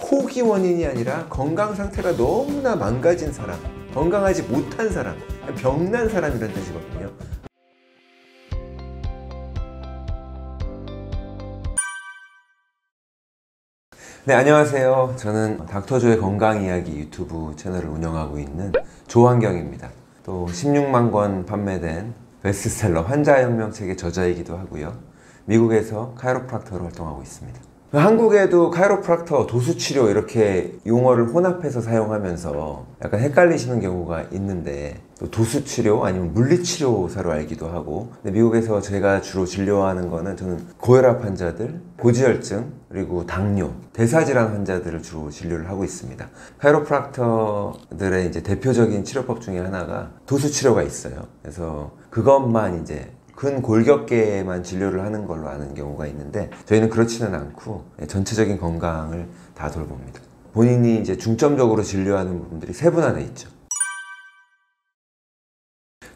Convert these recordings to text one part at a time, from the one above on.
포기 원인이 아니라 건강 상태가 너무나 망가진 사람, 건강하지 못한 사람, 병난 사람 이런 뜻이거든요. 네, 안녕하세요. 저는 닥터조의 건강이야기 유튜브 채널을 운영하고 있는 조환경입니다. 또 16만 권 판매된 베스트셀러 환자혁명책의 저자이기도 하고요. 미국에서 카이로프락터로 활동하고 있습니다. 한국에도 카이로프락터, 도수치료 이렇게 용어를 혼합해서 사용하면서 약간 헷갈리시는 경우가 있는데, 또 도수치료 아니면 물리치료사로 알기도 하고, 근데 미국에서 제가 주로 진료하는 거는 저는 고혈압 환자들, 고지혈증, 그리고 당뇨, 대사질환 환자들을 주로 진료를 하고 있습니다. 카이로프락터들의 이제 대표적인 치료법 중에 하나가 도수치료가 있어요. 그래서 그것만 이제 근골격계만 진료를 하는 걸로 아는 경우가 있는데, 저희는 그렇지는 않고 전체적인 건강을 다 돌봅니다. 본인이 이제 중점적으로 진료하는 부분들이 세 분화돼 있죠.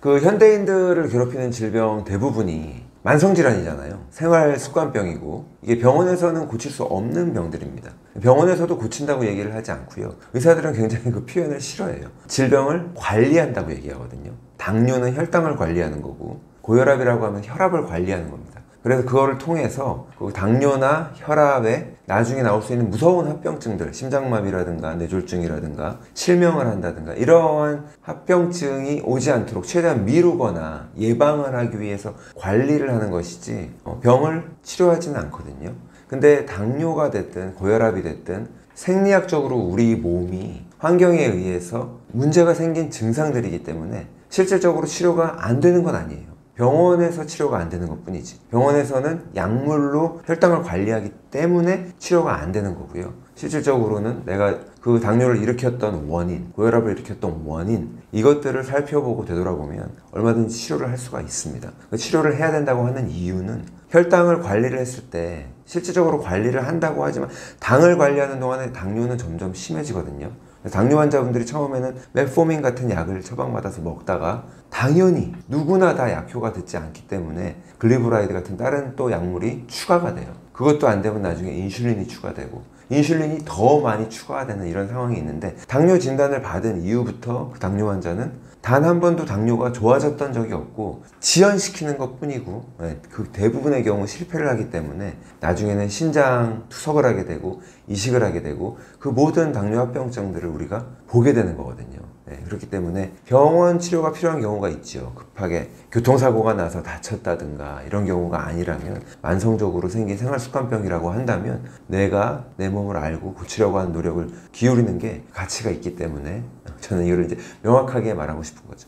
그 현대인들을 괴롭히는 질병 대부분이 만성질환이잖아요. 생활습관병이고, 이게 병원에서는 고칠 수 없는 병들입니다. 병원에서도 고친다고 얘기를 하지 않고요. 의사들은 굉장히 그 표현을 싫어해요. 질병을 관리한다고 얘기하거든요. 당뇨는 혈당을 관리하는 거고, 고혈압이라고 하면 혈압을 관리하는 겁니다. 그래서 그거를 통해서 그 당뇨나 혈압에 나중에 나올 수 있는 무서운 합병증들, 심장마비라든가 뇌졸중이라든가 실명을 한다든가 이러한 합병증이 오지 않도록 최대한 미루거나 예방을 하기 위해서 관리를 하는 것이지 병을 치료하지는 않거든요. 근데 당뇨가 됐든 고혈압이 됐든 생리학적으로 우리 몸이 환경에 의해서 문제가 생긴 증상들이기 때문에 실질적으로 치료가 안 되는 건 아니에요. 병원에서 치료가 안 되는 것 뿐이지, 병원에서는 약물로 혈당을 관리하기 때문에 치료가 안 되는 거고요. 실질적으로는 내가 그 당뇨를 일으켰던 원인, 고혈압을 일으켰던 원인, 이것들을 살펴보고 되돌아보면 얼마든지 치료를 할 수가 있습니다. 치료를 해야 된다고 하는 이유는 혈당을 관리를 했을 때 실질적으로 관리를 한다고 하지만 당을 관리하는 동안에 당뇨는 점점 심해지거든요. 당뇨 환자분들이 처음에는 메포민 같은 약을 처방받아서 먹다가 당연히 누구나 다 약효가 듣지 않기 때문에 글리브라이드 같은 다른 또 약물이 추가가 돼요. 그것도 안 되면 나중에 인슐린이 추가되고, 인슐린이 더 많이 추가되는 이런 상황이 있는데, 당뇨 진단을 받은 이후부터 그 당뇨 환자는 단 한 번도 당뇨가 좋아졌던 적이 없고 지연시키는 것 뿐이고, 그 대부분의 경우 실패를 하기 때문에 나중에는 신장 투석을 하게 되고 이식을 하게 되고 그 모든 당뇨 합병증들을 우리가 보게 되는 거거든요. 그렇기 때문에 병원 치료가 필요한 경우가 있죠. 급하게 교통사고가 나서 다쳤다든가 이런 경우가 아니라면, 만성적으로 생긴 생활습관병이라고 한다면 내가 내 몸을 알고 고치려고 하는 노력을 기울이는 게 가치가 있기 때문에 저는 이거를 이제 명확하게 말하고 싶은 거죠.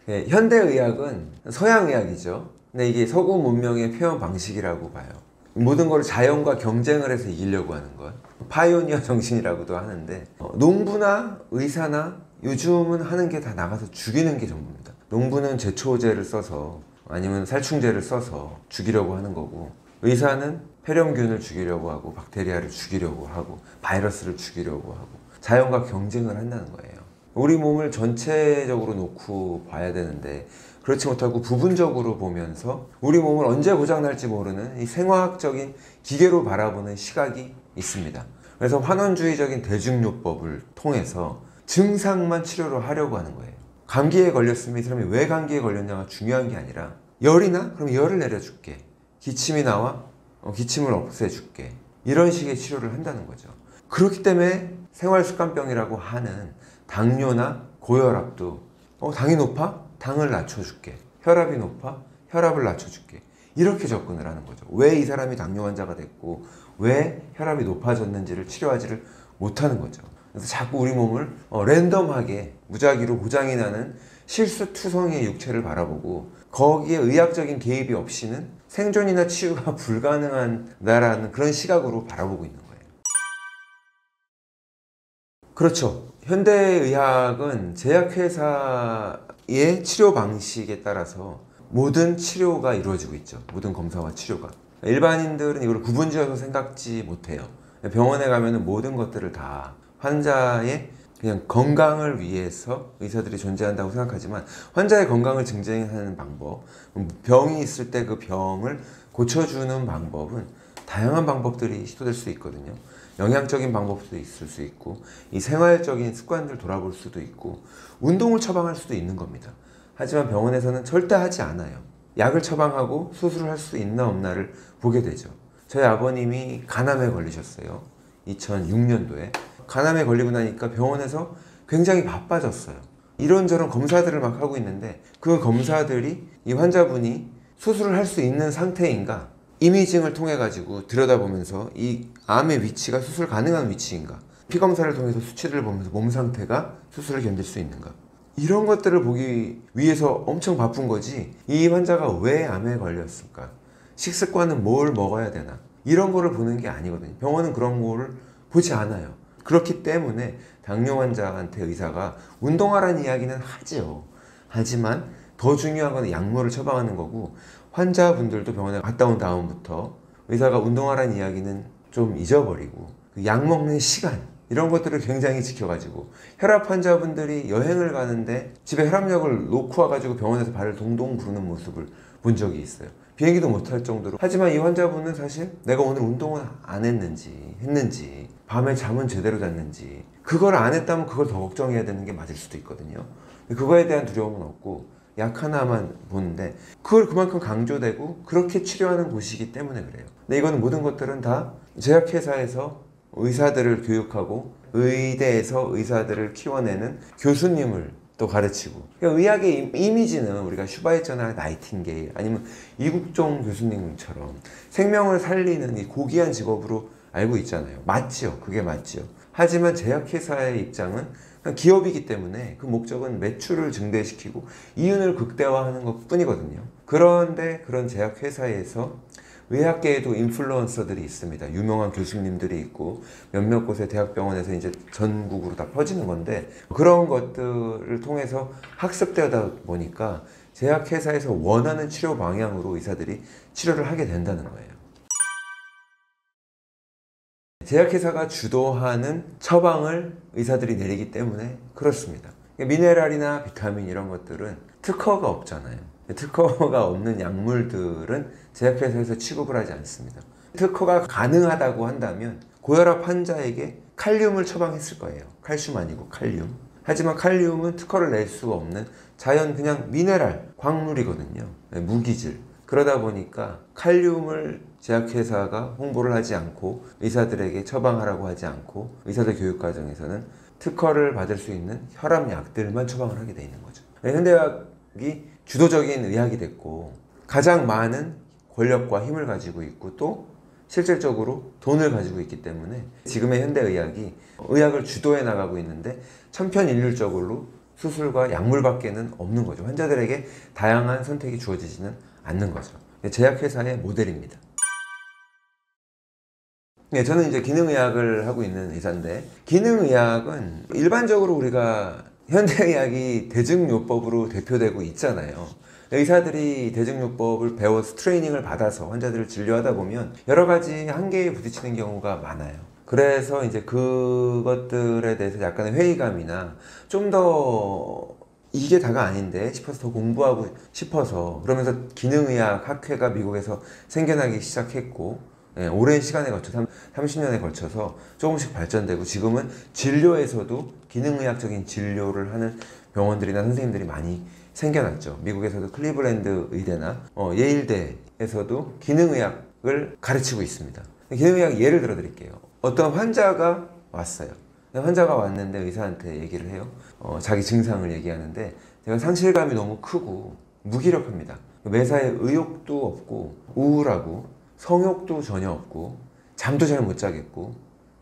현대의학은 서양의학이죠. 근데 이게 서구 문명의 표현 방식이라고 봐요. 모든 걸 자연과 경쟁을 해서 이기려고 하는 것, 파이오니어 정신이라고도 하는데, 농부나 의사나 요즘은 하는 게 다 나가서 죽이는 게 전부입니다. 농부는 제초제를 써서 아니면 살충제를 써서 죽이려고 하는 거고, 의사는 폐렴균을 죽이려고 하고 박테리아를 죽이려고 하고 바이러스를 죽이려고 하고 자연과 경쟁을 한다는 거예요. 우리 몸을 전체적으로 놓고 봐야 되는데 그렇지 못하고 부분적으로 보면서 우리 몸을 언제 고장날지 모르는 이 생화학적인 기계로 바라보는 시각이 있습니다. 그래서 환원주의적인 대증요법을 통해서 증상만 치료를 하려고 하는 거예요. 감기에 걸렸으면 이 사람이 왜 감기에 걸렸냐가 중요한 게 아니라, 열이 나? 그럼 열을 내려줄게. 기침이 나와? 기침을 없애줄게. 이런 식의 치료를 한다는 거죠. 그렇기 때문에 생활습관병이라고 하는 당뇨나 고혈압도 당이 높아? 당을 낮춰줄게. 혈압이 높아? 혈압을 낮춰줄게. 이렇게 접근을 하는 거죠. 왜 이 사람이 당뇨 환자가 됐고 왜 혈압이 높아졌는지를 치료하지를 못하는 거죠. 그래서 자꾸 우리 몸을 랜덤하게 무작위로 고장이 나는 실수투성이의 육체를 바라보고 거기에 의학적인 개입이 없이는 생존이나 치유가 불가능하다라는 그런 시각으로 바라보고 있는 거예요. 그렇죠. 현대의학은 제약회사의 치료 방식에 따라서 모든 치료가 이루어지고 있죠. 모든 검사와 치료가. 일반인들은 이걸 구분지어서 생각지 못해요. 병원에 가면 모든 것들을 다 환자의 그냥 건강을 위해서 의사들이 존재한다고 생각하지만, 환자의 건강을 증진하는 방법, 병이 있을 때 그 병을 고쳐주는 방법은 다양한 방법들이 시도될 수 있거든요. 영양적인 방법도 있을 수 있고, 이 생활적인 습관들 돌아볼 수도 있고, 운동을 처방할 수도 있는 겁니다. 하지만 병원에서는 절대 하지 않아요. 약을 처방하고 수술을 할 수 있나 없나를 보게 되죠. 저희 아버님이 간암에 걸리셨어요. 2006년도에. 간암에 걸리고 나니까 병원에서 굉장히 바빠졌어요. 이런저런 검사들을 막 하고 있는데, 그 검사들이 이 환자분이 수술을 할 수 있는 상태인가, 이미징을 통해 가지고 들여다보면서 이 암의 위치가 수술 가능한 위치인가, 피검사를 통해서 수치를 보면서 몸 상태가 수술을 견딜 수 있는가, 이런 것들을 보기 위해서 엄청 바쁜 거지, 이 환자가 왜 암에 걸렸을까, 식습관은 뭘 먹어야 되나, 이런 거를 보는 게 아니거든요. 병원은 그런 거를 보지 않아요. 그렇기 때문에 당뇨 환자한테 의사가 운동하라는 이야기는 하죠. 하지만 더 중요한 건 약물을 처방하는 거고, 환자분들도 병원에 갔다 온 다음부터 의사가 운동하라는 이야기는 좀 잊어버리고, 그 약 먹는 시간, 이런 것들을 굉장히 지켜가지고, 혈압 환자분들이 여행을 가는데 집에 혈압약을 놓고 와가지고 병원에서 발을 동동 구르는 모습을 본 적이 있어요. 비행기도 못할 정도로. 하지만 이 환자분은 사실 내가 오늘 운동은 안 했는지, 밤에 잠은 제대로 잤는지, 그걸 안 했다면 그걸 더 걱정해야 되는 게 맞을 수도 있거든요. 그거에 대한 두려움은 없고 약 하나만 보는데, 그걸 그만큼 강조되고 그렇게 치료하는 곳이기 때문에 그래요. 근데 이거는 모든 것들은 다 제약회사에서 의사들을 교육하고 의대에서 의사들을 키워내는 교수님을 또 가르치고, 그러니까 의학의 이미지는 우리가 슈바이처나 나이팅게일 아니면 이국종 교수님처럼 생명을 살리는 이 고귀한 직업으로 알고 있잖아요. 맞지요. 그게 맞지요. 하지만 제약회사의 입장은 기업이기 때문에 그 목적은 매출을 증대시키고 이윤을 극대화하는 것 뿐이거든요. 그런데 그런 제약회사에서 의학계에도 인플루언서들이 있습니다. 유명한 교수님들이 있고 몇몇 곳의 대학병원에서 이제 전국으로 다 퍼지는 건데, 그런 것들을 통해서 학습되다 보니까 제약회사에서 원하는 치료 방향으로 의사들이 치료를 하게 된다는 거예요. 제약회사가 주도하는 처방을 의사들이 내리기 때문에 그렇습니다. 미네랄이나 비타민 이런 것들은 특허가 없잖아요. 특허가 없는 약물들은 제약회사에서 취급을 하지 않습니다. 특허가 가능하다고 한다면 고혈압 환자에게 칼륨을 처방했을 거예요. 칼슘 아니고 칼륨. 하지만 칼륨은 특허를 낼 수가 없는 자연 그냥 미네랄, 광물이거든요. 무기질. 그러다 보니까 칼륨을 제약회사가 홍보를 하지 않고 의사들에게 처방하라고 하지 않고, 의사들 교육과정에서는 특허를 받을 수 있는 혈압약들만 처방을 하게 돼 있는 거죠. 현대의학이 주도적인 의학이 됐고 가장 많은 권력과 힘을 가지고 있고 또 실질적으로 돈을 가지고 있기 때문에 지금의 현대의학이 의학을 주도해 나가고 있는데, 천편일률적으로 수술과 약물밖에는 없는 거죠. 환자들에게 다양한 선택이 주어지지는 않는 거죠. 제약회사의 모델입니다. 네, 저는 이제 기능의학을 하고 있는 의사인데, 기능의학은 일반적으로 우리가 현대의학이 대증요법으로 대표되고 있잖아요. 의사들이 대증요법을 배워서 트레이닝을 받아서 환자들을 진료하다 보면 여러 가지 한계에 부딪히는 경우가 많아요. 그래서 이제 그것들에 대해서 약간의 회의감이나 좀 더 이게 다가 아닌데 싶어서 더 공부하고 싶어서, 그러면서 기능의학 학회가 미국에서 생겨나기 시작했고, 오랜 시간에 걸쳐서 30년에 걸쳐서 조금씩 발전되고, 지금은 진료에서도 기능의학적인 진료를 하는 병원들이나 선생님들이 많이 생겨났죠. 미국에서도 클리블랜드 의대나 예일대에서도 기능의학을 가르치고 있습니다. 기능의학 예를 들어 드릴게요. 어떤 환자가 왔어요. 환자가 왔는데 의사한테 얘기를 해요. 자기 증상을 얘기하는데, 제가 상실감이 너무 크고 무기력합니다. 매사에 의욕도 없고 우울하고 성욕도 전혀 없고 잠도 잘 못 자겠고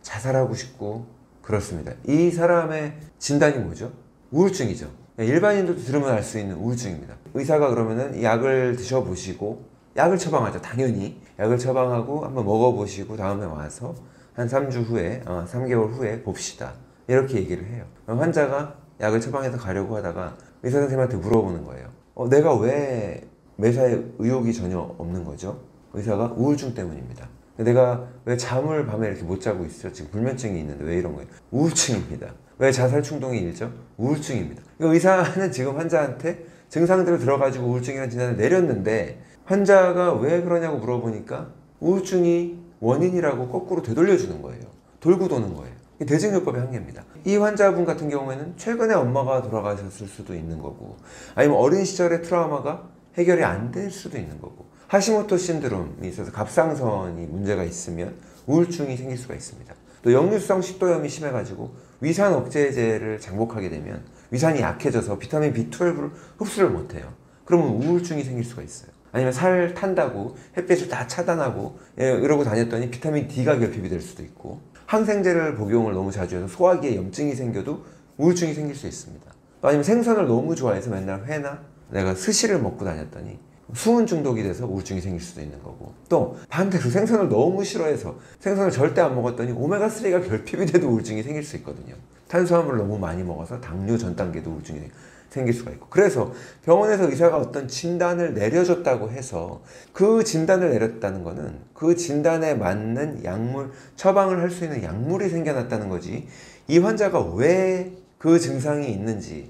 자살하고 싶고 그렇습니다. 이 사람의 진단이 뭐죠? 우울증이죠. 일반인들도 들으면 알 수 있는 우울증입니다. 의사가 그러면은 약을 드셔보시고, 약을 처방하죠. 당연히 약을 처방하고 한번 먹어보시고 다음에 와서 한 3주 후에 3개월 후에 봅시다, 이렇게 얘기를 해요. 환자가 약을 처방해서 가려고 하다가 의사 선생님한테 물어보는 거예요. 내가 왜 매사에 의욕이 전혀 없는 거죠? 의사가 우울증 때문입니다. 내가 왜 잠을 밤에 이렇게 못 자고 있어요? 지금 불면증이 있는데 왜 이런 거예요? 우울증입니다. 왜 자살 충동이 일죠? 우울증입니다. 의사는 지금 환자한테 증상들을 들어가지고 우울증이라는 진단을 내렸는데, 환자가 왜 그러냐고 물어보니까 우울증이 원인이라고 거꾸로 되돌려주는 거예요. 돌고 도는 거예요. 대증요법의 한계입니다. 이 환자분 같은 경우에는 최근에 엄마가 돌아가셨을 수도 있는 거고, 아니면 어린 시절의 트라우마가 해결이 안 될 수도 있는 거고, 하시모토 신드롬이 있어서 갑상선이 문제가 있으면 우울증이 생길 수가 있습니다. 또 역류성 식도염이 심해가지고 위산 억제제를 장복하게 되면 위산이 약해져서 비타민 B12를 흡수를 못해요. 그러면 우울증이 생길 수가 있어요. 아니면 살 탄다고 햇빛을 다 차단하고 이러고 다녔더니 비타민 D가 결핍이 될 수도 있고, 항생제를 복용을 너무 자주 해서 소화기에 염증이 생겨도 우울증이 생길 수 있습니다. 또 아니면 생선을 너무 좋아해서 맨날 회나 내가 스시를 먹고 다녔더니 수은 중독이 돼서 우울증이 생길 수도 있는 거고, 또 반대로 생선을 너무 싫어해서 생선을 절대 안 먹었더니 오메가3가 결핍이 돼도 우울증이 생길 수 있거든요. 탄수화물을 너무 많이 먹어서 당뇨 전 단계도 우울증이 생길 수가 있고, 그래서 병원에서 의사가 어떤 진단을 내려줬다고 해서 그 진단을 내렸다는 거는 그 진단에 맞는 약물, 처방을 할 수 있는 약물이 생겨났다는 거지, 이 환자가 왜 그 증상이 있는지,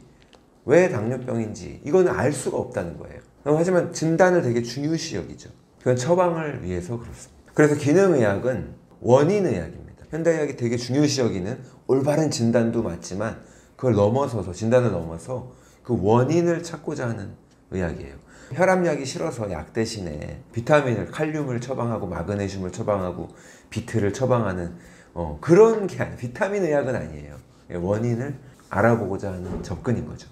왜 당뇨병인지 이거는 알 수가 없다는 거예요. 하지만 진단을 되게 중요시 여기죠. 그건 처방을 위해서 그렇습니다. 그래서 기능의학은 원인의학입니다. 현대의학이 되게 중요시 여기는 올바른 진단도 맞지만 그걸 넘어서서, 진단을 넘어서 그 원인을 찾고자 하는 의학이에요. 혈압약이 싫어서 약 대신에 비타민을, 칼륨을 처방하고 마그네슘을 처방하고 비트를 처방하는 그런 게 아니에요. 비타민 의학은 아니에요. 원인을 알아보고자 하는 접근인 거죠.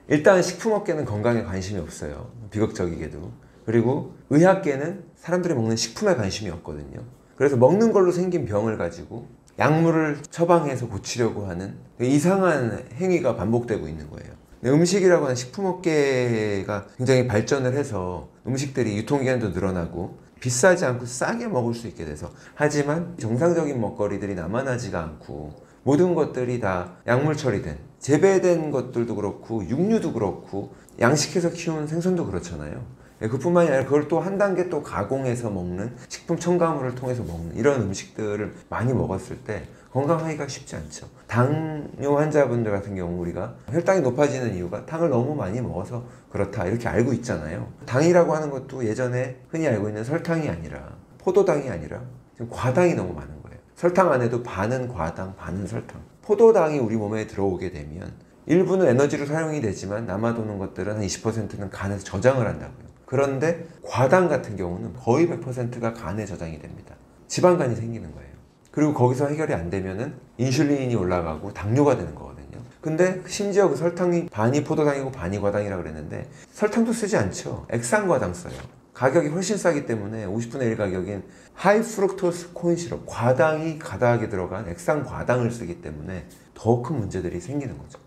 일단 식품업계는 건강에 관심이 없어요. 비극적이게도. 그리고 의학계는 사람들이 먹는 식품에 관심이 없거든요. 그래서 먹는 걸로 생긴 병을 가지고 약물을 처방해서 고치려고 하는 이상한 행위가 반복되고 있는 거예요. 음식이라고 하는 식품업계가 굉장히 발전을 해서 음식들이 유통기한도 늘어나고 비싸지 않고 싸게 먹을 수 있게 돼서, 하지만 정상적인 먹거리들이 남아나지가 않고 모든 것들이 다 약물 처리된, 재배된 것들도 그렇고 육류도 그렇고 양식해서 키운 생선도 그렇잖아요. 그뿐만이 아니라 그걸 또 한 단계 또 가공해서 먹는, 식품 첨가물을 통해서 먹는 이런 음식들을 많이 먹었을 때 건강하기가 쉽지 않죠. 당뇨 환자분들 같은 경우 우리가 혈당이 높아지는 이유가 당을 너무 많이 먹어서 그렇다 이렇게 알고 있잖아요. 당이라고 하는 것도 예전에 흔히 알고 있는 설탕이 아니라, 포도당이 아니라 지금 과당이 너무 많은 거예요. 설탕 안에도 반은 과당, 반은 설탕. 포도당이 우리 몸에 들어오게 되면 일부는 에너지로 사용이 되지만 남아도는 것들은 한 20%는 간에서 저장을 한다고요. 그런데 과당 같은 경우는 거의 100%가 간에 저장이 됩니다. 지방간이 생기는 거예요. 그리고 거기서 해결이 안 되면은 인슐린이 올라가고 당뇨가 되는 거거든요. 근데 심지어 그 설탕이 반이 포도당이고 반이 과당이라고 그랬는데 설탕도 쓰지 않죠. 액상과당 써요. 가격이 훨씬 싸기 때문에 50분의 1 가격인 하이 프룩토스 콘 시럽, 과당이 가다하게 들어간 액상과당을 쓰기 때문에 더 큰 문제들이 생기는 거죠.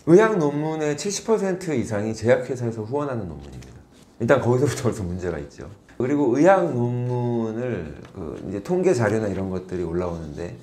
의학 논문의 70% 이상이 제약회사에서 후원하는 논문입니다. 일단 거기서부터 벌써 문제가 있죠. 그리고 의학 논문을 이제 통계 자료나 이런 것들이 올라오는데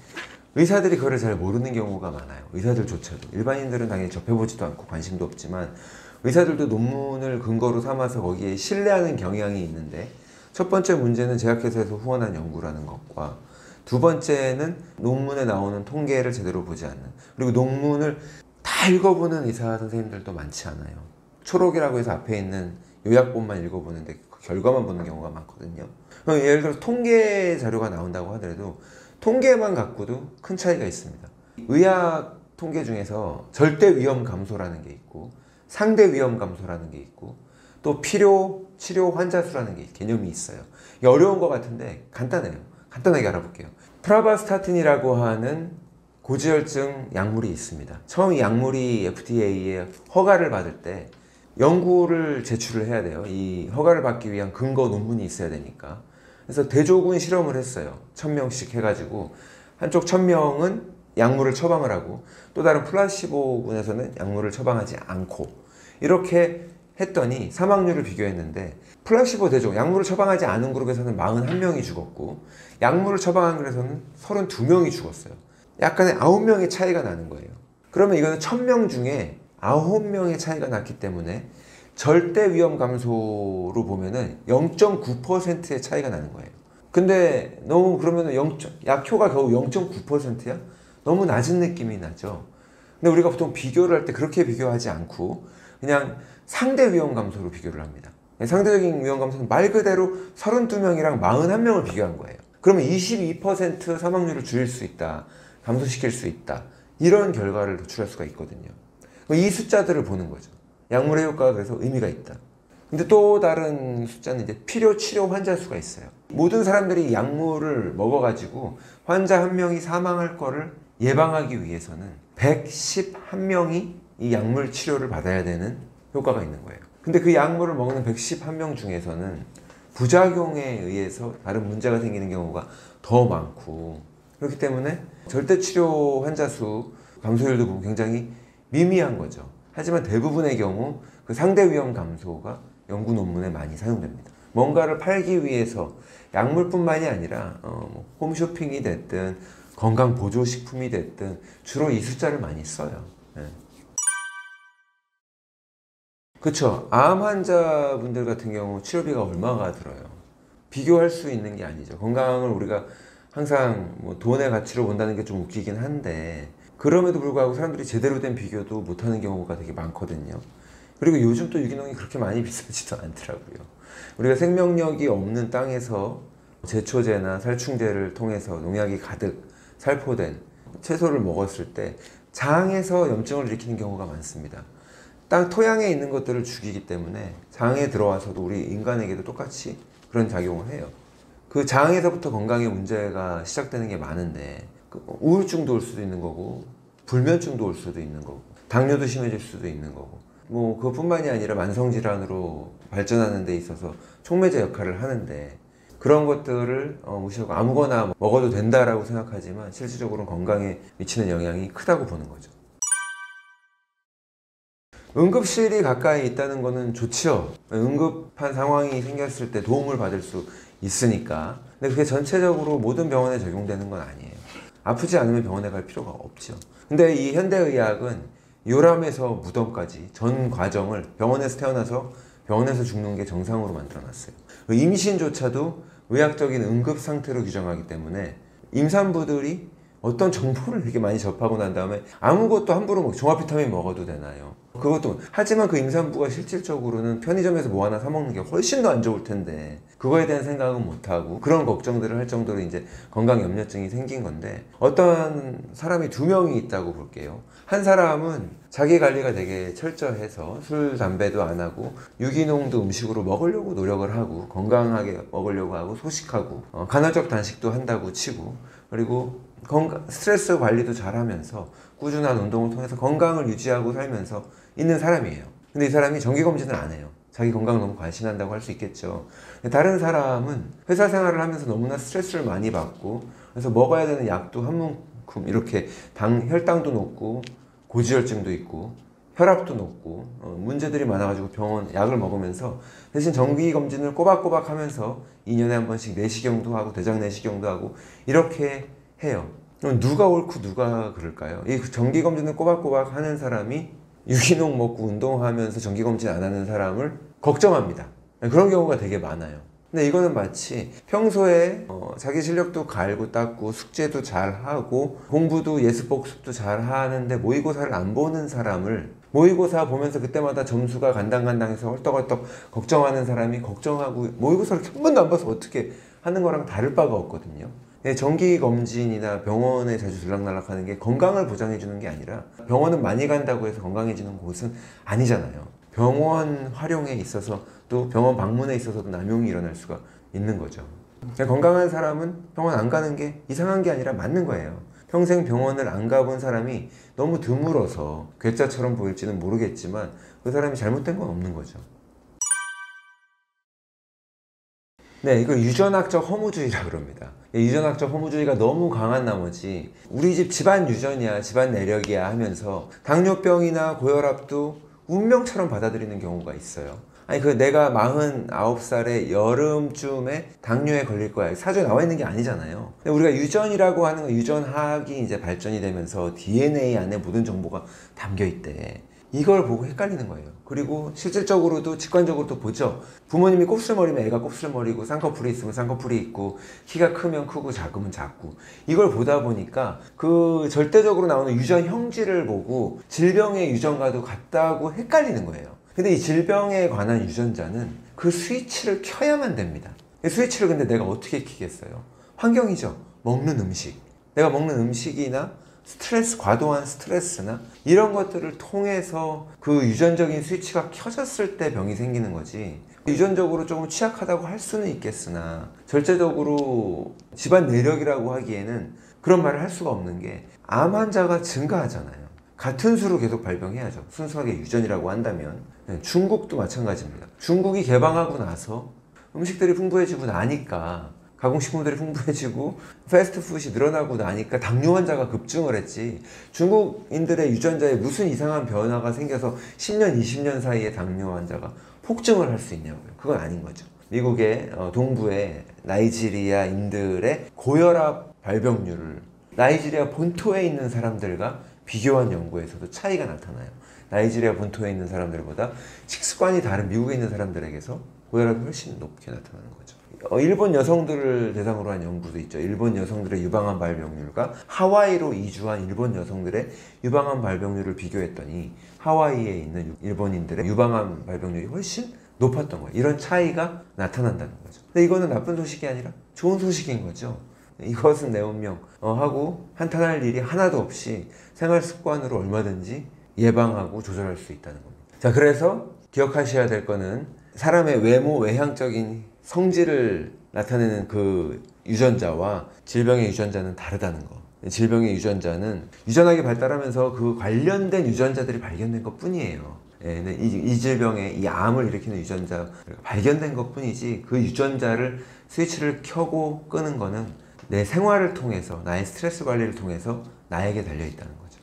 의사들이 그걸 잘 모르는 경우가 많아요. 의사들조차도. 일반인들은 당연히 접해보지도 않고 관심도 없지만 의사들도 논문을 근거로 삼아서 거기에 신뢰하는 경향이 있는데, 첫 번째 문제는 제약회사에서 후원한 연구라는 것과, 두 번째는 논문에 나오는 통계를 제대로 보지 않는, 그리고 논문을 다 읽어보는 의사 선생님들도 많지 않아요. 초록이라고 해서 앞에 있는 요약본만 읽어보는데 그 결과만 보는 경우가 많거든요. 예를 들어 통계 자료가 나온다고 하더라도 통계만 갖고도 큰 차이가 있습니다. 의학 통계 중에서 절대 위험 감소라는 게 있고 상대 위험 감소라는 게 있고 또 필요, 치료, 환자 수라는 게 개념이 있어요. 이게 어려운 것 같은데 간단해요. 간단하게 알아볼게요. 프라바스타틴이라고 하는 고지혈증 약물이 있습니다. 처음 이 약물이 FDA에 허가를 받을 때 연구를 제출을 해야 돼요. 이 허가를 받기 위한 근거 논문이 있어야 되니까. 그래서 대조군 실험을 했어요. 1000명씩 해가지고 한쪽 1000명은 약물을 처방을 하고 또 다른 플라시보군에서는 약물을 처방하지 않고, 이렇게 했더니 사망률을 비교했는데 플라시보 대조, 약물을 처방하지 않은 그룹에서는 41명이 죽었고 약물을 처방한 그룹에서는 32명이 죽었어요. 약간의 9명의 차이가 나는 거예요. 그러면 이거는 1000명 중에 9명의 차이가 났기 때문에 절대 위험 감소로 보면은 0.9%의 차이가 나는 거예요. 근데 너무 그러면은 약효가 겨우 0.9%야? 너무 낮은 느낌이 나죠. 근데 우리가 보통 비교를 할 때 그렇게 비교하지 않고 그냥 상대 위험 감소로 비교를 합니다. 상대적인 위험 감소는 말 그대로 32명이랑 41명을 비교한 거예요. 그러면 22% 사망률을 줄일 수 있다, 감소시킬 수 있다, 이런 결과를 도출할 수가 있거든요. 이 숫자들을 보는 거죠. 약물의 효과가 그래서 의미가 있다. 근데 또 다른 숫자는 이제 필요 치료 환자 수가 있어요. 모든 사람들이 약물을 먹어가지고 환자 한 명이 사망할 거를 예방하기 위해서는 111명이 이 약물 치료를 받아야 되는 효과가 있는 거예요. 근데 그 약물을 먹는 111명 중에서는 부작용에 의해서 다른 문제가 생기는 경우가 더 많고, 그렇기 때문에 절대 치료 환자 수 감소율도 보면 굉장히 미미한 거죠. 하지만 대부분의 경우 그 상대 위험 감소가 연구 논문에 많이 사용됩니다. 뭔가를 팔기 위해서 약물뿐만이 아니라 홈쇼핑이 됐든 건강 보조식품이 됐든 주로 이 숫자를 많이 써요. 네. 그쵸. 암 환자분들 같은 경우 치료비가 얼마가 들어요? 비교할 수 있는 게 아니죠. 건강을 우리가 항상 돈의 가치로 본다는 게 좀 웃기긴 한데, 그럼에도 불구하고 사람들이 제대로 된 비교도 못하는 경우가 되게 많거든요. 그리고 요즘 또 유기농이 그렇게 많이 비싸지도 않더라고요. 우리가 생명력이 없는 땅에서 제초제나 살충제를 통해서 농약이 가득 살포된 채소를 먹었을 때 장에서 염증을 일으키는 경우가 많습니다. 땅 토양에 있는 것들을 죽이기 때문에 장에 들어와서도 우리 인간에게도 똑같이 그런 작용을 해요. 그 장에서부터 건강에 문제가 시작되는 게 많은데, 우울증도 올 수도 있는 거고 불면증도 올 수도 있는 거고 당뇨도 심해질 수도 있는 거고, 그것뿐만이 아니라 만성질환으로 발전하는 데 있어서 촉매제 역할을 하는데, 그런 것들을 무시하고 아무거나 먹어도 된다라고 생각하지만 실질적으로는 건강에 미치는 영향이 크다고 보는 거죠. 응급실이 가까이 있다는 거는 좋죠. 응급한 상황이 생겼을 때 도움을 받을 수 있으니까. 근데 그게 전체적으로 모든 병원에 적용되는 건 아니에요. 아프지 않으면 병원에 갈 필요가 없죠. 근데 이 현대의학은 요람에서 무덤까지 전 과정을 병원에서 태어나서 병원에서 죽는 게 정상으로 만들어놨어요. 임신조차도 의학적인 응급 상태로 규정하기 때문에 임산부들이 어떤 정보를 되게 많이 접하고 난 다음에 아무것도 함부로 종합 비타민 먹어도 되나요? 그것도, 하지만 그 임산부가 실질적으로는 편의점에서 뭐 하나 사 먹는 게 훨씬 더 안 좋을 텐데 그거에 대한 생각은 못하고 그런 걱정들을 할 정도로 이제 건강 염려증이 생긴 건데, 어떤 사람이 두 명이 있다고 볼게요. 한 사람은 자기 관리가 되게 철저해서 술, 담배도 안 하고 유기농도 음식으로 먹으려고 노력을 하고 건강하게 먹으려고 하고 소식하고 간헐적 단식도 한다고 치고, 그리고 스트레스 관리도 잘하면서 꾸준한 운동을 통해서 건강을 유지하고 살면서 있는 사람이에요. 근데 이 사람이 정기검진을 안 해요. 자기 건강 너무 관심한다고 할 수 있겠죠. 다른 사람은 회사 생활을 하면서 너무나 스트레스를 많이 받고, 그래서 먹어야 되는 약도 한 문큼 이렇게 혈당도 높고 고지혈증도 있고 혈압도 높고 문제들이 많아가지고 병원 약을 먹으면서 대신 정기검진을 꼬박꼬박 하면서 2년에 한 번씩 내시경도 하고 대장 내시경도 하고 이렇게 해요. 그럼 누가 옳고 누가 그럴까요? 이 정기검진을 꼬박꼬박 하는 사람이 유기농 먹고 운동하면서 정기검진 안 하는 사람을 걱정합니다. 그런 경우가 되게 많아요. 근데 이거는 마치 평소에 자기 실력도 갈고 닦고 숙제도 잘하고 공부도 예습복습도 잘하는데 모의고사를 안 보는 사람을 모의고사 보면서 그때마다 점수가 간당간당해서 헐떡헐떡 걱정하는 사람이 걱정하고 모의고사를 한 번도 안 봐서 어떻게 하는 거랑 다를 바가 없거든요. 정기검진이나 병원에 자주 들락날락 하는 게 건강을 보장해 주는 게 아니라, 병원은 많이 간다고 해서 건강해지는 곳은 아니잖아요. 병원 활용에 있어서 또 병원 방문에 있어서도 남용이 일어날 수가 있는 거죠. 건강한 사람은 병원 안 가는 게 이상한 게 아니라 맞는 거예요. 평생 병원을 안 가본 사람이 너무 드물어서 괴짜처럼 보일지는 모르겠지만 그 사람이 잘못된 건 없는 거죠. 네, 이걸 유전학적 허무주의라고 그럽니다. 유전학적 허무주의가 너무 강한 나머지 우리 집 집안 유전이야, 집안 내력이야 하면서 당뇨병이나 고혈압도 운명처럼 받아들이는 경우가 있어요. 아니 내가 49살의 여름쯤에 당뇨에 걸릴 거야, 사주에 나와 있는 게 아니잖아요. 근데 우리가 유전이라고 하는 건 유전학이 이제 발전이 되면서 DNA 안에 모든 정보가 담겨 있대. 이걸 보고 헷갈리는 거예요. 그리고 실질적으로도 직관적으로도 보죠. 부모님이 곱슬머리면 애가 곱슬머리고, 쌍꺼풀이 있으면 쌍꺼풀이 있고, 키가 크면 크고 작으면 작고, 이걸 보다 보니까 그 절대적으로 나오는 유전 형질을 보고 질병의 유전과도 같다고 헷갈리는 거예요. 근데 이 질병에 관한 유전자는 그 스위치를 켜야만 됩니다. 스위치를 근데 내가 어떻게 켜겠어요? 환경이죠. 먹는 음식. 내가 먹는 음식이나 스트레스, 과도한 스트레스나 이런 것들을 통해서 그 유전적인 스위치가 켜졌을 때 병이 생기는 거지. 유전적으로 조금 취약하다고 할 수는 있겠으나 절대적으로 집안 내력이라고 하기에는 그런 말을 할 수가 없는 게 암 환자가 증가하잖아요. 같은 수로 계속 발병해야죠. 순수하게 유전이라고 한다면. 중국도 마찬가지입니다. 중국이 개방하고 나서 음식들이 풍부해지고 나니까 가공식품들이 풍부해지고 패스트푸드이 늘어나고 나니까 당뇨 환자가 급증을 했지, 중국인들의 유전자에 무슨 이상한 변화가 생겨서 10년, 20년 사이에 당뇨 환자가 폭증을 할 수 있냐고요. 그건 아닌 거죠. 미국의 동부의 나이지리아인들의 고혈압 발병률을 나이지리아 본토에 있는 사람들과 비교한 연구에서도 차이가 나타나요. 나이지리아 본토에 있는 사람들보다 식습관이 다른 미국에 있는 사람들에게서 고혈압이 훨씬 높게 나타나는 거죠. 일본 여성들을 대상으로 한 연구도 있죠. 일본 여성들의 유방암 발병률과 하와이로 이주한 일본 여성들의 유방암 발병률을 비교했더니 하와이에 있는 일본인들의 유방암 발병률이 훨씬 높았던 거예요. 이런 차이가 나타난다는 거죠. 근데 이거는 나쁜 소식이 아니라 좋은 소식인 거죠. 이것은 내 운명 하고 한탄할 일이 하나도 없이 생활 습관으로 얼마든지 예방하고 조절할 수 있다는 겁니다. 자, 그래서 기억하셔야 될 거는 사람의 외모, 외향적인 성질을 나타내는 그 유전자와 질병의 유전자는 다르다는 거. 질병의 유전자는 유전하게 발달하면서 그 관련된 유전자들이 발견된 것 뿐이에요. 이 질병에 이 암을 일으키는 유전자가 발견된 것 뿐이지, 그 유전자를 스위치를 켜고 끄는 거는 내 생활을 통해서, 나의 스트레스 관리를 통해서 나에게 달려있다는 거죠.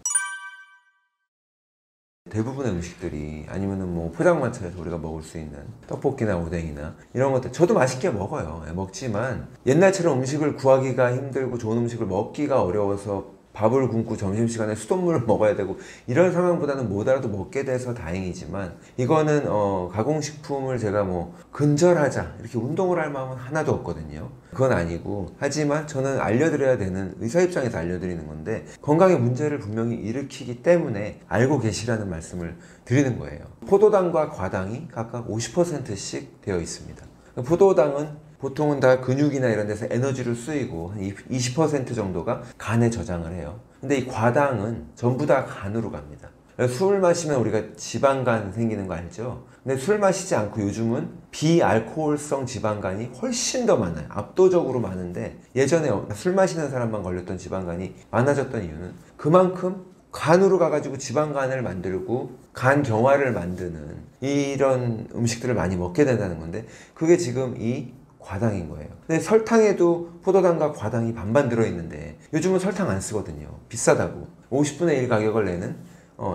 대부분의 음식들이, 아니면은 뭐 포장마차에서 우리가 먹을 수 있는 떡볶이나 오뎅이나 이런 것들, 저도 맛있게 먹어요. 먹지만 옛날처럼 음식을 구하기가 힘들고 좋은 음식을 먹기가 어려워서 밥을 굶고 점심시간에 수돗물을 먹어야 되고 이런 상황보다는 뭐라도 먹게 돼서 다행이지만, 이거는 가공식품을 제가 뭐 근절하자 이렇게 운동을 할 마음은 하나도 없거든요. 그건 아니고, 하지만 저는 알려드려야 되는, 의사 입장에서 알려드리는 건데, 건강에 문제를 분명히 일으키기 때문에 알고 계시라는 말씀을 드리는 거예요. 포도당과 과당이 각각 50%씩 되어 있습니다. 포도당은 보통은 다 근육이나 이런 데서 에너지를 쓰이고 한 20% 정도가 간에 저장을 해요. 근데 이 과당은 전부 다 간으로 갑니다. 술 마시면 우리가 지방간 생기는 거 알죠? 근데 술 마시지 않고 요즘은 비알코올성 지방간이 훨씬 더 많아요. 압도적으로 많은데, 예전에 술 마시는 사람만 걸렸던 지방간이 많아졌던 이유는 그만큼 간으로 가가지고 지방간을 만들고 간 경화를 만드는 이런 음식들을 많이 먹게 된다는 건데, 그게 지금 이 과당인 거예요. 근데 설탕에도 포도당과 과당이 반반 들어있는데 요즘은 설탕 안 쓰거든요. 비싸다고 50분의 1 가격을 내는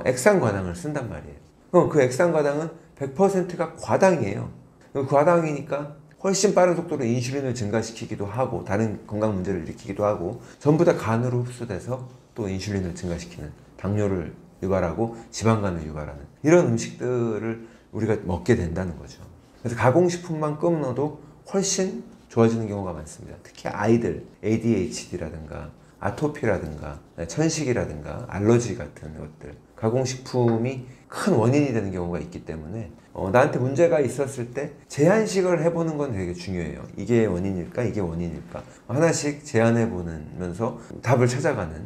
액상과당을 쓴단 말이에요. 그럼 그 액상과당은 100%가 과당이에요. 과당이니까 훨씬 빠른 속도로 인슐린을 증가시키기도 하고 다른 건강 문제를 일으키기도 하고, 전부 다 간으로 흡수돼서 또 인슐린을 증가시키는, 당뇨를 유발하고 지방간을 유발하는 이런 음식들을 우리가 먹게 된다는 거죠. 그래서 가공식품만 끊어도 훨씬 좋아지는 경우가 많습니다. 특히 아이들, ADHD라든가 아토피라든가 천식이라든가 알러지 같은 것들, 가공식품이 큰 원인이 되는 경우가 있기 때문에 나한테 문제가 있었을 때 제한식을 해보는 건 되게 중요해요. 이게 원인일까? 이게 원인일까? 하나씩 제한해보면서 답을 찾아가는.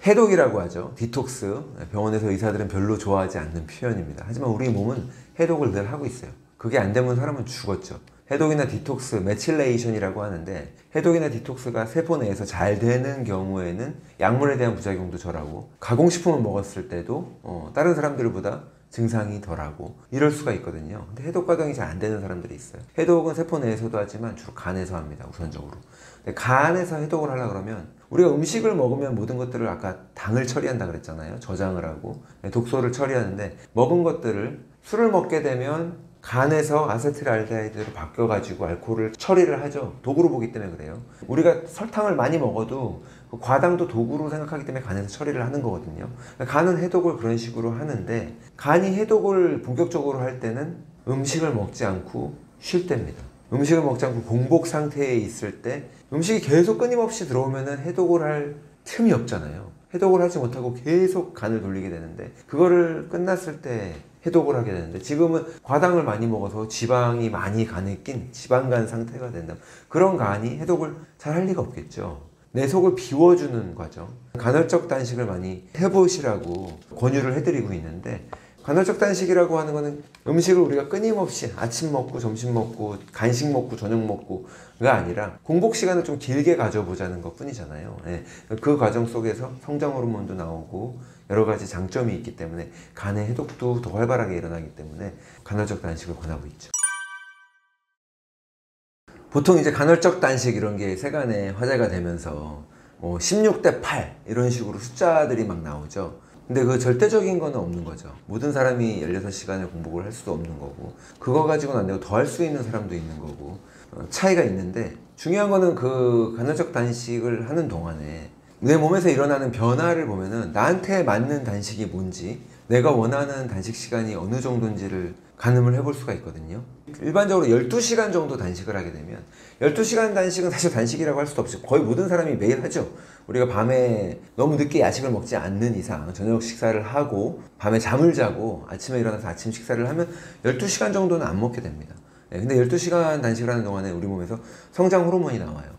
해독이라고 하죠. 디톡스. 병원에서 의사들은 별로 좋아하지 않는 표현입니다. 하지만 우리 몸은 해독을 늘 하고 있어요. 그게 안 되면 사람은 죽었죠. 해독이나 디톡스, 메칠레이션이라고 하는데, 해독이나 디톡스가 세포 내에서 잘 되는 경우에는 약물에 대한 부작용도 덜하고, 가공식품을 먹었을 때도 다른 사람들보다 증상이 덜하고 이럴 수가 있거든요. 근데 해독 과정이 잘 안 되는 사람들이 있어요. 해독은 세포 내에서도 하지만 주로 간에서 합니다. 우선적으로. 근데 간에서 해독을 하려고 그러면, 우리가 음식을 먹으면 모든 것들을, 아까 당을 처리한다 그랬잖아요. 저장을 하고 독소를 처리하는데, 먹은 것들을 술을 먹게 되면 간에서 아세틸알데히드로 바뀌어가지고 알코올을 처리를 하죠. 도구로 보기 때문에 그래요. 우리가 설탕을 많이 먹어도 그 과당도 도구로 생각하기 때문에 간에서 처리를 하는 거거든요. 간은 해독을 그런 식으로 하는데, 간이 해독을 본격적으로 할 때는 음식을 먹지 않고 쉴 때입니다. 음식을 먹지 않고 공복 상태에 있을 때, 음식이 계속 끊임없이 들어오면 해독을 할 틈이 없잖아요. 해독을 하지 못하고 계속 간을 돌리게 되는데, 그거를 끝났을 때 해독을 하게 되는데, 지금은 과당을 많이 먹어서 지방이 많이 간에 낀 지방간 상태가 된다. 그런 간이 해독을 잘 할 리가 없겠죠. 내 속을 비워주는 과정, 간헐적 단식을 많이 해보시라고 권유를 해드리고 있는데, 간헐적 단식이라고 하는 거는 음식을 우리가 끊임없이 아침 먹고 점심 먹고 간식 먹고 저녁 먹고가 아니라 공복 시간을 좀 길게 가져보자는 것 뿐이잖아요. 예. 그 과정 속에서 성장 호르몬도 나오고 여러 가지 장점이 있기 때문에 간의 해독도 더 활발하게 일어나기 때문에 간헐적 단식을 권하고 있죠. 보통 이제 간헐적 단식 이런 게 세간에 화제가 되면서 16대 8 이런 식으로 숫자들이 막 나오죠. 근데 그 절대적인 거는 없는 거죠. 모든 사람이 16시간을 공복을 할 수도 없는 거고, 그거 가지고는 안 되고 더 할 수 있는 사람도 있는 거고, 차이가 있는데, 중요한 거는 그 간헐적 단식을 하는 동안에 내 몸에서 일어나는 변화를 보면은 나한테 맞는 단식이 뭔지, 내가 원하는 단식 시간이 어느 정도인지를 가늠을 해볼 수가 있거든요. 일반적으로 12시간 정도 단식을 하게 되면, 12시간 단식은 사실 단식이라고 할 수도 없이 거의 모든 사람이 매일 하죠. 우리가 밤에 너무 늦게 야식을 먹지 않는 이상 저녁 식사를 하고 밤에 잠을 자고 아침에 일어나서 아침 식사를 하면 12시간 정도는 안 먹게 됩니다. 근데 12시간 단식을 하는 동안에 우리 몸에서 성장 호르몬이 나와요.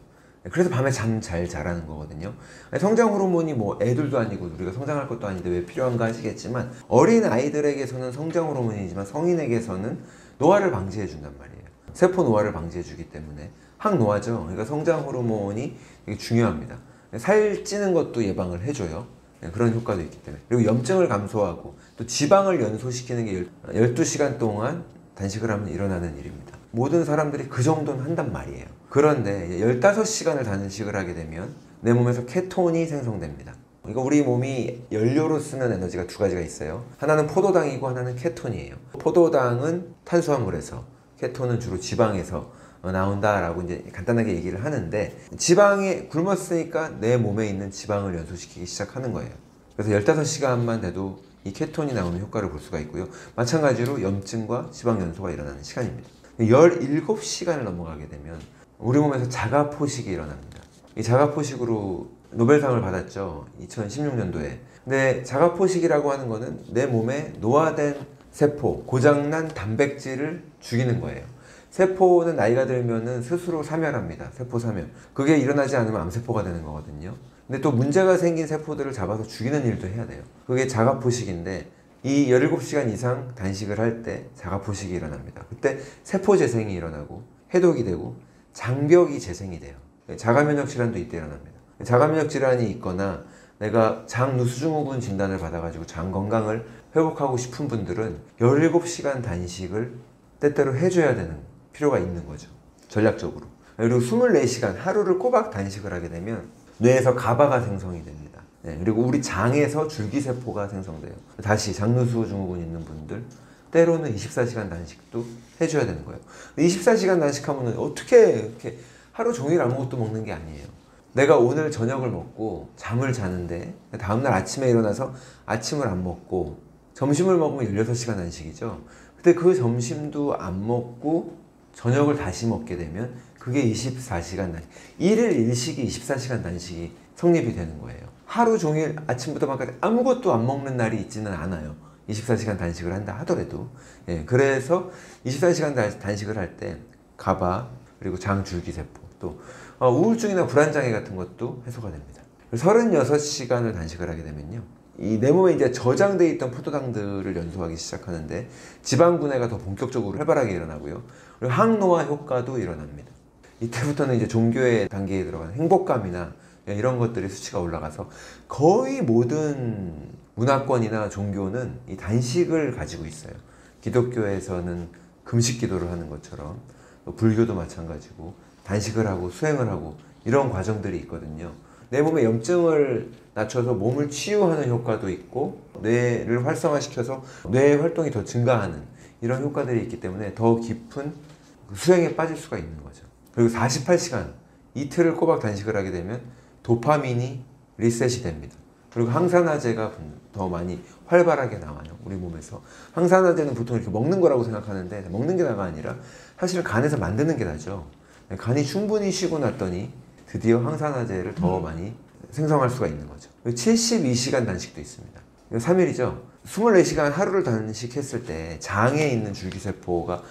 그래서 밤에 잠 잘 자라는 거거든요. 성장 호르몬이 뭐 애들도 아니고 우리가 성장할 것도 아닌데 왜 필요한가 하시겠지만, 어린 아이들에게서는 성장 호르몬이지만 성인에게서는 노화를 방지해 준단 말이에요. 세포 노화를 방지해 주기 때문에 항노화죠. 그러니까 성장 호르몬이 되게 중요합니다. 살찌는 것도 예방을 해줘요. 그런 효과도 있기 때문에. 그리고 염증을 감소하고 또 지방을 연소시키는 게 12시간 동안 단식을 하면 일어나는 일입니다. 모든 사람들이 그 정도는 한단 말이에요. 그런데 15시간을 단식을 하게 되면 내 몸에서 케톤이 생성됩니다. 그러니까 우리 몸이 연료로 쓰는 에너지가 두 가지가 있어요. 하나는 포도당이고 하나는 케톤이에요. 포도당은 탄수화물에서, 케톤은 주로 지방에서 나온다라고 이제 간단하게 얘기를 하는데, 지방에 굶었으니까 내 몸에 있는 지방을 연소시키기 시작하는 거예요. 그래서 15시간만 돼도 이 케톤이 나오는 효과를 볼 수가 있고요. 마찬가지로 염증과 지방 연소가 일어나는 시간입니다. 17시간을 넘어가게 되면 우리 몸에서 자가포식이 일어납니다. 이 자가포식으로 노벨상을 받았죠. 2016년도에. 근데 자가포식이라고 하는 거는 내 몸에 노화된 세포, 고장난 단백질을 죽이는 거예요. 세포는 나이가 들면은 스스로 사멸합니다. 세포 사멸. 그게 일어나지 않으면 암세포가 되는 거거든요. 근데 또 문제가 생긴 세포들을 잡아서 죽이는 일도 해야 돼요. 그게 자가포식인데, 이 17시간 이상 단식을 할 때 자가포식이 일어납니다. 그때 세포 재생이 일어나고 해독이 되고 장벽이 재생이 돼요. 자가면역 질환도 이때 일어납니다. 자가면역 질환이 있거나 내가 장누수증후군 진단을 받아가지고 장 건강을 회복하고 싶은 분들은 17시간 단식을 때때로 해줘야 되는 필요가 있는 거죠. 전략적으로. 그리고 24시간 하루를 꼬박 단식을 하게 되면 뇌에서 가바가 생성이 됩니다. 그리고 우리 장에서 줄기세포가 생성돼요. 다시 장누수증후군 있는 분들 때로는 24시간 단식도 해줘야 되는 거예요. 24시간 단식하면 어떻게 이렇게 하루 종일 아무것도 먹는 게 아니에요. 내가 오늘 저녁을 먹고 잠을 자는데 다음날 아침에 일어나서 아침을 안 먹고 점심을 먹으면 16시간 단식이죠. 근데 그 점심도 안 먹고 저녁을 다시 먹게 되면 그게 24시간 단식. 1일 1식이 24시간 단식이 성립이 되는 거예요. 하루 종일 아침부터 밤까지 아무것도 안 먹는 날이 있지는 않아요. 24시간 단식을 한다 하더라도. 그래서 24시간 단식을 할 때 가바, 그리고 장줄기세포, 또 우울증이나 불안장애 같은 것도 해소가 됩니다. 36시간을 단식을 하게 되면요, 이 내 몸에 이제 저장되어 있던 포도당들을 연소하기 시작하는데 지방분해가 더 본격적으로 활발하게 일어나고요. 그리고 항노화 효과도 일어납니다. 이때부터는 이제 종교의 단계에 들어가는 행복감이나 이런 것들이 수치가 올라가서 거의 모든 문화권이나 종교는 이 단식을 가지고 있어요. 기독교에서는 금식 기도를 하는 것처럼 불교도 마찬가지고 단식을 하고 수행을 하고 이런 과정들이 있거든요. 내 몸의 염증을 낮춰서 몸을 치유하는 효과도 있고 뇌를 활성화시켜서 뇌의 활동이 더 증가하는 이런 효과들이 있기 때문에 더 깊은 수행에 빠질 수가 있는 거죠. 그리고 48시간 이틀을 꼬박 단식을 하게 되면 도파민이 리셋이 됩니다. 그리고 항산화제가 더 많이 활발하게 나와요. 우리 몸에서. 항산화제는 보통 이렇게 먹는 거라고 생각하는데 먹는 게 나가 아니라 사실 간에서 만드는 게 나죠. 간이 충분히 쉬고 났더니 드디어 항산화제를 더 많이 생성할 수가 있는 거죠. 72시간 단식도 있습니다. 3일이죠. 24시간 하루를 단식했을 때 장에 있는 줄기세포가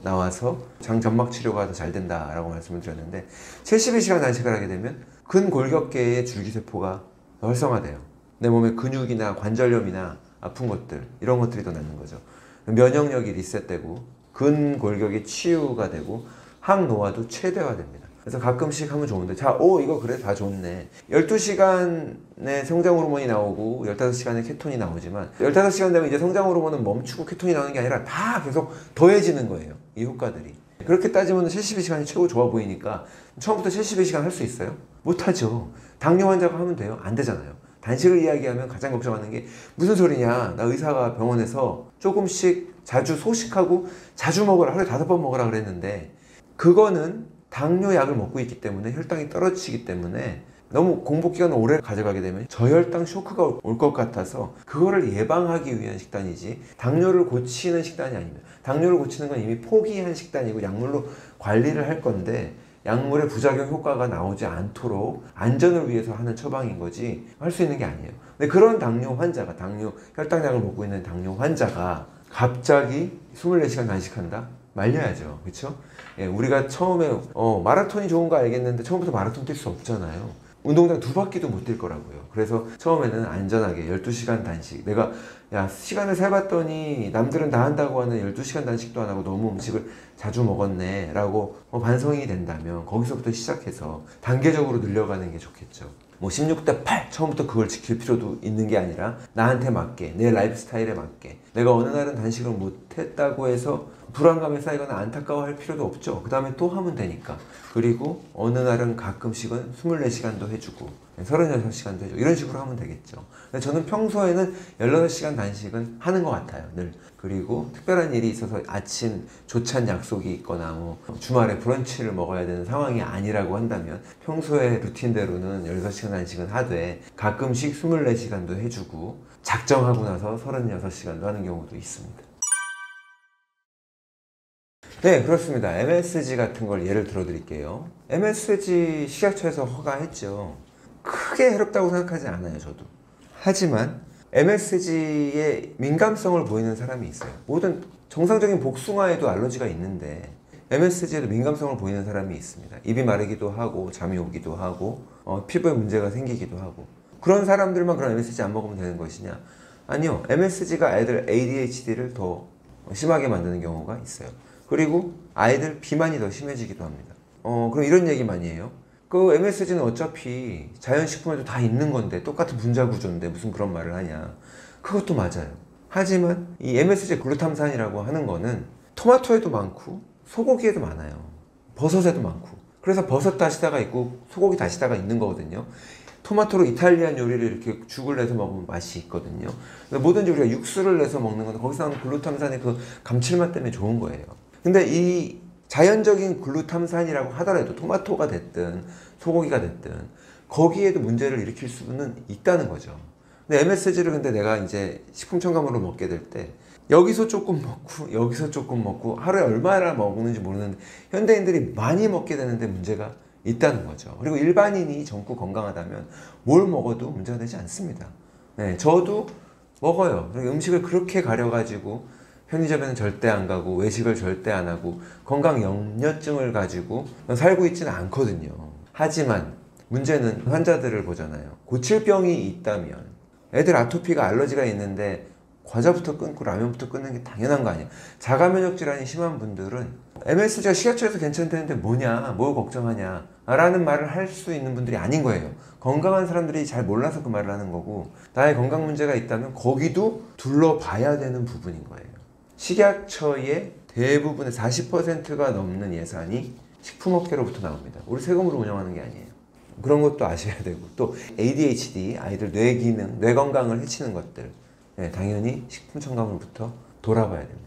나와서 장 점막 치료가 더 잘 된다라고 말씀을 드렸는데 72시간 단식을 하게 되면 근골격계의 줄기세포가 활성화돼요. 내 몸의 근육이나 관절염이나 아픈 것들 이런 것들이 더 낫는 거죠. 면역력이 리셋되고 근골격이 치유가 되고 항노화도 최대화됩니다. 그래서 가끔씩 하면 좋은데 이거 그래 다 좋네. 12시간에 성장 호르몬이 나오고 15시간에 케톤이 나오지만 15시간 되면 이제 성장 호르몬은 멈추고 케톤이 나오는 게 아니라 다 계속 더해지는 거예요. 이 효과들이. 그렇게 따지면 72시간이 최고 좋아 보이니까 처음부터 72시간 할 수 있어요? 못하죠. 당뇨 환자가 하면 돼요? 안 되잖아요. 단식을 이야기하면 가장 걱정하는 게 무슨 소리냐, 나 의사가 병원에서 조금씩 자주 소식하고 자주 먹으라, 하루에 5번 먹으라 그랬는데 그거는 당뇨 약을 먹고 있기 때문에 혈당이 떨어지기 때문에 너무 공복기간을 오래 가져가게 되면 저혈당 쇼크가 올 것 같아서 그거를 예방하기 위한 식단이지 당뇨를 고치는 식단이 아닙니다. 당뇨를 고치는 건 이미 포기한 식단이고 약물로 관리를 할 건데 약물의 부작용 효과가 나오지 않도록 안전을 위해서 하는 처방인 거지 할 수 있는 게 아니에요. 근데 그런 당뇨 환자가 혈당약을 먹고 있는 당뇨 환자가 갑자기 24시간 단식한다? 말려야죠. 그렇죠? 예, 우리가 처음에 마라톤이 좋은 거 알겠는데 처음부터 마라톤 뛸 수 없잖아요. 운동장 2바퀴도 못 뛸 거라고요. 그래서 처음에는 안전하게 12시간 단식. 내가 시간을 세봤더니 남들은 다 한다고 하는 12시간 단식도 안 하고 너무 음식을 자주 먹었네 라고 반성이 된다면 거기서부터 시작해서 단계적으로 늘려가는 게 좋겠죠. 16대 8 처음부터 그걸 지킬 필요도 있는 게 아니라 나한테 맞게 내 라이프 스타일에 맞게 내가 어느 날은 단식을 못했다고 해서 불안감에 쌓이거나 안타까워할 필요도 없죠. 그 다음에 또 하면 되니까. 그리고 어느 날은 가끔씩은 24시간도 해주고 36시간도 해주고 이런 식으로 하면 되겠죠. 근데 저는 평소에는 16시간 단식은 하는 것 같아요. 늘. 그리고 특별한 일이 있어서 아침 조찬 약속이 있거나 주말에 브런치를 먹어야 되는 상황이 아니라고 한다면 평소에 루틴대로는 16시간 단식은 하되 가끔씩 24시간도 해주고 작정하고 나서 36시간도 하는 경우도 있습니다. 네, 그렇습니다. MSG 같은 걸 예를 들어 드릴게요. MSG 식약처에서 허가했죠. 크게 해롭다고 생각하지 않아요, 저도. 하지만 MSG에 민감성을 보이는 사람이 있어요. 모든 정상적인 복숭아에도 알러지가 있는데 MSG에도 민감성을 보이는 사람이 있습니다. 입이 마르기도 하고 잠이 오기도 하고 피부에 문제가 생기기도 하고 그런 사람들만 그런 MSG 안 먹으면 되는 것이냐? 아니요. MSG가 애들 ADHD를 더 심하게 만드는 경우가 있어요. 그리고 아이들 비만이 더 심해지기도 합니다. 그럼 이런 얘기 많이 해요. 그 MSG는 어차피 자연식품에도 다 있는 건데 똑같은 분자 구조인데 무슨 그런 말을 하냐. 그것도 맞아요. 하지만 이 MSG 글루탐산이라고 하는 거는 토마토에도 많고 소고기에도 많아요. 버섯에도 많고. 그래서 버섯 다시다가 있고 소고기 다시다가 있는 거거든요. 토마토로 이탈리안 요리를 이렇게 죽을 내서 먹으면 맛이 있거든요. 뭐든지 우리가 육수를 내서 먹는 건 거기서 나오는 글루탐산의 그 감칠맛 때문에 좋은 거예요. 근데 이 자연적인 글루탐산이라고 하더라도 토마토가 됐든 소고기가 됐든 거기에도 문제를 일으킬 수는 있다는 거죠. 근데 MSG를 근데 내가 이제 식품 첨가물로 먹게 될 때 여기서 조금 먹고 여기서 조금 먹고 하루에 얼마나 먹는지 모르는데 현대인들이 많이 먹게 되는데 문제가 있다는 거죠. 그리고 일반인이 젊고 건강하다면 뭘 먹어도 문제가 되지 않습니다. 네, 저도 먹어요. 음식을 그렇게 가려가지고 편의점에는 절대 안 가고 외식을 절대 안 하고 건강 염려증을 가지고 살고 있지는 않거든요. 하지만 문제는 환자들을 보잖아요. 고칠 병이 있다면 애들 아토피가 알러지가 있는데 과자부터 끊고 라면부터 끊는 게 당연한 거 아니야. 자가면역 질환이 심한 분들은 MSG가 식약처에서 괜찮다는데 뭐냐, 뭘 걱정하냐 라는 말을 할 수 있는 분들이 아닌 거예요. 건강한 사람들이 잘 몰라서 그 말을 하는 거고 나의 건강 문제가 있다면 거기도 둘러봐야 되는 부분인 거예요. 식약처의 대부분의 40%가 넘는 예산이 식품업계로부터 나옵니다. 우리 세금으로 운영하는 게 아니에요. 그런 것도 아셔야 되고 또 ADHD, 아이들 뇌 기능, 뇌 건강을 해치는 것들 네, 당연히 식품 첨가물부터 돌아봐야 됩니다.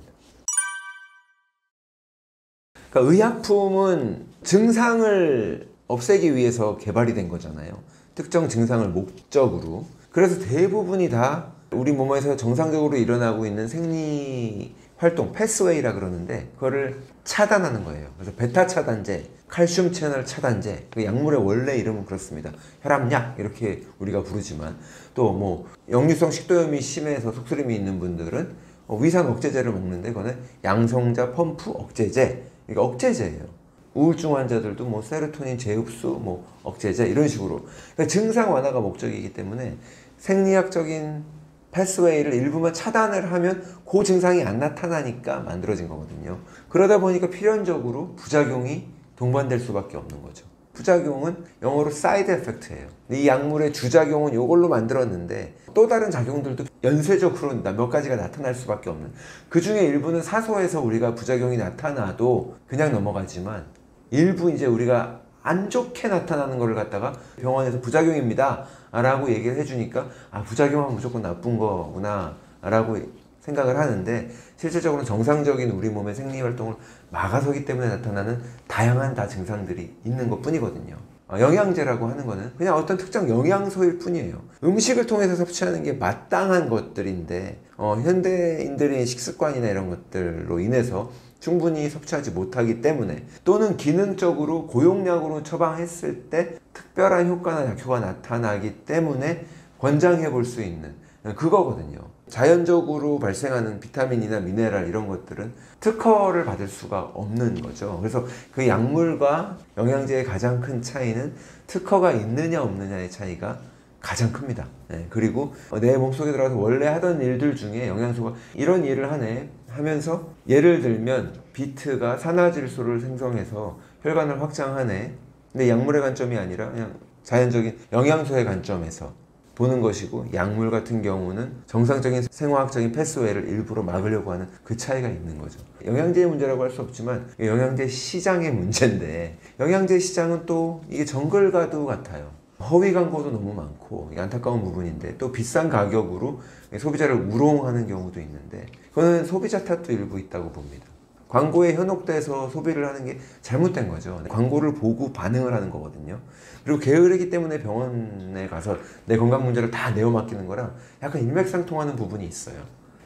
그러니까 의약품은 증상을 없애기 위해서 개발이 된 거잖아요. 특정 증상을 목적으로. 그래서 대부분이 다 우리 몸에서 정상적으로 일어나고 있는 생리 활동, 패스웨이라 그러는데 그거를 차단하는 거예요. 그래서 베타 차단제, 칼슘 채널 차단제, 그 약물의 원래 이름은 그렇습니다. 혈압약 이렇게 우리가 부르지만, 또 뭐 역류성 식도염이 심해서 속쓰림이 있는 분들은 위산 억제제를 먹는데 그거는 양성자 펌프 억제제, 이게 억제제예요. 우울증 환자들도 뭐 세로토닌 재흡수, 뭐 억제제 이런 식으로, 그러니까 증상 완화가 목적이기 때문에 생리학적인 패스웨이를 일부만 차단을 하면 그 증상이 안 나타나니까 만들어진 거거든요. 그러다 보니까 필연적으로 부작용이 동반될 수밖에 없는 거죠. 부작용은 영어로 사이드 에펙트예요. 이 약물의 주작용은 이걸로 만들었는데 또 다른 작용들도 연쇄적으로 몇 가지가 나타날 수밖에 없는, 그 중에 일부는 사소해서 우리가 부작용이 나타나도 그냥 넘어가지만, 일부 이제 우리가 안 좋게 나타나는 거를 갖다가 병원에서 부작용입니다 라고 얘기를 해주니까, 아, 부작용은 무조건 나쁜 거구나 라고 생각을 하는데, 실질적으로 정상적인 우리 몸의 생리활동을 막아서기 때문에 나타나는 다양한 증상들이 있는 것 뿐이거든요. 영양제라고 하는 거는 그냥 어떤 특정 영양소일 뿐이에요. 음식을 통해서 섭취하는 게 마땅한 것들인데, 현대인들의 식습관이나 이런 것들로 인해서 충분히 섭취하지 못하기 때문에, 또는 기능적으로 고용량으로 처방했을 때 특별한 효과나 약효가 나타나기 때문에 권장해 볼 수 있는 그거거든요. 자연적으로 발생하는 비타민이나 미네랄 이런 것들은 특허를 받을 수가 없는 거죠. 그래서 그 약물과 영양제의 가장 큰 차이는 특허가 있느냐 없느냐의 차이가 가장 큽니다. 그리고 내 몸속에 들어가서 원래 하던 일들 중에 영양소가 이런 일을 하네 하면서, 예를 들면 비트가 산화질소를 생성해서 혈관을 확장하네. 근데 약물의 관점이 아니라 그냥 자연적인 영양소의 관점에서 보는 것이고, 약물 같은 경우는 정상적인 생화학적인 패스웨이를 일부러 막으려고 하는 그 차이가 있는 거죠. 영양제의 문제라고 할 수 없지만 영양제 시장의 문제인데, 영양제 시장은 또 이게 정글과도 같아요. 허위 광고도 너무 많고, 이게 안타까운 부분인데, 또 비싼 가격으로 소비자를 우롱하는 경우도 있는데, 그거는 소비자 탓도 일부 있다고 봅니다. 광고에 현혹돼서 소비를 하는 게 잘못된 거죠. 광고를 보고 반응을 하는 거거든요. 그리고 게으르기 때문에 병원에 가서 내 건강 문제를 다 내어 맡기는 거랑 약간 일맥상통하는 부분이 있어요.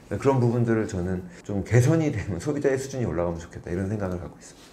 그런 부분들을 저는 좀 개선이 되면, 소비자의 수준이 올라가면 좋겠다, 이런 생각을 갖고 있습니다.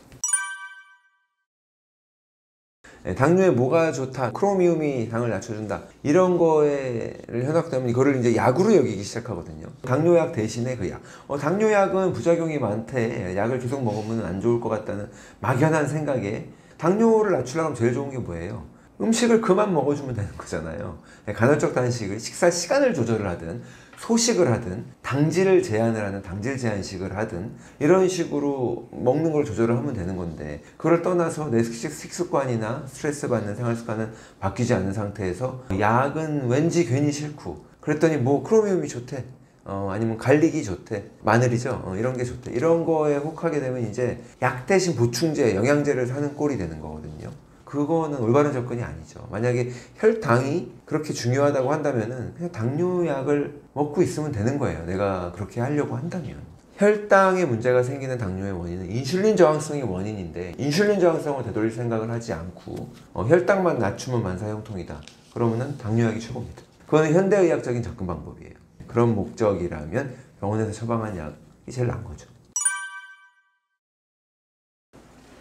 당뇨에 뭐가 좋다, 크로미움이 당을 낮춰준다, 이런 거에를 현혹되면 이거를 이제 약으로 여기기 시작하거든요. 당뇨약 대신에 그 약. 당뇨약은 부작용이 많대, 약을 계속 먹으면 안 좋을 것 같다는 막연한 생각에, 당뇨를 낮추려면 제일 좋은 게 뭐예요? 음식을 그만 먹어주면 되는 거잖아요. 간헐적 단식을, 식사 시간을 조절을 하든 소식을 하든 당질을 제한을 하는 당질 제한식을 하든 이런 식으로 먹는 걸 조절을 하면 되는 건데, 그걸 떠나서 내 식습관이나 스트레스 받는 생활 습관은 바뀌지 않는 상태에서 약은 왠지 괜히 싫고, 그랬더니 뭐 크로미움이 좋대, 아니면 갈릭이 좋대, 마늘이죠, 이런 게 좋대, 이런 거에 혹하게 되면 이제 약 대신 보충제, 영양제를 사는 꼴이 되는 거거든요. 그거는 올바른 접근이 아니죠. 만약에 혈당이 그렇게 중요하다고 한다면은 그냥 당뇨약을 먹고 있으면 되는 거예요. 내가 그렇게 하려고 한다면. 혈당에 문제가 생기는 당뇨의 원인은 인슐린 저항성이 원인인데, 인슐린 저항성을 되돌릴 생각을 하지 않고 혈당만 낮추면 만사형통이다, 그러면은 당뇨약이 최고입니다. 그거는 현대의학적인 접근 방법이에요. 그런 목적이라면 병원에서 처방한 약이 제일 나은 거죠.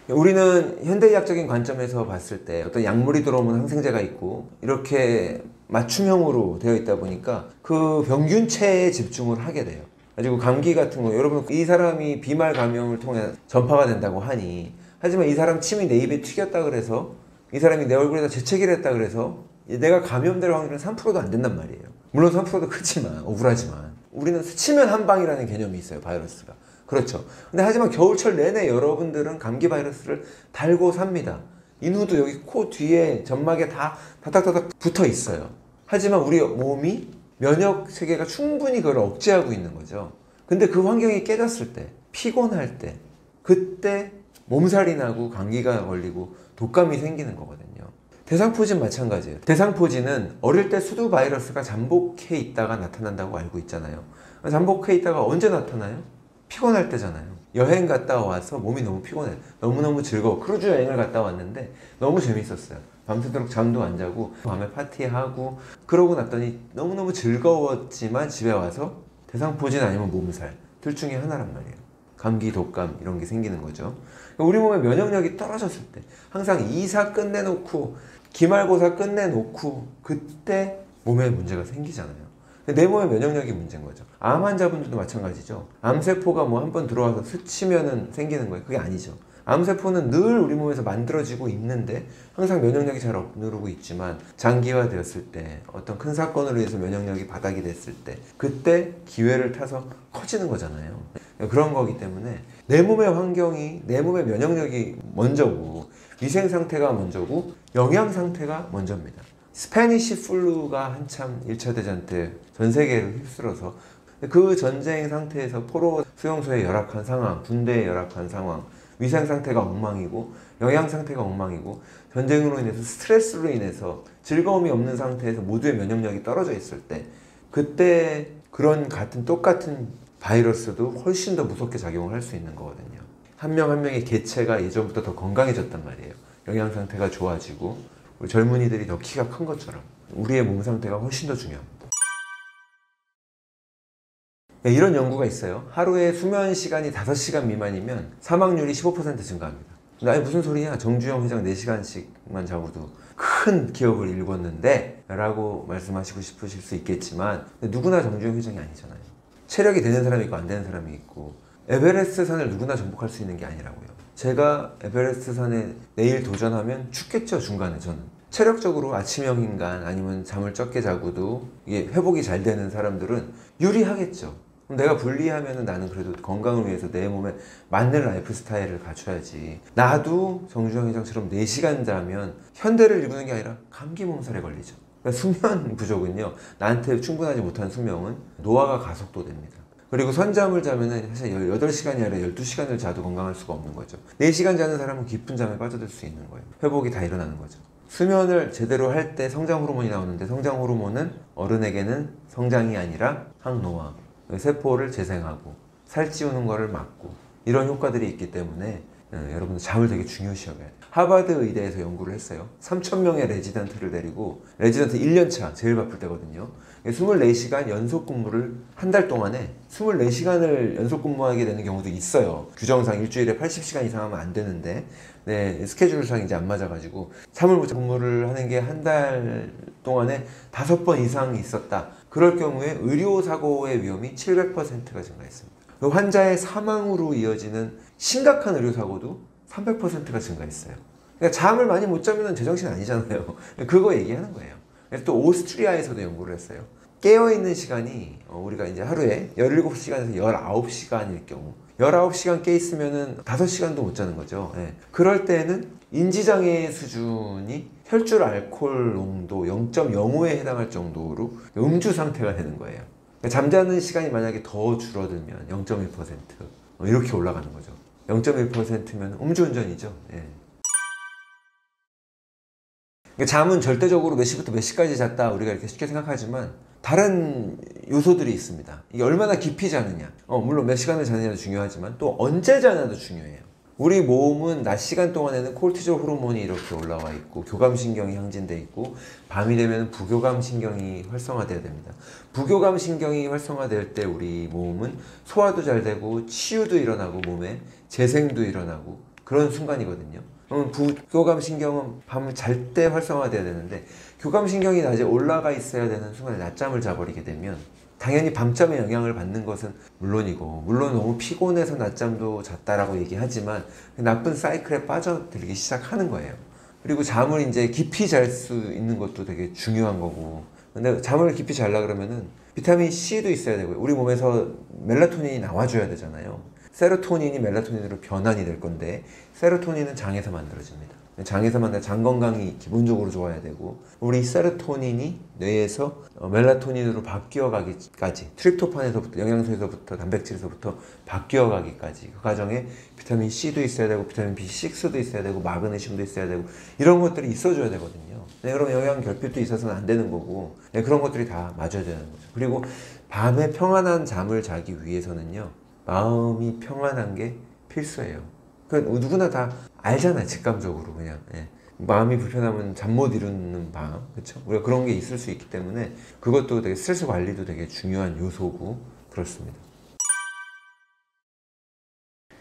우리는 현대의학적인 관점에서 봤을 때 어떤 약물이 들어오면 항생제가 있고 이렇게 맞춤형으로 되어 있다 보니까 그 병균체에 집중을 하게 돼요. 그리고 감기 같은 거, 여러분 이 사람이 비말 감염을 통해 전파가 된다고 하니, 하지만 이 사람 침이 내 입에 튀겼다 그래서, 이 사람이 내 얼굴에다 재채기를 했다 그래서 내가 감염될 확률은 3%도 안 된단 말이에요. 물론 3%도 크지만, 억울하지만 우리는 스치면 한 방이라는 개념이 있어요, 바이러스가. 그렇죠. 근데 하지만 겨울철 내내 여러분들은 감기 바이러스를 달고 삽니다. 인후도 여기 코 뒤에 점막에 다 다닥다닥 붙어 있어요. 하지만 우리 몸이 면역 체계가 충분히 그걸 억제하고 있는 거죠. 근데 그 환경이 깨졌을 때, 피곤할 때, 그때 몸살이 나고 감기가 걸리고 독감이 생기는 거거든요. 대상포진 마찬가지예요. 대상포진은 어릴 때 수두 바이러스가 잠복해 있다가 나타난다고 알고 있잖아요. 잠복해 있다가 언제 나타나요? 피곤할 때잖아요. 여행 갔다 와서 몸이 너무 피곤해, 너무너무 즐거워, 크루즈 여행을 갔다 왔는데 너무 재밌었어요. 밤새도록 잠도 안 자고 밤에 파티하고 그러고 났더니 너무너무 즐거웠지만 집에 와서 대상포진 아니면 몸살, 둘 중에 하나란 말이에요. 감기, 독감 이런 게 생기는 거죠. 우리 몸의 면역력이 떨어졌을 때 항상 이사 끝내놓고 기말고사 끝내놓고 그때 몸에 문제가 생기잖아요. 내 몸의 면역력이 문제인 거죠. 암 환자분들도 마찬가지죠. 암세포가 뭐 한 번 들어와서 스치면은 생기는 거예요. 그게 아니죠. 암세포는 늘 우리 몸에서 만들어지고 있는데 항상 면역력이 잘 억누르고 있지만 장기화 되었을 때 어떤 큰 사건으로 인해서 면역력이 바닥이 됐을 때 그때 기회를 타서 커지는 거잖아요. 그런 거기 때문에 내 몸의 환경이 내 몸의 면역력이 먼저고 위생 상태가 먼저고 영양 상태가 먼저입니다. 스페니시 플루가 한참 1차 대전 때 전 세계를 휩쓸어서 그 전쟁 상태에서 포로 수용소에 열악한 상황, 군대에 열악한 상황, 위생 상태가 엉망이고 영양 상태가 엉망이고 전쟁으로 인해서 스트레스로 인해서 즐거움이 없는 상태에서 모두의 면역력이 떨어져 있을 때 그때 그런 똑같은 바이러스도 훨씬 더 무섭게 작용을 할 수 있는 거거든요. 한 명 한 명의 개체가 예전부터 더 건강해졌단 말이에요. 영양 상태가 좋아지고 우리 젊은이들이 더 키가 큰 것처럼 우리의 몸 상태가 훨씬 더 중요합니다. 네, 이런 연구가 있어요. 하루에 수면 시간이 5시간 미만이면 사망률이 15% 증가합니다. 아니 무슨 소리냐, 정주영 회장 4시간씩만 자고도 큰 기업을 일궜는데 라고 말씀하시고 싶으실 수 있겠지만 누구나 정주영 회장이 아니잖아요. 체력이 되는 사람이 있고 안 되는 사람이 있고 에베레스트 산을 누구나 정복할 수 있는 게 아니라고요. 제가 에베레스트 산에 내일 도전하면 죽겠죠. 중간에 저는 체력적으로 아침형 인간 아니면 잠을 적게 자고도 이게 회복이 잘 되는 사람들은 유리하겠죠. 그럼 내가 불리하면 나는 그래도 건강을 위해서 내 몸에 맞는 라이프 스타일을 갖춰야지. 나도 정주영 회장처럼 4시간 자면 현대를 일구는 게 아니라 감기 몸살에 걸리죠. 그러니까 수면 부족은요, 나한테 충분하지 못한 수명은 노화가 가속도됩니다. 그리고 선잠을 자면은 사실 8시간이 아니라 12시간을 자도 건강할 수가 없는 거죠. 4시간 자는 사람은 깊은 잠에 빠져들 수 있는 거예요. 회복이 다 일어나는 거죠. 수면을 제대로 할 때 성장 호르몬이 나오는데 성장 호르몬은 어른에게는 성장이 아니라 항노화, 세포를 재생하고 살찌우는 거를 막고 이런 효과들이 있기 때문에 여러분들 잠을 되게 중요시 여겨야 돼요. 하버드 의대에서 연구를 했어요. 3,000명의 레지던트를 데리고 레지던트 1년차 제일 바쁠 때거든요. 24시간 연속 근무를 한 달 동안에 24시간을 연속 근무하게 되는 경우도 있어요. 규정상 일주일에 80시간 이상 하면 안 되는데 스케줄상 이제 안 맞아가지고 사물보장 근무를 하는 게 한 달 동안에 5번 이상 있었다. 그럴 경우에 의료사고의 위험이 700%가 증가했습니다. 환자의 사망으로 이어지는 심각한 의료사고도 300%가 증가했어요. 그러니까 잠을 많이 못 자면 제정신 아니잖아요. 그거 얘기하는 거예요. 그래서 또 오스트리아에서도 연구를 했어요. 깨어있는 시간이 우리가 이제 하루에 17시간에서 19시간일 경우 19시간 깨있으면 5시간도 못 자는 거죠. 예. 그럴 때는 인지장애 수준이 혈중 알코올 농도 0.05에 해당할 정도로 음주 상태가 되는 거예요. 그러니까 잠자는 시간이 만약에 더 줄어들면 0.1% 이렇게 올라가는 거죠. 0.1%면 음주운전이죠. 예. 그러니까 잠은 절대적으로 몇 시부터 몇 시까지 잤다 우리가 이렇게 쉽게 생각하지만 다른 요소들이 있습니다. 이게 얼마나 깊이 자느냐, 물론 몇 시간을 자느냐도 중요하지만 또 언제 자냐도 중요해요. 우리 몸은 낮 시간 동안에는 코르티졸 호르몬이 이렇게 올라와 있고 교감신경이 항진돼 있고 밤이 되면 부교감신경이 활성화돼야 됩니다. 부교감신경이 활성화될 때 우리 몸은 소화도 잘 되고 치유도 일어나고 몸에 재생도 일어나고 그런 순간이거든요. 그럼 부교감신경은 밤을 잘 때 활성화돼야 되는데 교감신경이 낮에 올라가 있어야 되는 순간에 낮잠을 자버리게 되면 당연히 밤잠에 영향을 받는 것은 물론이고 물론 너무 피곤해서 낮잠도 잤다라고 얘기하지만 나쁜 사이클에 빠져들기 시작하는 거예요. 그리고 잠을 이제 깊이 잘 수 있는 것도 되게 중요한 거고 근데 잠을 깊이 자려 그러면은 비타민 C도 있어야 되고요. 우리 몸에서 멜라토닌이 나와줘야 되잖아요. 세로토닌이 멜라토닌으로 변환이 될 건데 세로토닌은 장에서 만들어집니다. 장에서 만든 장 건강이 기본적으로 좋아야 되고 우리 세로토닌이 뇌에서 멜라토닌으로 바뀌어 가기까지 트립토판에서부터 영양소에서부터 단백질에서부터 바뀌어 가기까지 그 과정에 비타민 C도 있어야 되고 비타민 B6도 있어야 되고 마그네슘도 있어야 되고 이런 것들이 있어줘야 되거든요. 그럼 영양 결핍도 있어서는 안 되는 거고 그런 것들이 다 맞아야 되는 거죠. 그리고 밤에 평안한 잠을 자기 위해서는요 마음이 평안한 게 필수예요. 누구나 다 알잖아요. 직감적으로 그냥 마음이 불편하면 잠 못 이루는 밤, 그렇죠? 우리가 그런 게 있을 수 있기 때문에 그것도 되게 스트레스 관리도 되게 중요한 요소고 그렇습니다.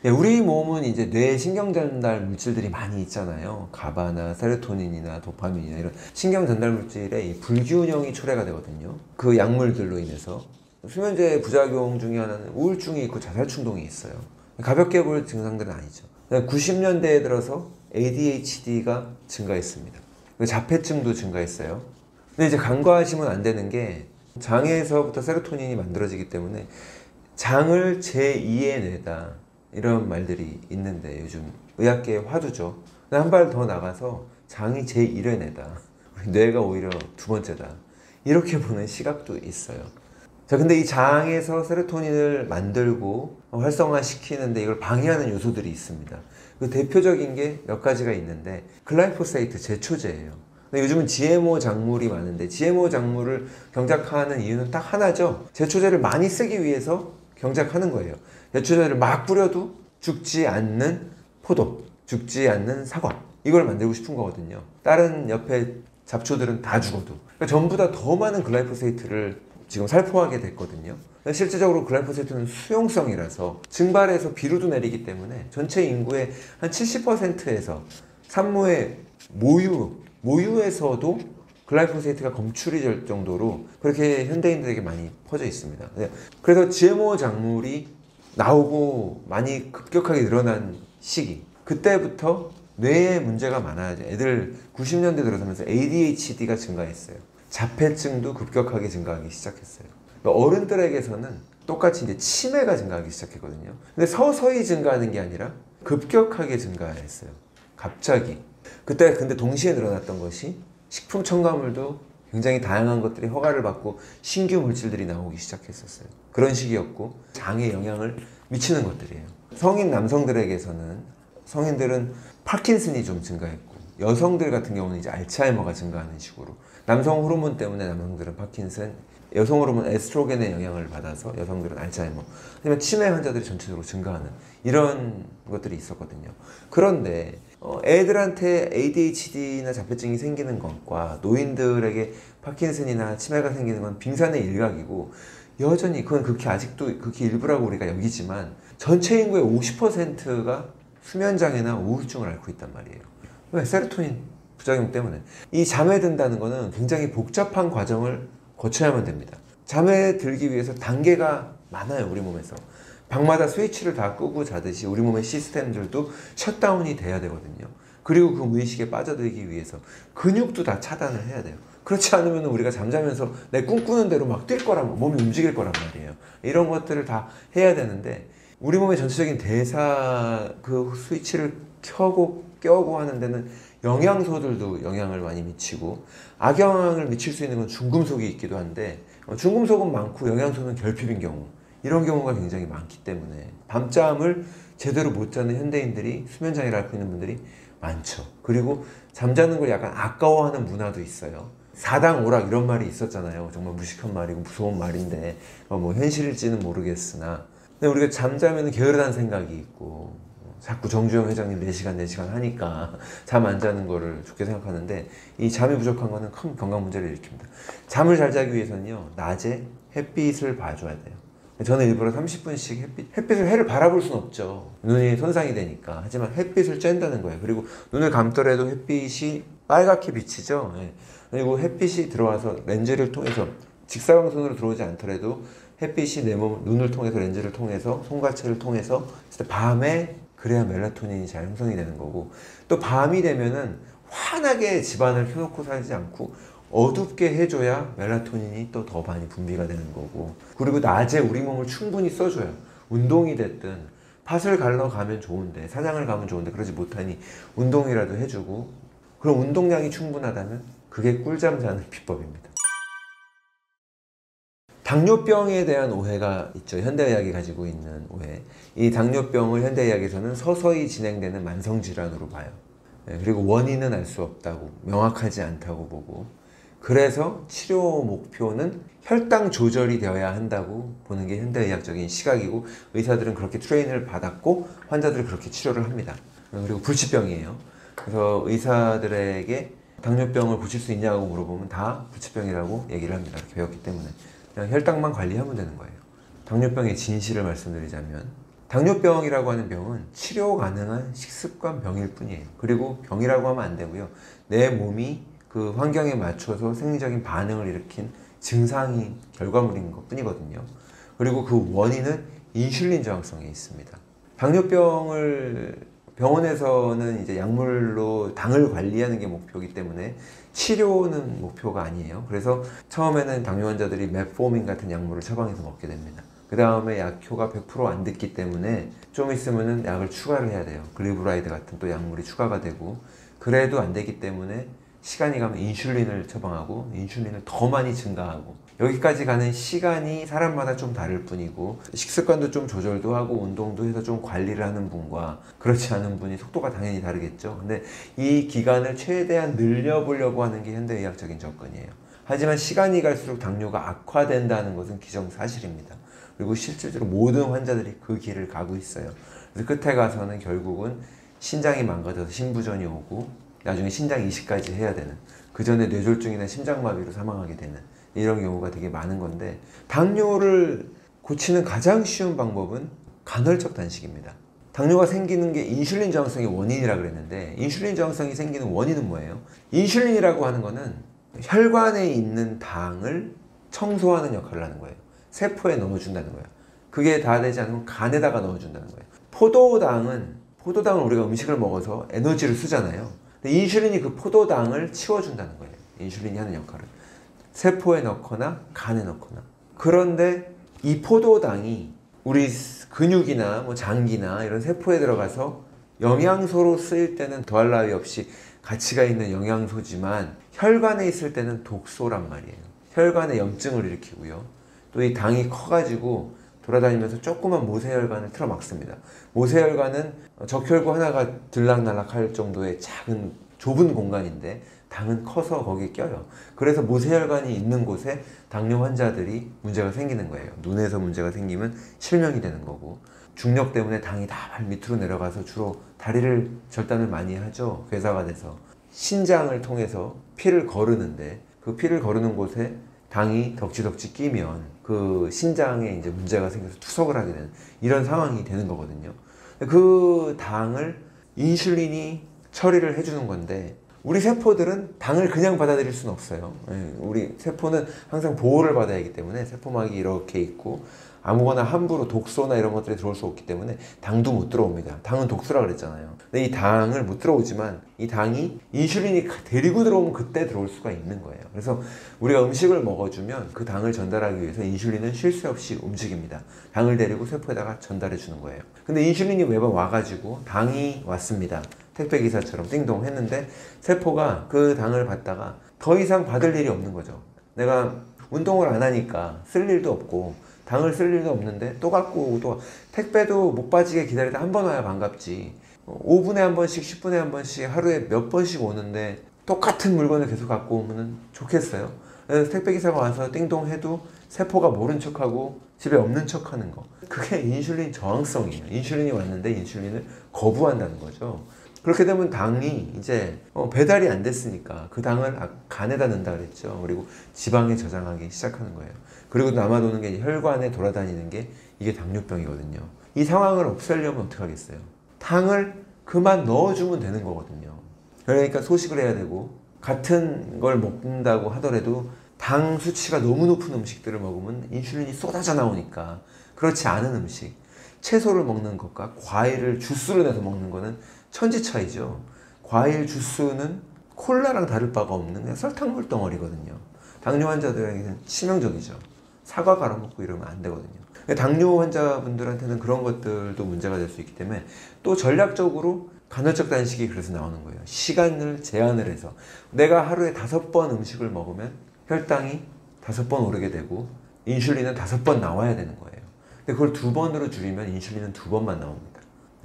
예, 우리 몸은 이제 뇌 신경 전달 물질들이 많이 있잖아요. 가바나 세로토닌이나 도파민이나 이런 신경 전달 물질의 이 불균형이 초래가 되거든요. 그 약물들로 인해서. 수면제 부작용 중에 하나는 우울증이 있고 자살 충동이 있어요. 가볍게 볼 증상들은 아니죠. 90년대에 들어서 ADHD가 증가했습니다. 자폐증도 증가했어요. 근데 이제 간과하시면 안 되는 게 장에서부터 세로토닌이 만들어지기 때문에 장을 제2의 뇌다. 이런 말들이 있는데 요즘 의학계의 화두죠. 한 발 더 나가서 장이 제1의 뇌다. 뇌가 오히려 두 번째다. 이렇게 보는 시각도 있어요. 자, 근데 이 장에서 세로토닌을 만들고 활성화시키는데 이걸 방해하는 요소들이 있습니다. 그 대표적인 게 몇 가지가 있는데 글라이포세이트 제초제예요. 근데 요즘은 GMO 작물이 많은데 GMO 작물을 경작하는 이유는 딱 하나죠. 제초제를 많이 쓰기 위해서 경작하는 거예요. 제초제를 막 뿌려도 죽지 않는 포도, 죽지 않는 사과, 이걸 만들고 싶은 거거든요. 다른 옆에 잡초들은 다 죽어도. 그러니까 전부 다 더 많은 글라이포세이트를 지금 살포하게 됐거든요. 실질적으로 글라이포세이트는 수용성이라서 증발해서 비료도 내리기 때문에 전체 인구의 한 70%에서 산모의 모유에서도 글라이포세이트가 검출이 될 정도로 그렇게 현대인들에게 많이 퍼져 있습니다. 그래서 GMO 작물이 나오고 많이 급격하게 늘어난 시기, 그때부터 뇌에 문제가 많아요. 애들 90년대 들어서면서 ADHD가 증가했어요. 자폐증도 급격하게 증가하기 시작했어요. 어른들에게서는 똑같이 이제 치매가 증가하기 시작했거든요. 근데 서서히 증가하는 게 아니라 급격하게 증가했어요. 갑자기. 그때 근데 동시에 늘어났던 것이 식품 첨가물도 굉장히 다양한 것들이 허가를 받고 신규 물질들이 나오기 시작했었어요. 그런 시기였고 장에 영향을 미치는 것들이에요. 성인 남성들에게서는 성인들은 파킨슨이 좀 증가했고 여성들 같은 경우는 이제 알츠하이머가 증가하는 식으로 남성 호르몬 때문에 남성들은 파킨슨, 여성 호르몬 에스트로겐의 영향을 받아서 여성들은 알츠하이머, 하지만 치매 환자들이 전체적으로 증가하는 이런 것들이 있었거든요. 그런데 애들한테 ADHD나 자폐증이 생기는 것과 노인들에게 파킨슨이나 치매가 생기는 건 빙산의 일각이고 여전히 그건 극히 아직도 극히 일부라고 우리가 여기지만 전체 인구의 50%가 수면장애나 우울증을 앓고 있단 말이에요. 왜? 세로토닌 부작용 때문에. 이 잠에 든다는 거는 굉장히 복잡한 과정을 거쳐야만 됩니다. 잠에 들기 위해서 단계가 많아요, 우리 몸에서. 방마다 스위치를 다 끄고 자듯이 우리 몸의 시스템들도 셧다운이 돼야 되거든요. 그리고 그 무의식에 빠져들기 위해서 근육도 다 차단을 해야 돼요. 그렇지 않으면 우리가 잠자면서 내 꿈꾸는 대로 막 뛸 거란, 몸이 움직일 거란 말이에요. 이런 것들을 다 해야 되는데 우리 몸의 전체적인 대사 그 스위치를 켜고 껴고 하는 데는 영양소들도 영향을 많이 미치고 악영향을 미칠 수 있는 건 중금속이 있기도 한데 중금속은 많고 영양소는 결핍인 경우, 이런 경우가 굉장히 많기 때문에 밤잠을 제대로 못 자는 현대인들이 수면장애를 앓고 있는 분들이 많죠. 그리고 잠자는 걸 약간 아까워하는 문화도 있어요. 사당오락 이런 말이 있었잖아요. 정말 무식한 말이고 무서운 말인데 뭐 현실일지는 모르겠으나 근데 우리가 잠자면 게으르다는 생각이 있고 자꾸 정주영 회장님 4시간 하니까 잠 안 자는 거를 좋게 생각하는데 이 잠이 부족한 거는 큰 건강 문제를 일으킵니다. 잠을 잘 자기 위해서는요, 낮에 햇빛을 봐줘야 돼요. 저는 일부러 30분씩 햇빛을 해를 바라볼 수는 없죠. 눈이 손상이 되니까. 하지만 햇빛을 쬐는다는 거예요. 그리고 눈을 감더라도 햇빛이 빨갛게 비치죠. 그리고 햇빛이 들어와서 렌즈를 통해서 직사광선으로 들어오지 않더라도 햇빛이 내 눈을 통해서 렌즈를 통해서 손과체를 통해서 밤에 그래야 멜라토닌이 잘 형성이 되는 거고, 또 밤이 되면은 환하게 집안을 켜놓고 살지 않고 어둡게 해줘야 멜라토닌이 또 더 많이 분비가 되는 거고, 그리고 낮에 우리 몸을 충분히 써줘요. 운동이 됐든 팥을 갈러 가면 좋은데 사냥을 가면 좋은데 그러지 못하니 운동이라도 해주고, 그럼 운동량이 충분하다면 그게 꿀잠 자는 비법입니다. 당뇨병에 대한 오해가 있죠. 현대의학이 가지고 있는 오해. 이 당뇨병을 현대의학에서는 서서히 진행되는 만성질환으로 봐요. 그리고 원인은 알 수 없다고, 명확하지 않다고 보고, 그래서 치료 목표는 혈당 조절이 되어야 한다고 보는 게 현대의학적인 시각이고, 의사들은 그렇게 트레이닝을 받았고 환자들을 그렇게 치료를 합니다. 그리고 불치병이에요. 그래서 의사들에게 당뇨병을 고칠 수 있냐고 물어보면 다 불치병이라고 얘기를 합니다. 이렇게 배웠기 때문에 그냥 혈당만 관리하면 되는 거예요. 당뇨병의 진실을 말씀드리자면 당뇨병이라고 하는 병은 치료 가능한 식습관 병일 뿐이에요. 그리고 병이라고 하면 안 되고요. 내 몸이 그 환경에 맞춰서 생리적인 반응을 일으킨 증상이 결과물인 것 뿐이거든요. 그리고 그 원인은 인슐린 저항성에 있습니다. 당뇨병을 병원에서는 이제 약물로 당을 관리하는 게 목표이기 때문에 치료는 목표가 아니에요. 그래서 처음에는 당뇨 환자들이 메포민 같은 약물을 처방해서 먹게 됩니다. 그 다음에 약효가 100% 안 됐기 때문에 좀 있으면은 약을 추가를 해야 돼요. 글리브라이드 같은 또 약물이 추가가 되고, 그래도 안 되기 때문에 시간이 가면 인슐린을 처방하고 인슐린을 더 많이 증가하고, 여기까지 가는 시간이 사람마다 좀 다를 뿐이고, 식습관도 좀 조절도 하고 운동도 해서 좀 관리를 하는 분과 그렇지 않은 분이 속도가 당연히 다르겠죠. 근데 이 기간을 최대한 늘려보려고 하는 게 현대의학적인 접근이에요. 하지만 시간이 갈수록 당뇨가 악화된다는 것은 기정사실입니다. 그리고 실질적으로 모든 환자들이 그 길을 가고 있어요. 그래서 끝에 가서는 결국은 신장이 망가져서 심부전이 오고, 나중에 신장 이식까지 해야 되는, 그 전에 뇌졸중이나 심장마비로 사망하게 되는 이런 경우가 되게 많은 건데, 당뇨를 고치는 가장 쉬운 방법은 간헐적 단식입니다. 당뇨가 생기는 게 인슐린 저항성이 원인이라 그랬는데, 인슐린 저항성이 생기는 원인은 뭐예요? 인슐린이라고 하는 거는 혈관에 있는 당을 청소하는 역할을 하는 거예요. 세포에 넣어준다는 거예요. 그게 다 되지 않으면 간에다가 넣어준다는 거예요. 포도당을 우리가 음식을 먹어서 에너지를 쓰잖아요. 근데 인슐린이 그 포도당을 치워준다는 거예요. 인슐린이 하는 역할은 세포에 넣거나 간에 넣거나. 그런데 이 포도당이 우리 근육이나 뭐 장기나 이런 세포에 들어가서 영양소로 쓰일 때는 더할 나위 없이 가치가 있는 영양소지만, 혈관에 있을 때는 독소란 말이에요. 혈관에 염증을 일으키고요. 또 이 당이 커가지고 돌아다니면서 조그만 모세혈관을 틀어막습니다. 모세혈관은 적혈구 하나가 들락날락할 정도의 작은 좁은 공간인데, 당은 커서 거기에 껴요. 그래서 모세혈관이 있는 곳에 당뇨 환자들이 문제가 생기는 거예요. 눈에서 문제가 생기면 실명이 되는 거고, 중력 때문에 당이 다 발 밑으로 내려가서 주로 다리를 절단을 많이 하죠. 괴사가 돼서 신장을 통해서 피를 거르는데, 그 피를 거르는 곳에 당이 덕지덕지 끼면 그 신장에 이제 문제가 생겨서 투석을 하게 되는 이런 상황이 되는 거거든요. 그 당을 인슐린이 처리를 해주는 건데, 우리 세포들은 당을 그냥 받아들일 수는 없어요. 우리 세포는 항상 보호를 받아야 하기 때문에 세포막이 이렇게 있고, 아무거나 함부로 독소나 이런 것들이 들어올 수 없기 때문에 당도 못 들어옵니다. 당은 독소라 그랬잖아요. 근데 이 당을 못 들어오지만, 이 당이 인슐린이 데리고 들어오면 그때 들어올 수가 있는 거예요. 그래서 우리가 음식을 먹어주면 그 당을 전달하기 위해서 인슐린은 쉴 새 없이 움직입니다. 당을 데리고 세포에다가 전달해 주는 거예요. 근데 인슐린이 매번 와가지고 당이 왔습니다. 택배기사처럼 띵동 했는데, 세포가 그 당을 받다가 더 이상 받을 일이 없는 거죠. 내가 운동을 안 하니까 쓸 일도 없고 당을 쓸 일도 없는데 또 갖고 오고, 또 택배도 못 빠지게 기다리다 한 번 와야 반갑지, 5분에 한 번씩 10분에 한 번씩 하루에 몇 번씩 오는데 똑같은 물건을 계속 갖고 오면 좋겠어요? 그래서 택배기사가 와서 띵동 해도 세포가 모른 척하고 집에 없는 척하는 거, 그게 인슐린 저항성이에요. 인슐린이 왔는데 인슐린을 거부한다는 거죠. 그렇게 되면 당이 이제 배달이 안 됐으니까 그 당을 간에다 넣는다 그랬죠. 그리고 지방에 저장하기 시작하는 거예요. 그리고 남아도는 게 혈관에 돌아다니는 게 이게 당뇨병이거든요. 이 상황을 없애려면 어떻게 하겠어요? 당을 그만 넣어주면 되는 거거든요. 그러니까 소식을 해야 되고, 같은 걸 먹는다고 하더라도 당 수치가 너무 높은 음식들을 먹으면 인슐린이 쏟아져 나오니까, 그렇지 않은 음식, 채소를 먹는 것과 과일을 주스로 내서 먹는 거는 천지 차이죠. 과일 주스는 콜라랑 다를 바가 없는 그냥 설탕물 덩어리거든요. 당뇨 환자들에게는 치명적이죠. 사과 갈아 먹고 이러면 안 되거든요. 당뇨 환자분들한테는 그런 것들도 문제가 될 수 있기 때문에, 또 전략적으로 간헐적 단식이 그래서 나오는 거예요. 시간을 제한을 해서 내가 하루에 5번 음식을 먹으면 혈당이 5번 오르게 되고 인슐린은 5번 나와야 되는 거예요. 근데 그걸 2번으로 줄이면 인슐린은 2번만 나옵니다.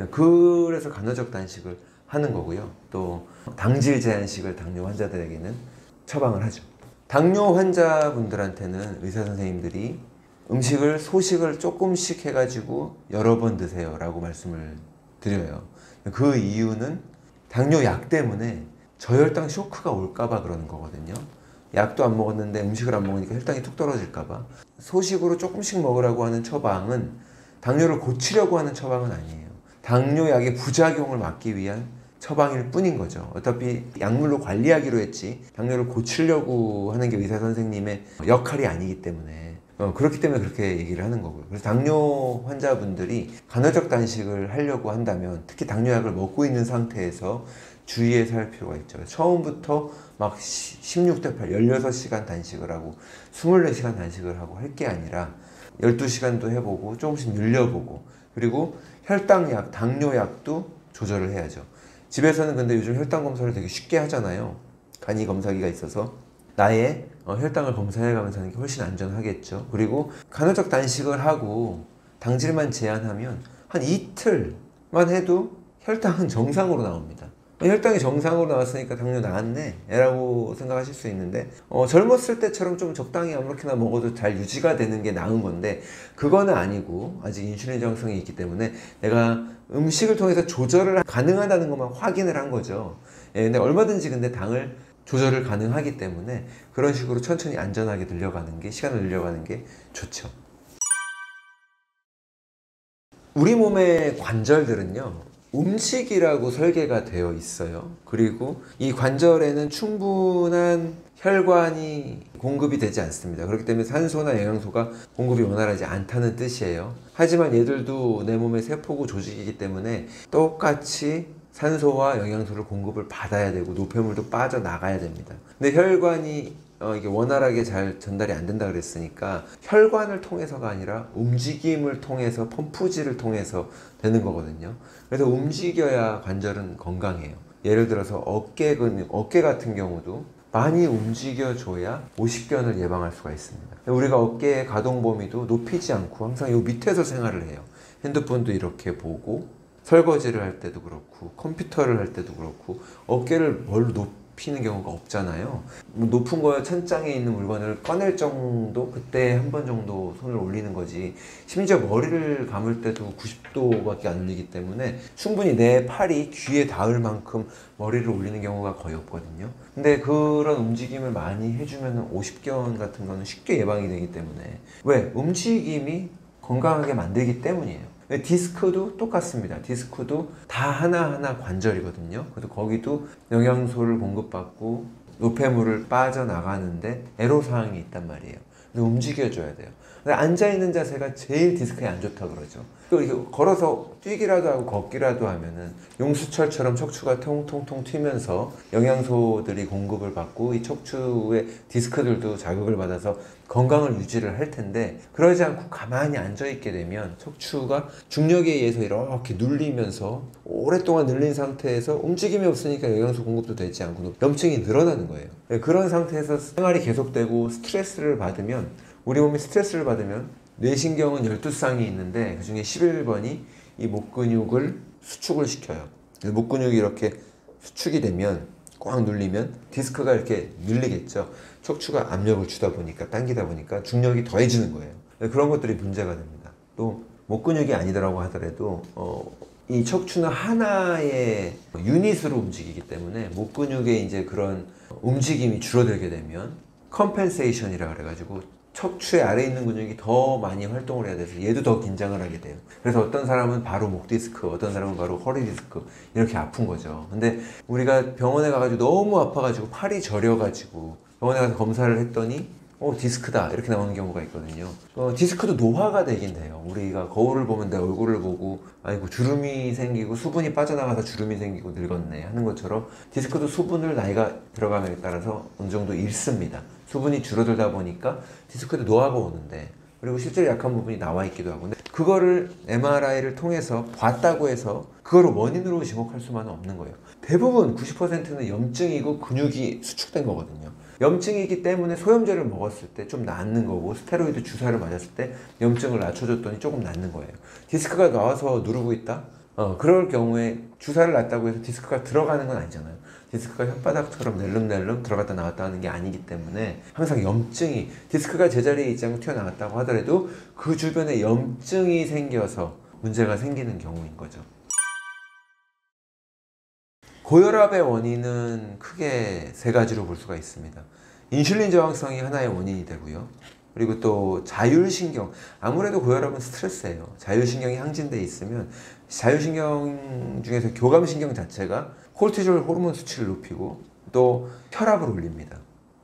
그래서 간헐적 단식을 하는 거고요. 또 당질 제한식을 당뇨 환자들에게는 처방을 하죠. 당뇨 환자분들한테는 의사 선생님들이 음식을 소식을 조금씩 해가지고 여러 번 드세요 라고 말씀을 드려요. 그 이유는 당뇨 약 때문에 저혈당 쇼크가 올까봐 그러는 거거든요. 약도 안 먹었는데 음식을 안 먹으니까 혈당이 툭 떨어질까봐. 소식으로 조금씩 먹으라고 하는 처방은 당뇨를 고치려고 하는 처방은 아니에요. 당뇨약의 부작용을 막기 위한 처방일 뿐인 거죠. 어차피 약물로 관리하기로 했지 당뇨를 고치려고 하는 게 의사 선생님의 역할이 아니기 때문에 그렇기 때문에 그렇게 얘기를 하는 거고요. 그래서 당뇨 환자분들이 간헐적 단식을 하려고 한다면 특히 당뇨약을 먹고 있는 상태에서 주의해서 할 필요가 있죠. 처음부터 막 16대 8, 16시간 단식을 하고 24시간 단식을 하고 할 게 아니라 12시간도 해보고 조금씩 늘려보고 그리고 혈당약, 당뇨약도 조절을 해야죠. 집에서는 근데 요즘 혈당 검사를 되게 쉽게 하잖아요. 간이 검사기가 있어서 나의 혈당을 검사해가면서 하는 게 훨씬 안전하겠죠. 그리고 간헐적 단식을 하고 당질만 제한하면 한 이틀만 해도 혈당은 정상으로 나옵니다. 혈당이 정상으로 나왔으니까 당뇨 나았네 라고 생각하실 수 있는데 젊었을 때처럼 좀 적당히 아무렇게나 먹어도 잘 유지가 되는 게 나은 건데 그거는 아니고 아직 인슐린 저항성이 있기 때문에 내가 음식을 통해서 조절을 가능하다는 것만 확인을 한 거죠. 근데 얼마든지 근데 당을 조절을 가능하기 때문에 그런 식으로 천천히 안전하게 늘려가는 게 시간을 늘려가는 게 좋죠. 우리 몸의 관절들은요 움직이라고 설계가 되어 있어요. 그리고 이 관절에는 충분한 혈관이 공급이 되지 않습니다. 그렇기 때문에 산소나 영양소가 공급이 원활하지 않다는 뜻이에요. 하지만 얘들도 내 몸의 세포고 조직이기 때문에 똑같이 산소와 영양소를 공급을 받아야 되고 노폐물도 빠져나가야 됩니다. 근데 혈관이 이게 원활하게 잘 전달이 안 된다 그랬으니까 혈관을 통해서가 아니라 움직임을 통해서 펌프질을 통해서 되는 거거든요. 그래서 움직여야 관절은 건강해요. 예를 들어서 어깨 근육, 어깨 같은 경우도 많이 움직여줘야 오십견을 예방할 수가 있습니다. 우리가 어깨의 가동 범위도 높이지 않고 항상 요 밑에서 생활을 해요. 핸드폰도 이렇게 보고 설거지를 할 때도 그렇고 컴퓨터를 할 때도 그렇고 어깨를 뭘로 높이는 경우가 없잖아요. 높은 거 천장에 있는 물건을 꺼낼 정도 그때 한 번 정도 손을 올리는 거지 심지어 머리를 감을 때도 90도밖에 안 올리기 때문에 충분히 내 팔이 귀에 닿을 만큼 머리를 올리는 경우가 거의 없거든요. 근데 그런 움직임을 많이 해주면 오십견 같은 거는 쉽게 예방이 되기 때문에 왜? 움직임이 건강하게 만들기 때문이에요. 디스크도 똑같습니다. 디스크도 다 하나하나 관절이거든요. 그래서 거기도 영양소를 공급받고 노폐물을 빠져나가는데 애로사항이 있단 말이에요. 그래서 움직여줘야 돼요. 앉아있는 자세가 제일 디스크에 안 좋다 그러죠. 또 이렇게 걸어서 뛰기라도 하고 걷기라도 하면은 용수철처럼 척추가 통통통 튀면서 영양소들이 공급을 받고 이 척추의 디스크들도 자극을 받아서 건강을 유지를 할 텐데 그러지 않고 가만히 앉아있게 되면 척추가 중력에 의해서 이렇게 눌리면서 오랫동안 눌린 상태에서 움직임이 없으니까 영양소 공급도 되지 않고 염증이 늘어나는 거예요. 그런 상태에서 생활이 계속되고 스트레스를 받으면 우리 몸이 스트레스를 받으면 뇌신경은 12쌍이 있는데 그 중에 11번이 이 목 근육을 수축을 시켜요. 목 근육이 이렇게 수축이 되면 꽉 눌리면 디스크가 이렇게 늘리겠죠. 척추가 압력을 주다 보니까 당기다 보니까 중력이 더해지는 거예요. 그런 것들이 문제가 됩니다. 또 목 근육이 아니더라고 하더라도 이 척추는 하나의 유닛으로 움직이기 때문에 목 근육의 이제 그런 움직임이 줄어들게 되면 컴펜세이션이라 그래가지고 척추의 아래에 있는 근육이 더 많이 활동을 해야 돼서 얘도 더 긴장을 하게 돼요. 그래서 어떤 사람은 바로 목 디스크, 어떤 사람은 바로 허리 디스크 이렇게 아픈 거죠. 근데 우리가 병원에 가가지고 너무 아파가지고 팔이 저려가지고 병원에 가서 검사를 했더니 디스크다 이렇게 나오는 경우가 있거든요. 디스크도 노화가 되긴 돼요. 우리가 거울을 보면 내 얼굴을 보고 아이고 주름이 생기고 수분이 빠져나가서 주름이 생기고 늙었네 하는 것처럼 디스크도 수분을 나이가 들어감에 따라서 어느 정도 잃습니다. 수분이 줄어들다 보니까 디스크도 노화가 오는데 그리고 실제로 약한 부분이 나와 있기도 하고 근데 그거를 MRI를 통해서 봤다고 해서 그거를 원인으로 지목할 수만은 없는 거예요. 대부분 90%는 염증이고 근육이 수축된 거거든요. 염증이기 때문에 소염제를 먹었을 때 좀 낫는 거고 스테로이드 주사를 맞았을 때 염증을 낮춰줬더니 조금 낫는 거예요. 디스크가 나와서 누르고 있다? 그럴 경우에 주사를 놨다고 해서 디스크가 들어가는 건 아니잖아요. 디스크가 혓바닥처럼 낼름낼름 들어갔다 나왔다 하는 게 아니기 때문에 항상 염증이 디스크가 제자리에 있지 않고 튀어나왔다고 하더라도 그 주변에 염증이 생겨서 문제가 생기는 경우인 거죠. 고혈압의 원인은 크게 세 가지로 볼 수가 있습니다. 인슐린 저항성이 하나의 원인이 되고요. 그리고 또 자율신경, 아무래도 고혈압은 스트레스예요. 자율신경이 항진돼 있으면 자율신경 중에서 교감신경 자체가 코르티졸 호르몬 수치를 높이고 또 혈압을 올립니다.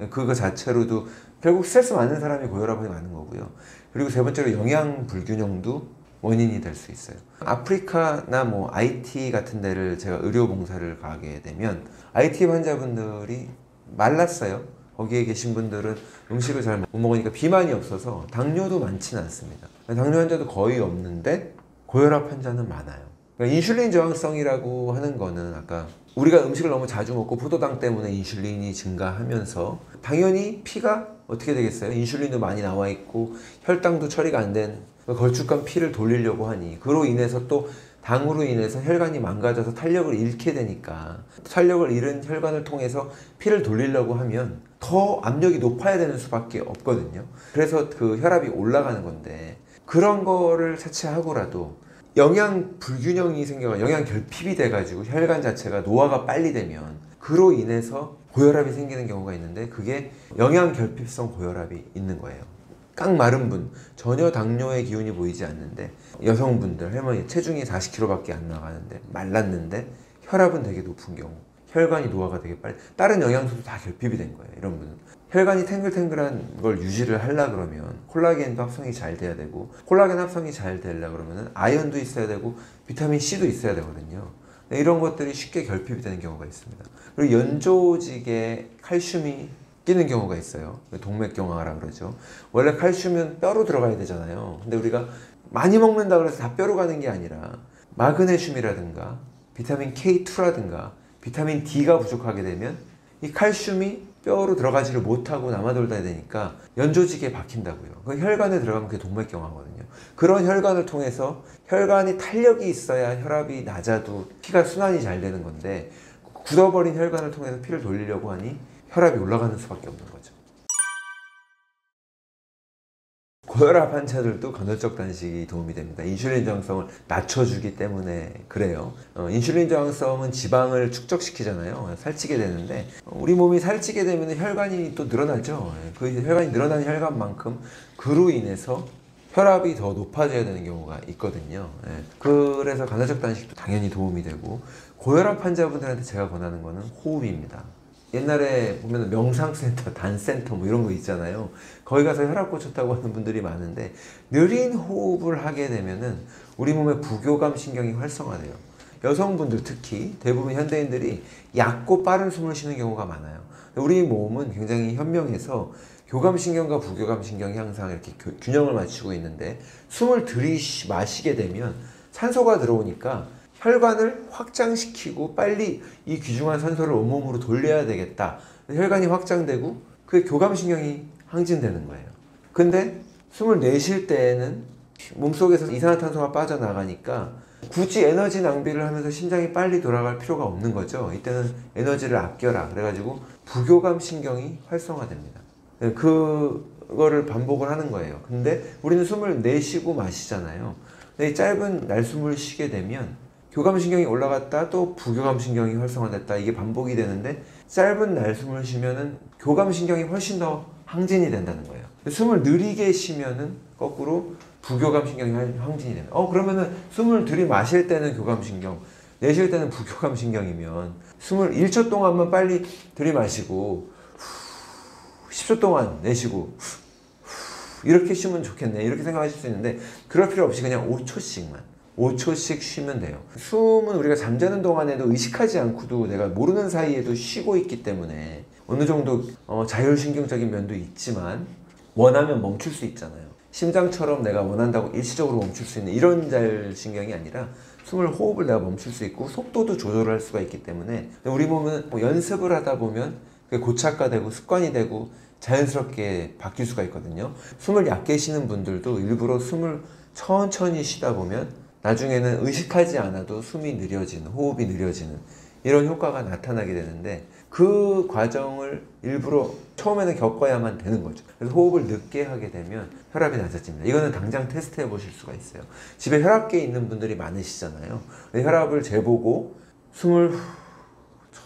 그거 자체로도 결국 스트레스 많은 사람이 고혈압이 많은 거고요. 그리고 세 번째로 영양 불균형도 원인이 될 수 있어요. 아프리카나 뭐 IT 같은 데를 제가 의료 봉사를 가게 되면 IT 환자분들이 말랐어요. 거기에 계신 분들은 음식을 잘 못 먹으니까 비만이 없어서 당뇨도 많지는 않습니다. 당뇨 환자도 거의 없는데 고혈압 환자는 많아요. 그러니까 인슐린 저항성이라고 하는 거는 아까 우리가 음식을 너무 자주 먹고 포도당 때문에 인슐린이 증가하면서 당연히 피가 어떻게 되겠어요? 인슐린도 많이 나와 있고 혈당도 처리가 안 된 걸쭉한 피를 돌리려고 하니 그로 인해서 또 당으로 인해서 혈관이 망가져서 탄력을 잃게 되니까 탄력을 잃은 혈관을 통해서 피를 돌리려고 하면 더 압력이 높아야 되는 수밖에 없거든요. 그래서 그 혈압이 올라가는 건데 그런 거를 차치하고라도 영양 불균형이 생겨가 영양 결핍이 돼가지고 혈관 자체가 노화가 빨리 되면 그로 인해서 고혈압이 생기는 경우가 있는데 그게 영양 결핍성 고혈압이 있는 거예요. 깡 마른 분, 전혀 당뇨의 기운이 보이지 않는데 여성분들, 할머니 체중이 40kg밖에 안 나가는데 말랐는데 혈압은 되게 높은 경우 혈관이 노화가 되게 빨리 다른 영양소도 다 결핍이 된 거예요. 이런 분은 혈관이 탱글탱글한 걸 유지를 하려 그러면 콜라겐도 합성이 잘 돼야 되고 콜라겐 합성이 잘 되려 그러면 아연도 있어야 되고 비타민 C도 있어야 되거든요. 이런 것들이 쉽게 결핍이 되는 경우가 있습니다. 그리고 연조직에 칼슘이 끼는 경우가 있어요. 동맥경화라 그러죠. 원래 칼슘은 뼈로 들어가야 되잖아요. 근데 우리가 많이 먹는다 그래서 다 뼈로 가는 게 아니라 마그네슘이라든가 비타민 K2라든가 비타민 D가 부족하게 되면 이 칼슘이 뼈로 들어가지를 못하고 남아돌다 되니까 연조직에 박힌다고요. 그 혈관에 들어가면 그게 동맥경화거든요. 그런 혈관을 통해서 혈관이 탄력이 있어야 혈압이 낮아도 피가 순환이 잘 되는 건데 굳어버린 혈관을 통해서 피를 돌리려고 하니 혈압이 올라가는 수밖에 없는 거죠. 고혈압 환자들도 간헐적 단식이 도움이 됩니다. 인슐린 저항성을 낮춰주기 때문에 그래요. 인슐린 저항성은 지방을 축적시키잖아요. 살찌게 되는데 우리 몸이 살찌게 되면 혈관이 또 늘어나죠. 그 혈관이 늘어나는 혈관만큼 그로 인해서 혈압이 더 높아져야 되는 경우가 있거든요. 그래서 간헐적 단식도 당연히 도움이 되고 고혈압 환자분들한테 제가 권하는 거는 호흡입니다. 옛날에 보면 명상센터, 단센터 뭐 이런 거 있잖아요. 거기 가서 혈압 고쳤다고 하는 분들이 많은데 느린 호흡을 하게 되면은 우리 몸의 부교감 신경이 활성화돼요. 여성분들 특히 대부분 현대인들이 얕고 빠른 숨을 쉬는 경우가 많아요. 우리 몸은 굉장히 현명해서 교감신경과 부교감신경이 항상 이렇게 균형을 맞추고 있는데 숨을 들이마시게 되면 산소가 들어오니까 혈관을 확장시키고 빨리 이 귀중한 산소를 온몸으로 돌려야 되겠다. 혈관이 확장되고 그게 교감신경이 항진되는 거예요. 근데 숨을 내쉴 때에는 몸속에서 이산화탄소가 빠져나가니까 굳이 에너지 낭비를 하면서 심장이 빨리 돌아갈 필요가 없는 거죠. 이때는 에너지를 아껴라. 그래가지고 부교감신경이 활성화됩니다. 그거를 반복을 하는 거예요. 근데 우리는 숨을 내쉬고 마시잖아요. 근데 이 짧은 날숨을 쉬게 되면 교감신경이 올라갔다 또 부교감신경이 활성화됐다 이게 반복이 되는데 짧은 날숨을 쉬면은 교감신경이 훨씬 더 항진이 된다는 거예요. 숨을 느리게 쉬면은 거꾸로 부교감신경이 항진이 됩니다. 그러면은 숨을 들이마실 때는 교감신경, 내쉴 때는 부교감신경이면 숨을 1초 동안만 빨리 들이마시고 10초 동안 내쉬고 이렇게 쉬면 좋겠네 이렇게 생각하실 수 있는데 그럴 필요 없이 그냥 5초씩 쉬면 돼요. 숨은 우리가 잠자는 동안에도 의식하지 않고도 내가 모르는 사이에도 쉬고 있기 때문에 어느 정도 자율신경적인 면도 있지만 원하면 멈출 수 있잖아요. 심장처럼 내가 원한다고 일시적으로 멈출 수 있는 이런 자율신경이 아니라 호흡을 내가 멈출 수 있고 속도도 조절할 수가 있기 때문에 우리 몸은 연습을 하다 보면 그게 고착화되고 습관이 되고 자연스럽게 바뀔 수가 있거든요. 숨을 얕게 쉬는 분들도 일부러 숨을 천천히 쉬다 보면 나중에는 의식하지 않아도 숨이 느려지는, 호흡이 느려지는 이런 효과가 나타나게 되는데 그 과정을 일부러 처음에는 겪어야만 되는 거죠. 그래서 호흡을 늦게 하게 되면 혈압이 낮아집니다. 이거는 당장 테스트해 보실 수가 있어요. 집에 혈압계 있는 분들이 많으시잖아요. 혈압을 재보고 숨을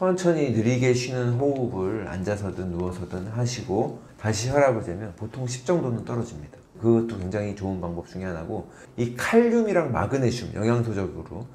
천천히 느리게 쉬는 호흡을 앉아서든 누워서든 하시고 다시 혈압을 재면 보통 10 정도는 떨어집니다. 그것도 굉장히 좋은 방법 중에 하나고, 이 칼륨이랑 마그네슘, 영양소적으로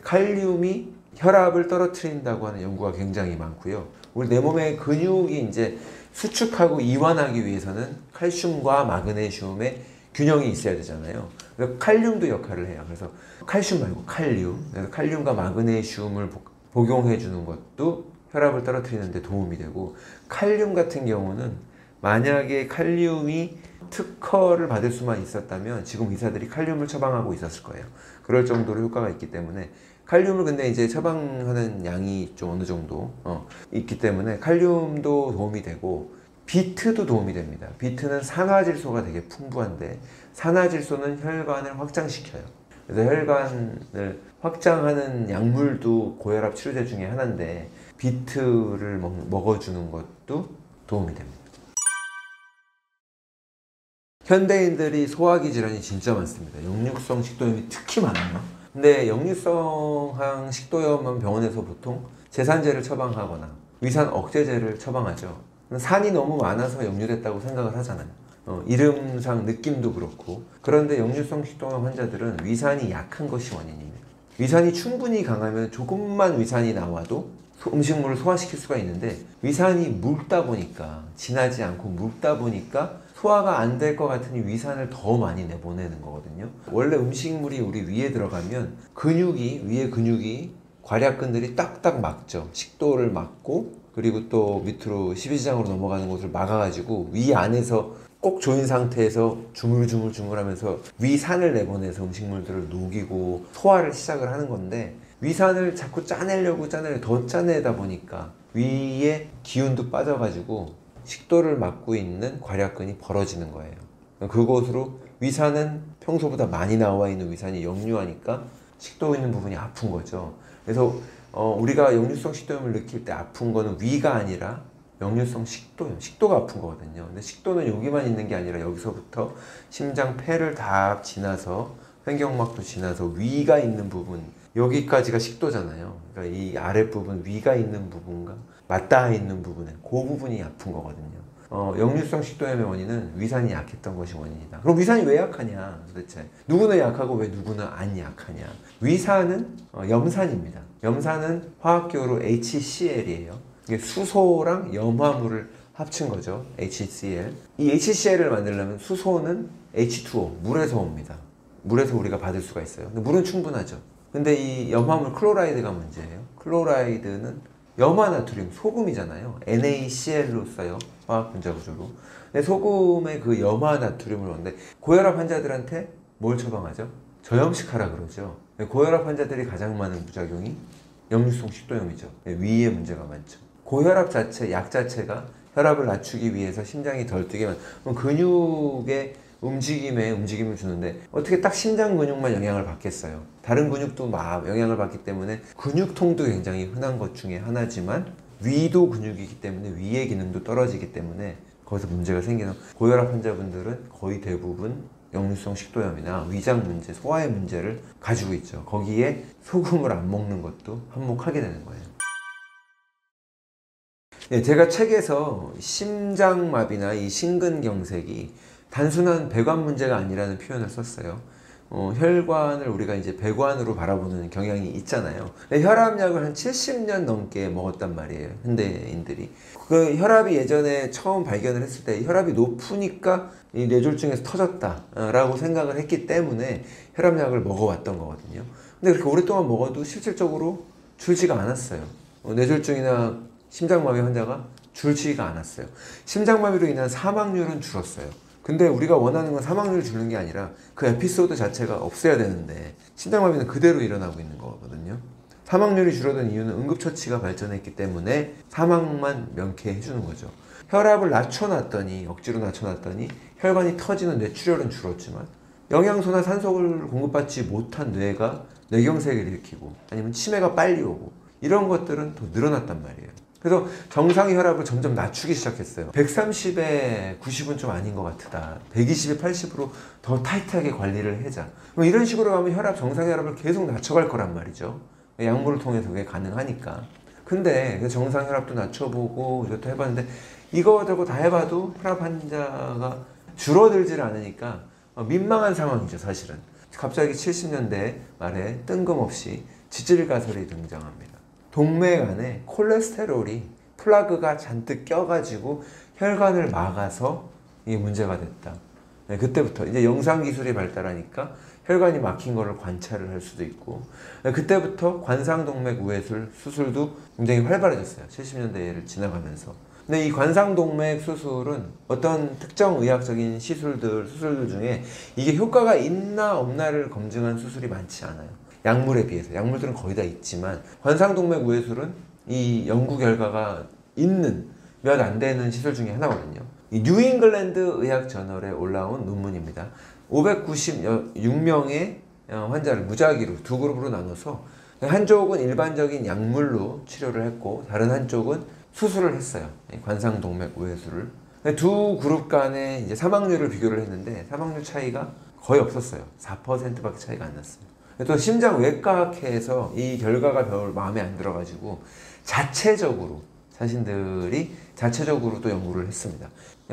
칼륨이 혈압을 떨어뜨린다고 하는 연구가 굉장히 많고요. 우리 내 몸의 근육이 이제 수축하고 이완하기 위해서는 칼슘과 마그네슘의 균형이 있어야 되잖아요. 그래서 칼륨도 역할을 해요. 그래서 칼슘 말고 칼륨, 그래서 칼륨과 마그네슘을 복용해 주는 것도 혈압을 떨어뜨리는 데 도움이 되고, 칼륨 같은 경우는 만약에 칼륨이 특허를 받을 수만 있었다면 지금 의사들이 칼륨을 처방하고 있었을 거예요. 그럴 정도로 효과가 있기 때문에, 칼륨을 근데 이제 처방하는 양이 좀 어느 정도 있기 때문에 칼륨도 도움이 되고, 비트도 도움이 됩니다. 비트는 산화질소가 되게 풍부한데, 산화질소는 혈관을 확장시켜요. 그래서 혈관을 확장하는 약물도 고혈압 치료제 중에 하나인데, 비트를 먹어주는 것도 도움이 됩니다. 현대인들이 소화기 질환이 진짜 많습니다. 역류성 식도염이 특히 많아요. 근데 역류성항 식도염은 병원에서 보통 제산제를 처방하거나 위산 억제제를 처방하죠. 산이 너무 많아서 역류됐다고 생각을 하잖아요. 이름상 느낌도 그렇고. 그런데 역류성 식도염 환자들은 위산이 약한 것이 원인입니다. 위산이 충분히 강하면 조금만 위산이 나와도 음식물을 소화시킬 수가 있는데, 위산이 묽다 보니까, 진하지 않고 묽다 보니까 소화가 안 될 것 같으니 위산을 더 많이 내보내는 거거든요. 원래 음식물이 우리 위에 들어가면 위에 근육이 괄약근들이 딱딱 막죠. 식도를 막고, 그리고 또 밑으로 십이지장으로 넘어가는 곳을 막아가지고 위 안에서 꼭 조인 상태에서 주물주물 하면서 위산을 내보내서 음식물들을 녹이고 소화를 시작을 하는 건데, 위산을 자꾸 짜내려고 더 짜내다 보니까 위에 기운도 빠져가지고 식도를 막고 있는 괄약근이 벌어지는 거예요. 그곳으로 위산은 평소보다 많이 나와 있는 위산이 역류하니까 식도 있는 부분이 아픈 거죠. 그래서 우리가 역류성 식도염을 느낄 때 아픈 거는 위가 아니라 역류성 식도염, 식도가 아픈 거거든요. 근데 식도는 여기만 있는 게 아니라 여기서부터 심장, 폐를 다 지나서 횡격막도 지나서 위가 있는 부분, 여기까지가 식도잖아요. 그러니까 이 아랫부분, 위가 있는 부분과 맞닿아 있는 부분에 그 부분이 아픈 거거든요. 역류성 식도염의 원인은 위산이 약했던 것이 원인이다. 그럼 위산이 왜 약하냐 도대체? 누구는 약하고 왜 누구는 안 약하냐? 위산은 염산입니다. 염산은 화학기호로 HCl이에요. 이게 수소랑 염화물을 합친 거죠. HCl. 이 HCl을 만들려면 수소는 H2O, 물에서 옵니다. 물에서 우리가 받을 수가 있어요. 근데 물은 충분하죠. 근데 이 염화물 클로라이드가 문제예요. 클로라이드는 염화나트륨, 소금이잖아요. NaCl로 써요. 화학 분자 구조로. 근데 소금의 그 염화나트륨을 넣는데, 고혈압 환자들한테 뭘 처방하죠? 저염식하라 그러죠. 고혈압 환자들이 가장 많은 부작용이 역류성 식도염이죠. 위에 문제가 많죠. 고혈압 자체, 약 자체가 혈압을 낮추기 위해서 심장이 덜 뛰게 그럼 근육의 움직임을 주는데, 어떻게 딱 심장 근육만 영향을 받겠어요? 다른 근육도 막 영향을 받기 때문에 근육통도 굉장히 흔한 것 중에 하나지만, 위도 근육이기 때문에 위의 기능도 떨어지기 때문에 거기서 문제가 생기는, 고혈압 환자분들은 거의 대부분 역류성 식도염이나 위장 문제, 소화의 문제를 가지고 있죠. 거기에 소금을 안 먹는 것도 한몫하게 되는 거예요. 네, 제가 책에서 심장마비나 이 심근경색이 단순한 배관 문제가 아니라는 표현을 썼어요. 혈관을 우리가 이제 배관으로 바라보는 경향이 있잖아요. 혈압약을 한 70년 넘게 먹었단 말이에요, 현대인들이. 그 혈압이 예전에 처음 발견을 했을 때 혈압이 높으니까 이 뇌졸중에서 터졌다라고 생각을 했기 때문에 혈압약을 먹어왔던 거거든요. 근데 그렇게 오랫동안 먹어도 실질적으로 줄지가 않았어요. 뇌졸중이나 심장마비 환자가 줄지가 않았어요. 심장마비로 인한 사망률은 줄었어요. 근데 우리가 원하는 건 사망률을 줄이는 게 아니라 그 에피소드 자체가 없어야 되는데, 심장마비는 그대로 일어나고 있는 거거든요. 사망률이 줄어든 이유는 응급처치가 발전했기 때문에 사망만 명쾌해 주는 거죠. 혈압을 낮춰놨더니, 억지로 낮춰놨더니 혈관이 터지는 뇌출혈은 줄었지만, 영양소나 산소를 공급받지 못한 뇌가 뇌경색을 일으키고 아니면 치매가 빨리 오고 이런 것들은 더 늘어났단 말이에요. 그래서 정상의 혈압을 점점 낮추기 시작했어요. 130에 90은 좀 아닌 것 같다. 120에 80으로 더 타이트하게 관리를 해자. 이런 식으로 가면 정상의 혈압을 계속 낮춰갈 거란 말이죠. 약물을 통해서 그게 가능하니까. 근데 그 정상 혈압도 낮춰보고 이것도 해봤는데 이거저거 다 해봐도 혈압 환자가 줄어들질 않으니까 민망한 상황이죠, 사실은. 갑자기 70년대 말에 뜬금없이 지질가설이 등장합니다. 동맥 안에 콜레스테롤이 플라그가 잔뜩 껴가지고 혈관을 막아서 이게 문제가 됐다. 네, 그때부터 이제 영상 기술이 발달하니까 혈관이 막힌 거를 관찰을 할 수도 있고, 네, 그때부터 관상동맥 우회술 수술도 굉장히 활발해졌어요. 70년대를 지나가면서. 근데 이 관상동맥 수술은 어떤 특정 의학적인 수술들 중에 이게 효과가 있나 없나를 검증한 수술이 많지 않아요. 약물에 비해서. 약물들은 거의 다 있지만 관상동맥 우회술은 이 연구 결과가 있는 몇 안 되는 시술 중에 하나거든요. 이 뉴잉글랜드 의학 저널에 올라온 논문입니다. 596명의 환자를 무작위로 두 그룹으로 나눠서 한쪽은 일반적인 약물로 치료를 했고 다른 한쪽은 수술을 했어요. 관상동맥 우회술을. 두 그룹 간의 이제 사망률을 비교를 했는데 사망률 차이가 거의 없었어요. 4%밖에 차이가 안 났어요. 또 심장외과학회에서 이 결과가 별로 마음에 안 들어가지고 자신들이 자체적으로 또 연구를 했습니다.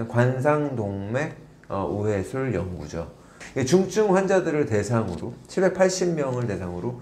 관상동맥 우회술 연구죠. 중증 환자들을 대상으로 780명을 대상으로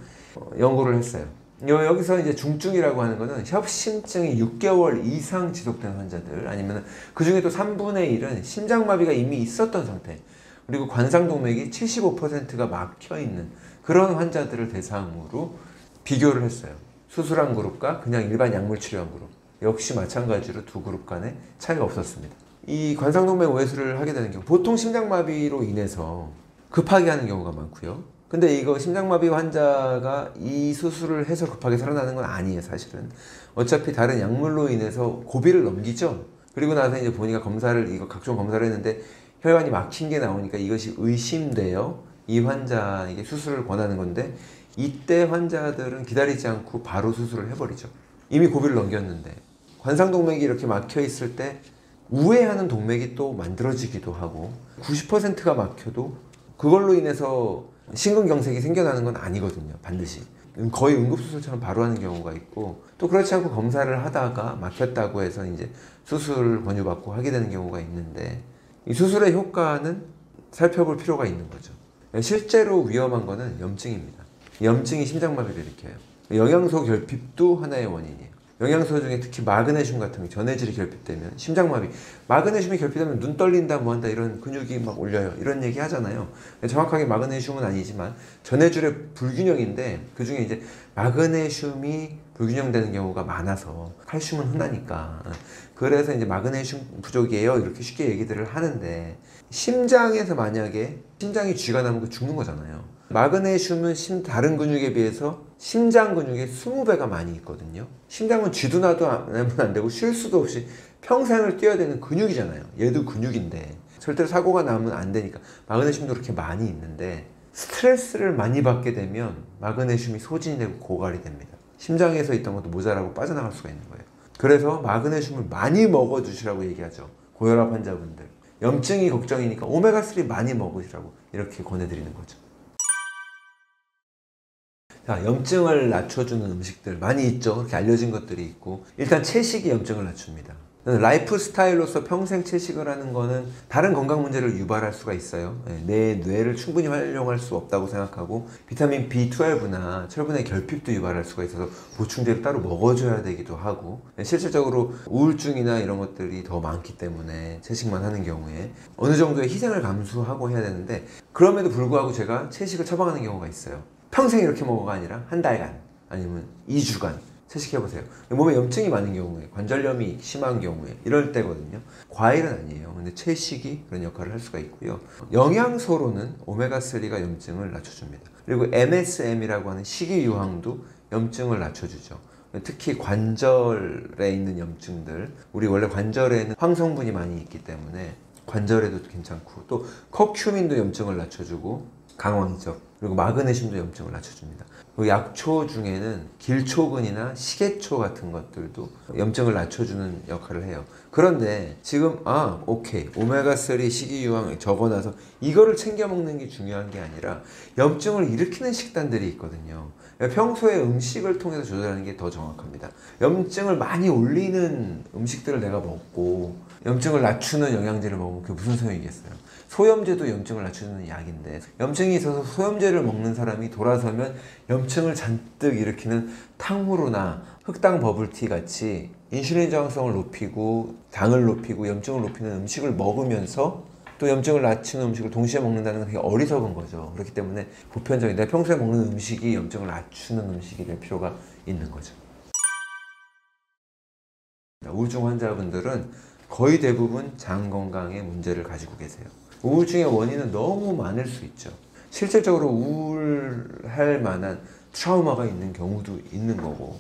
연구를 했어요. 여기서 이제 중증이라고 하는 거는 협심증이 6개월 이상 지속된 환자들, 아니면 그 중에 또 3분의 1은 심장마비가 이미 있었던 상태, 그리고 관상동맥이 75%가 막혀 있는 그런 환자들을 대상으로 비교를 했어요. 수술한 그룹과 그냥 일반 약물 치료한 그룹. 역시 마찬가지로 두 그룹 간에 차이가 없었습니다. 이 관상동맥 우회술을 하게 되는 경우 보통 심장마비로 인해서 급하게 하는 경우가 많고요. 근데 이거 심장마비 환자가 이 수술을 해서 급하게 살아나는 건 아니에요, 사실은. 어차피 다른 약물로 인해서 고비를 넘기죠. 그리고 나서 이제 본인가 각종 검사를 했는데 혈관이 막힌 게 나오니까 이것이 의심되어 이 환자에게 수술을 권하는 건데, 이때 환자들은 기다리지 않고 바로 수술을 해버리죠. 이미 고비를 넘겼는데. 관상동맥이 이렇게 막혀 있을 때 우회하는 동맥이 또 만들어지기도 하고, 90%가 막혀도 그걸로 인해서 심근경색이 생겨나는 건 아니거든요, 반드시. 거의 응급수술처럼 바로 하는 경우가 있고, 또 그렇지 않고 검사를 하다가 막혔다고 해서 이제 수술을 권유받고 하게 되는 경우가 있는데, 이 수술의 효과는 살펴볼 필요가 있는 거죠. 실제로 위험한 거는 염증입니다. 염증이 심장마비를 일으켜요. 영양소 결핍도 하나의 원인이에요. 영양소 중에 특히 마그네슘 같은 게 전해질이 결핍되면 심장마비, 마그네슘이 결핍되면 눈 떨린다 뭐한다 이런 근육이 막 올려요, 이런 얘기 하잖아요. 정확하게 마그네슘은 아니지만 전해줄의 불균형인데, 그 중에 이제 마그네슘이 불균형되는 경우가 많아서 칼슘은 흔하니까, 그래서 이제 마그네슘 부족이에요 이렇게 쉽게 얘기들을 하는데, 심장에서 만약에 심장이 쥐가 나면 죽는 거잖아요. 마그네슘은 다른 근육에 비해서 심장 근육의 20배가 많이 있거든요. 심장은 쥐도 나도 안 되고 쉴 수도 없이 평생을 뛰어야 되는 근육이잖아요. 얘도 근육인데 절대로 사고가 나면 안 되니까 마그네슘도 그렇게 많이 있는데, 스트레스를 많이 받게 되면 마그네슘이 소진이 되고 고갈이 됩니다. 심장에서 있던 것도 모자라고 빠져나갈 수가 있는 거예요. 그래서 마그네슘을 많이 먹어주시라고 얘기하죠, 고혈압 환자분들. 염증이 걱정이니까 오메가3 많이 먹으시라고 이렇게 권해드리는 거죠. 자, 염증을 낮춰주는 음식들 많이 있죠. 그렇게 알려진 것들이 있고, 일단 채식이 염증을 낮춥니다. 라이프 스타일로서 평생 채식을 하는 거는 다른 건강 문제를 유발할 수가 있어요. 내 뇌를 충분히 활용할 수 없다고 생각하고, 비타민 B12나 철분의 결핍도 유발할 수가 있어서 보충제를 따로 먹어줘야 되기도 하고, 실질적으로 우울증이나 이런 것들이 더 많기 때문에 채식만 하는 경우에 어느 정도의 희생을 감수하고 해야 되는데, 그럼에도 불구하고 제가 채식을 처방하는 경우가 있어요. 평생 이렇게 먹어가 아니라 한 달간 아니면 2주간 채식해보세요. 몸에 염증이 많은 경우에, 관절염이 심한 경우에 이럴 때거든요. 과일은 아니에요. 근데 채식이 그런 역할을 할 수가 있고요. 영양소로는 오메가3가 염증을 낮춰줍니다. 그리고 MSM이라고 하는 식이유황도 염증을 낮춰주죠. 특히 관절에 있는 염증들, 우리 원래 관절에는 황성분이 많이 있기 때문에 관절에도 괜찮고, 또 커큐민도 염증을 낮춰주고 강황이죠. 그리고 마그네슘도 염증을 낮춰줍니다. 그리고 약초 중에는 길초근이나 식이초 같은 것들도 염증을 낮춰주는 역할을 해요. 그런데 지금 오케이, 오메가3 식이유황 적어놔서 이거를 챙겨 먹는 게 중요한 게 아니라 염증을 일으키는 식단들이 있거든요. 평소에 음식을 통해서 조절하는 게 더 정확합니다. 염증을 많이 올리는 음식들을 내가 먹고 염증을 낮추는 영양제를 먹으면 그게 무슨 소용이겠어요. 소염제도 염증을 낮추는 약인데, 염증이 있어서 소염제를 먹는 사람이 돌아서면 염증을 잔뜩 일으키는 탕후루나 흑당 버블티 같이 인슐린 저항성을 높이고 당을 높이고 염증을 높이는 음식을 먹으면서 또 염증을 낮추는 음식을 동시에 먹는다는 건 되게 어리석은 거죠. 그렇기 때문에 보편적인 내가 평소에 먹는 음식이 염증을 낮추는 음식이 될 필요가 있는 거죠. 우울증 환자분들은 거의 대부분 장 건강에 문제를 가지고 계세요. 우울증의 원인은 너무 많을 수 있죠. 실질적으로 우울할 만한 트라우마가 있는 경우도 있는 거고,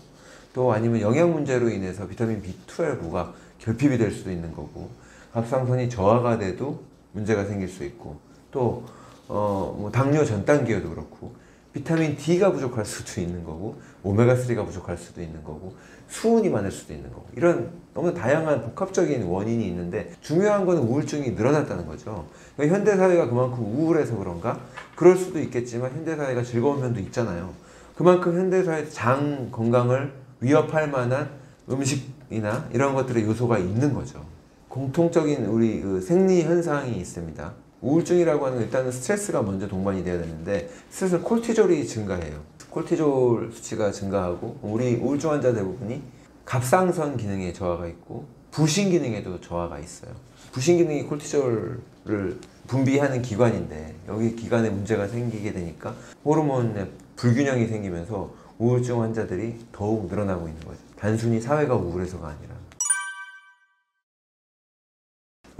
또 아니면 영양 문제로 인해서 비타민 B12가 결핍이 될 수도 있는 거고, 갑상선이 저하가 돼도 문제가 생길 수 있고, 또 뭐 당뇨 전 단계여도 그렇고, 비타민 D가 부족할 수도 있는 거고, 오메가3가 부족할 수도 있는 거고, 수은이 많을 수도 있는 거고, 이런 너무 다양한 복합적인 원인이 있는데, 중요한 건 우울증이 늘어났다는 거죠. 그러니까 현대사회가 그만큼 우울해서 그런가? 그럴 수도 있겠지만 현대사회가 즐거운 면도 있잖아요. 그만큼 현대사회 장 건강을 위협할 만한 음식이나 이런 것들의 요소가 있는 거죠. 공통적인 우리 그 생리 현상이 있습니다. 우울증이라고 하는 일단은 스트레스가 먼저 동반이 돼야 되는데, 스트레스는 콜티졸이 증가해요. 콜티졸 수치가 증가하고, 우리 우울증 환자 대부분이 갑상선 기능에 저하가 있고 부신 기능에도 저하가 있어요. 부신 기능이 콜티졸을 분비하는 기관인데, 여기 기관에 문제가 생기게 되니까 호르몬의 불균형이 생기면서 우울증 환자들이 더욱 늘어나고 있는 거죠. 단순히 사회가 우울해서가 아니라.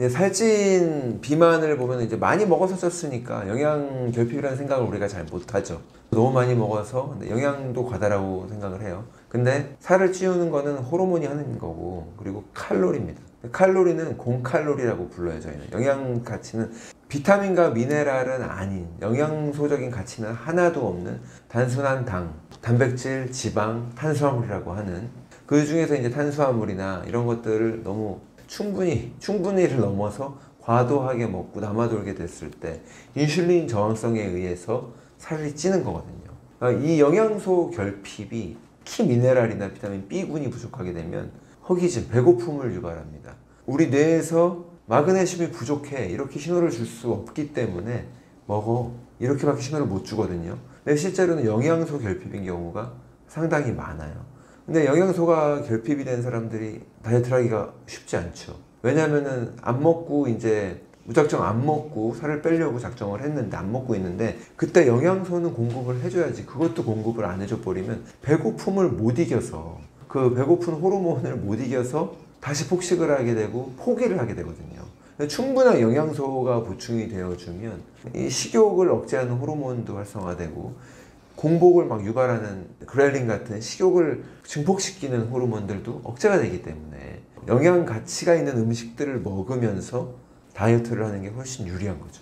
살찐 비만을 보면 이제 많이 먹어서 쪘으니까 영양 결핍이라는 생각을 우리가 잘 못하죠. 너무 많이 먹어서 영양도 과다라고 생각을 해요. 근데 살을 찌우는 거는 호르몬이 하는 거고, 그리고 칼로리입니다. 칼로리는 공칼로리라고 불러요. 저희는 영양 가치는 비타민과 미네랄은 아닌, 영양소적인 가치는 하나도 없는 단순한 당, 단백질, 지방, 탄수화물이라고 하는, 그 중에서 이제 탄수화물이나 이런 것들을 너무 충분히를 넘어서 과도하게 먹고 남아돌게 됐을 때 인슐린 저항성에 의해서 살이 찌는 거거든요. 그러니까 이 영양소 결핍이 키 미네랄이나 비타민 B군이 부족하게 되면 허기짐, 배고픔을 유발합니다. 우리 뇌에서 마그네슘이 부족해 이렇게 신호를 줄 수 없기 때문에 먹어 이렇게밖에 신호를 못 주거든요. 근데 실제로는 영양소 결핍인 경우가 상당히 많아요. 근데 영양소가 결핍이 된 사람들이 다이어트를 하기가 쉽지 않죠. 왜냐면은 안 먹고 이제 무작정 안 먹고 살을 빼려고 작정을 했는데 안 먹고 있는데, 그때 영양소는 공급을 해줘야지. 그것도 공급을 안 해줘 버리면 배고픔을 못 이겨서, 그 배고픈 호르몬을 못 이겨서 다시 폭식을 하게 되고 포기를 하게 되거든요. 충분한 영양소가 보충이 되어주면 이 식욕을 억제하는 호르몬도 활성화되고, 공복을 막 유발하는 그렐린 같은 식욕을 증폭시키는 호르몬들도 억제가 되기 때문에 영양 가치가 있는 음식들을 먹으면서 다이어트를 하는 게 훨씬 유리한 거죠.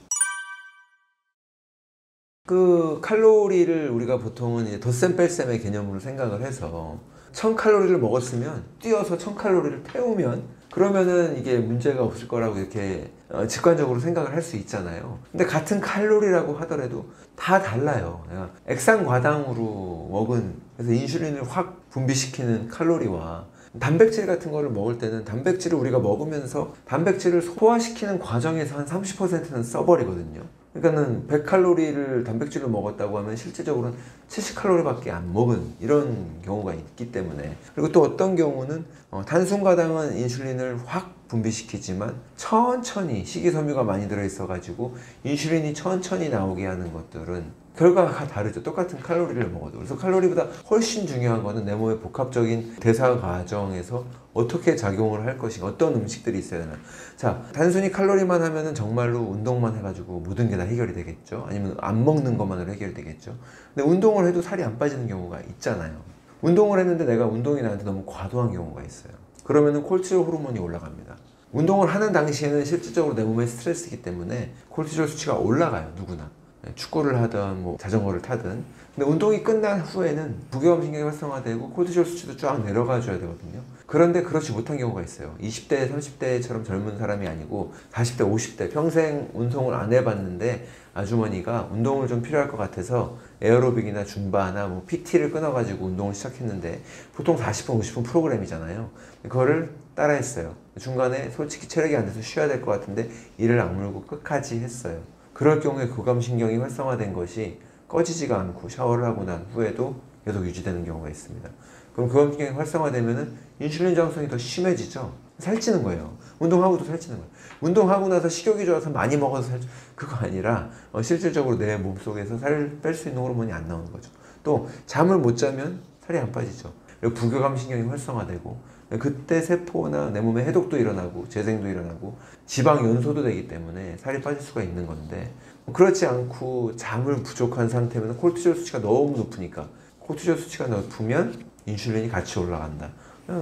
그 칼로리를 우리가 보통은 이제 덧셈 뺄셈의 개념으로 생각을 해서 1000칼로리를 먹었으면 뛰어서 1000칼로리를 태우면 그러면은 이게 문제가 없을 거라고 이렇게 직관적으로 생각을 할 수 있잖아요. 근데 같은 칼로리라고 하더라도 다 달라요. 액상과당으로 먹은, 그래서 인슐린을 확 분비시키는 칼로리와 단백질 같은 거를 먹을 때는 단백질을 우리가 먹으면서 단백질을 소화시키는 과정에서 한 30%는 써버리거든요. 그러니까는 100칼로리를 단백질로 먹었다고 하면 실질적으로는 70칼로리밖에 안 먹은 이런 경우가 있기 때문에. 그리고 또 어떤 경우는 단순과당은 인슐린을 확 분비시키지만 천천히, 식이섬유가 많이 들어있어 가지고 인슐린이 천천히 나오게 하는 것들은 결과가 다르죠. 똑같은 칼로리를 먹어도. 그래서 칼로리보다 훨씬 중요한 거는 내 몸의 복합적인 대사 과정에서 어떻게 작용을 할 것인가, 어떤 음식들이 있어야 되나. 자, 단순히 칼로리만 하면은 정말로 운동만 해가지고 모든 게 다 해결이 되겠죠. 아니면 안 먹는 것만으로 해결이 되겠죠. 근데 운동을 해도 살이 안 빠지는 경우가 있잖아요. 운동을 했는데 내가 운동이 나한테 너무 과도한 경우가 있어요. 그러면은 콜티졸 호르몬이 올라갑니다. 운동을 하는 당시에는 실질적으로 내 몸에 스트레스이기 때문에 콜티졸 수치가 올라가요, 누구나. 축구를 하든 뭐 자전거를 타든. 근데 운동이 끝난 후에는 부교감신경이 활성화되고 코르티졸 수치도 쫙 내려가 줘야 되거든요. 그런데 그렇지 못한 경우가 있어요. 20대, 30대처럼 젊은 사람이 아니고 40대, 50대 평생 운동을 안 해봤는데 아주머니가 운동을 좀 필요할 것 같아서 에어로빅이나 줌바나 뭐 PT를 끊어가지고 운동을 시작했는데 보통 40분, 50분 프로그램이잖아요. 그거를 따라했어요. 중간에 솔직히 체력이 안 돼서 쉬어야 될 것 같은데 이를 악물고 끝까지 했어요. 그럴 경우에 교감신경이 활성화된 것이 꺼지지가 않고 샤워를 하고 난 후에도 계속 유지되는 경우가 있습니다. 그럼 교감신경이 활성화되면 인슐린 저항성이 더 심해지죠. 살찌는 거예요. 운동하고도 살찌는 거예요. 운동하고 나서 식욕이 좋아서 많이 먹어서 그거 아니라 실질적으로 내 몸속에서 살을 뺄 수 있는 호르몬이 안 나오는 거죠. 또 잠을 못 자면 살이 안 빠지죠. 그리고 부교감신경이 활성화되고 그때 세포나 내 몸에 해독도 일어나고 재생도 일어나고 지방 연소도 되기 때문에 살이 빠질 수가 있는 건데, 그렇지 않고 잠을 부족한 상태면 코르티졸 수치가 너무 높으니까, 코르티졸 수치가 높으면 인슐린이 같이 올라간다.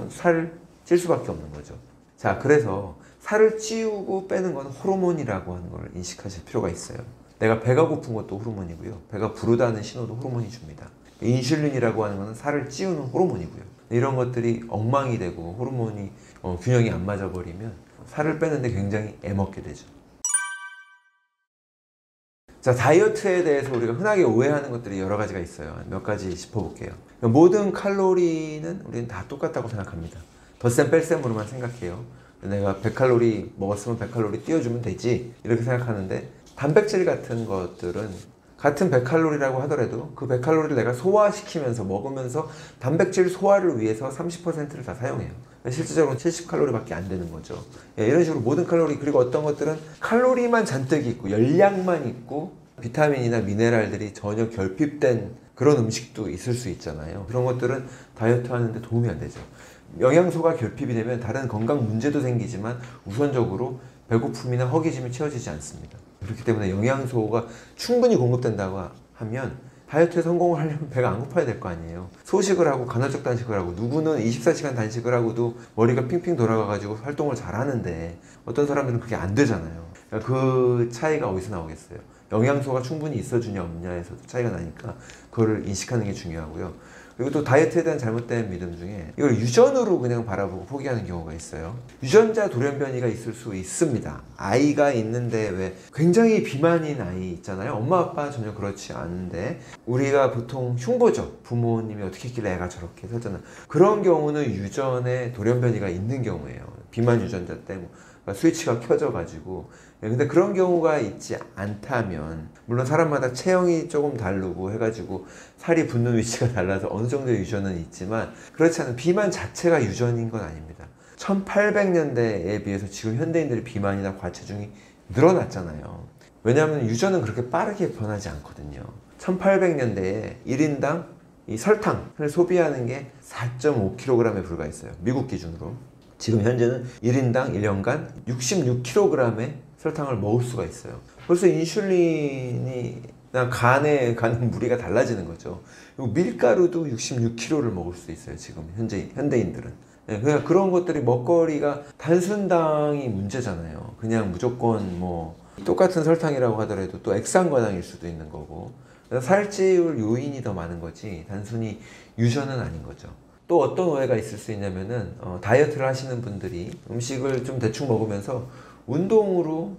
살 찔 수밖에 없는 거죠. 자, 그래서 살을 찌우고 빼는 건 호르몬이라고 하는 걸 인식하실 필요가 있어요. 내가 배가 고픈 것도 호르몬이고요. 배가 부르다는 신호도 호르몬이 줍니다. 인슐린이라고 하는 것은 살을 찌우는 호르몬이고요. 이런 것들이 엉망이 되고 호르몬이 균형이 안 맞아버리면 살을 빼는데 굉장히 애먹게 되죠. 자, 다이어트에 대해서 우리가 흔하게 오해하는 것들이 여러 가지가 있어요. 몇 가지 짚어볼게요. 모든 칼로리는 우리는 다 똑같다고 생각합니다. 덧셈 뺄셈으로만 생각해요. 내가 100칼로리 먹었으면 100칼로리 띄워주면 되지, 이렇게 생각하는데, 단백질 같은 것들은 같은 100칼로리라고 하더라도 그 100칼로리를 내가 소화시키면서 먹으면서 단백질 소화를 위해서 30%를 다 사용해요. 실질적으로 70칼로리밖에 안 되는 거죠. 이런 식으로 모든 칼로리, 그리고 어떤 것들은 칼로리만 잔뜩 있고 열량만 있고 비타민이나 미네랄들이 전혀 결핍된 그런 음식도 있을 수 있잖아요. 그런 것들은 다이어트 하는데 도움이 안 되죠. 영양소가 결핍이 되면 다른 건강 문제도 생기지만 우선적으로 배고픔이나 허기짐이 채워지지 않습니다. 그렇기 때문에 영양소가 충분히 공급된다고 하면 다이어트에 성공을 하려면 배가 안 고파야 될 거 아니에요. 소식을 하고 간헐적 단식을 하고, 누구는 24시간 단식을 하고도 머리가 핑핑 돌아가가지고 활동을 잘 하는데 어떤 사람들은 그게 안 되잖아요. 그러니까 그 차이가 어디서 나오겠어요? 영양소가 충분히 있어주냐 없냐에서도 차이가 나니까 그거를 인식하는 게 중요하고요. 그리고 또 다이어트에 대한 잘못된 믿음 중에 이걸 유전으로 그냥 바라보고 포기하는 경우가 있어요. 유전자 돌연변이가 있을 수 있습니다. 아이가 있는데 왜 굉장히 비만인 아이 있잖아요. 엄마 아빠 전혀 그렇지 않은데 우리가 보통 흉보죠. 부모님이 어떻게 했길래 애가 저렇게 살잖아. 그런 경우는 유전에 돌연변이가 있는 경우예요. 비만 유전자 때문에 스위치가 켜져가지고. 근데 그런 경우가 있지 않다면, 물론 사람마다 체형이 조금 다르고 해가지고 살이 붙는 위치가 달라서 어느 정도의 유전은 있지만, 그렇지 않은 비만 자체가 유전인 건 아닙니다. 1800년대에 비해서 지금 현대인들의 비만이나 과체중이 늘어났잖아요. 왜냐하면 유전은 그렇게 빠르게 변하지 않거든요. 1800년대에 1인당 이 설탕을 소비하는 게 4.5kg에 불과했어요. 미국 기준으로. 지금 현재는 1인당 1년간 66kg의 설탕을 먹을 수가 있어요. 벌써 인슐린이 간에 가는 무리가 달라지는 거죠. 그리고 밀가루도 66kg를 먹을 수 있어요. 지금 현대인들은. 그냥 그런 것들이, 먹거리가 단순당이 문제잖아요. 그냥 무조건 뭐 똑같은 설탕이라고 하더라도 또 액상과당일 수도 있는 거고, 살찌울 요인이 더 많은 거지 단순히 유전은 아닌 거죠. 또 어떤 오해가 있을 수 있냐면은 다이어트를 하시는 분들이 음식을 좀 대충 먹으면서 운동으로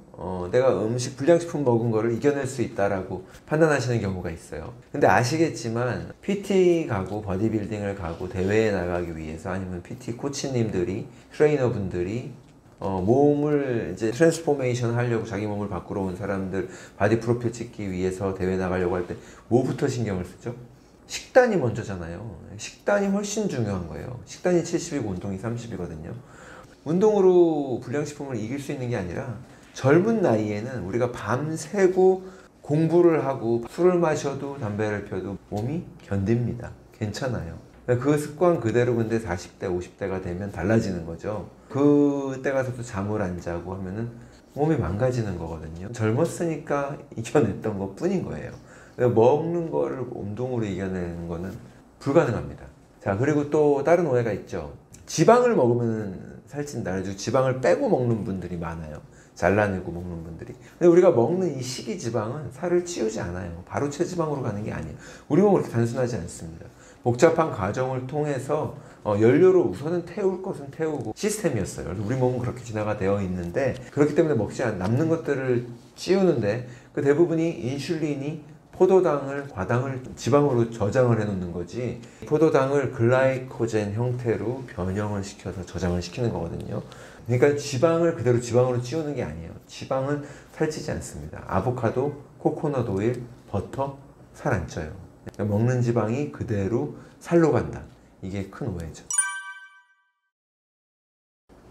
내가 불량식품 먹은 거를 이겨낼 수 있다라고 판단하시는 경우가 있어요. 근데 아시겠지만 PT 가고 버디빌딩을 가고 대회에 나가기 위해서, 아니면 PT 코치님들이, 트레이너 분들이 몸을 이제 트랜스포메이션 하려고 자기 몸을 바꾸러 온 사람들 바디 프로필 찍기 위해서 대회 나가려고 할 때 뭐부터 신경을 쓰죠? 식단이 먼저잖아요. 식단이 훨씬 중요한 거예요. 식단이 70이고 운동이 30이거든요. 운동으로 불량식품을 이길 수 있는 게 아니라, 젊은 나이에는 우리가 밤새고 공부를 하고 술을 마셔도 담배를 펴도 몸이 견딥니다. 괜찮아요. 그 습관 그대로 근데 40대, 50대가 되면 달라지는 거죠. 그때 가서 또 잠을 안 자고 하면은 몸이 망가지는 거거든요. 젊었으니까 이겨냈던 것 뿐인 거예요. 먹는 거를 운동으로 이겨내는 거는 불가능합니다. 자, 그리고 또 다른 오해가 있죠. 지방을 먹으면 살찐다. 그래서 지방을 빼고 먹는 분들이 많아요. 잘라내고 먹는 분들이. 근데 우리가 먹는 이 식이지방은 살을 찌우지 않아요. 바로 체지방으로 가는 게 아니에요. 우리 몸은 그렇게 단순하지 않습니다. 복잡한 과정을 통해서 연료로 우선은 태울 것은 태우고 시스템이었어요. 그래서 우리 몸은 그렇게 진화가 되어 있는데, 그렇기 때문에 먹지 않은 남는 것들을 찌우는데 그 대부분이 인슐린이 포도당을 과당을 지방으로 저장을 해 놓는 거지, 포도당을 글라이코젠 형태로 변형을 시켜서 저장을 시키는 거거든요. 그러니까 지방을 그대로 지방으로 찌우는 게 아니에요. 지방은 살찌지 않습니다. 아보카도, 코코넛 오일, 버터 살 안 쪄요. 그러니까 먹는 지방이 그대로 살로 간다. 이게 큰 오해죠.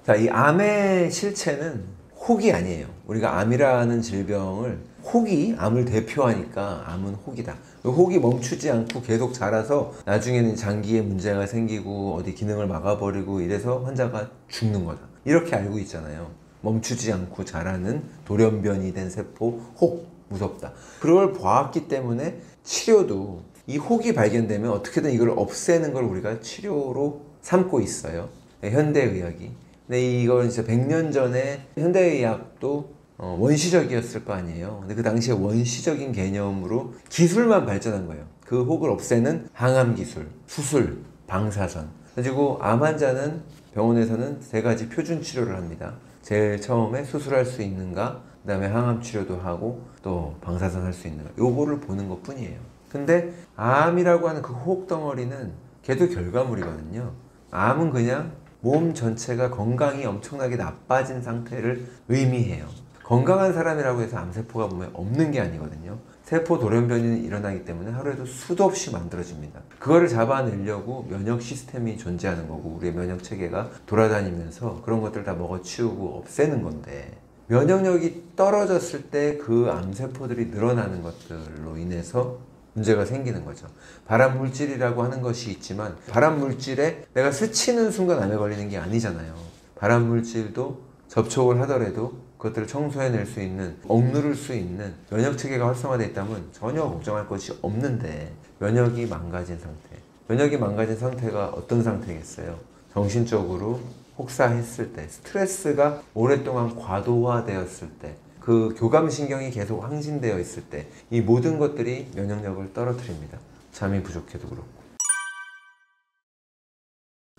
자, 이 암의 실체는 혹이 아니에요. 우리가 암이라는 질병을 혹이 암을 대표하니까 암은 혹이다. 혹이 멈추지 않고 계속 자라서 나중에는 장기에 문제가 생기고 어디 기능을 막아버리고 이래서 환자가 죽는 거다. 이렇게 알고 있잖아요. 멈추지 않고 자라는 돌연변이 된 세포 혹, 무섭다. 그걸 보았기 때문에 치료도 이 혹이 발견되면 어떻게든 이걸 없애는 걸 우리가 치료로 삼고 있어요. 현대의학이. 근데 이건 진짜 100년 전에 현대의학도 원시적이었을 거 아니에요. 근데 그 당시에 원시적인 개념으로 기술만 발전한 거예요. 그 혹을 없애는 항암 기술, 수술, 방사선. 그리고 암 환자는 병원에서는 3가지 표준 치료를 합니다. 제일 처음에 수술할 수 있는가, 그 다음에 항암 치료도 하고 또 방사선 할 수 있는가, 요거를 보는 것 뿐이에요. 근데 암이라고 하는 그 혹 덩어리는 걔도 결과물이거든요. 암은 그냥 몸 전체가 건강이 엄청나게 나빠진 상태를 의미해요. 건강한 사람이라고 해서 암세포가 몸에 없는 게 아니거든요. 세포 돌연변이는 일어나기 때문에 하루에도 수도 없이 만들어집니다. 그거를 잡아내려고 면역 시스템이 존재하는 거고, 우리의 면역 체계가 돌아다니면서 그런 것들 다 먹어치우고 없애는 건데, 면역력이 떨어졌을 때 그 암세포들이 늘어나는 것들로 인해서 문제가 생기는 거죠. 발암물질이라고 하는 것이 있지만 발암물질에 내가 스치는 순간 암에 걸리는 게 아니잖아요. 발암물질도 접촉을 하더라도 그것들을 청소해낼 수 있는, 억누를 수 있는 면역체계가 활성화되어 있다면 전혀 걱정할 것이 없는데, 면역이 망가진 상태. 면역이 망가진 상태가 어떤 상태겠어요? 정신적으로 혹사했을 때, 스트레스가 오랫동안 과도화되었을 때, 그 교감신경이 계속 항진되어 있을 때, 이 모든 것들이 면역력을 떨어뜨립니다. 잠이 부족해도 그렇고.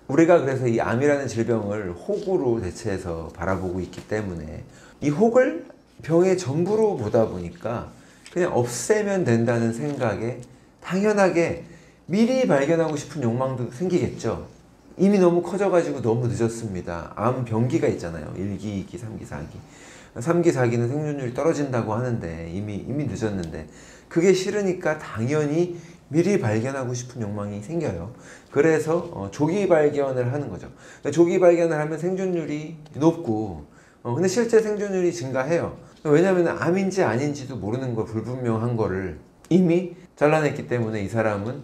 우리가 그래서 이 암이라는 질병을 혹으로 대체해서 바라보고 있기 때문에 이 혹을 병의 전부로 보다 보니까 그냥 없애면 된다는 생각에 당연하게 미리 발견하고 싶은 욕망도 생기겠죠. 이미 너무 커져가지고 너무 늦었습니다. 암 병기가 있잖아요. 1기, 2기, 3기, 4기. 3기, 4기는 생존율이 떨어진다고 하는데 이미 늦었는데, 그게 싫으니까 당연히 미리 발견하고 싶은 욕망이 생겨요. 그래서 조기 발견을 하는 거죠. 조기 발견을 하면 생존율이 높고, 근데 실제 생존율이 증가해요. 왜냐하면 암인지 아닌지도 모르는 거, 불분명한 거를 이미 잘라냈기 때문에 이 사람은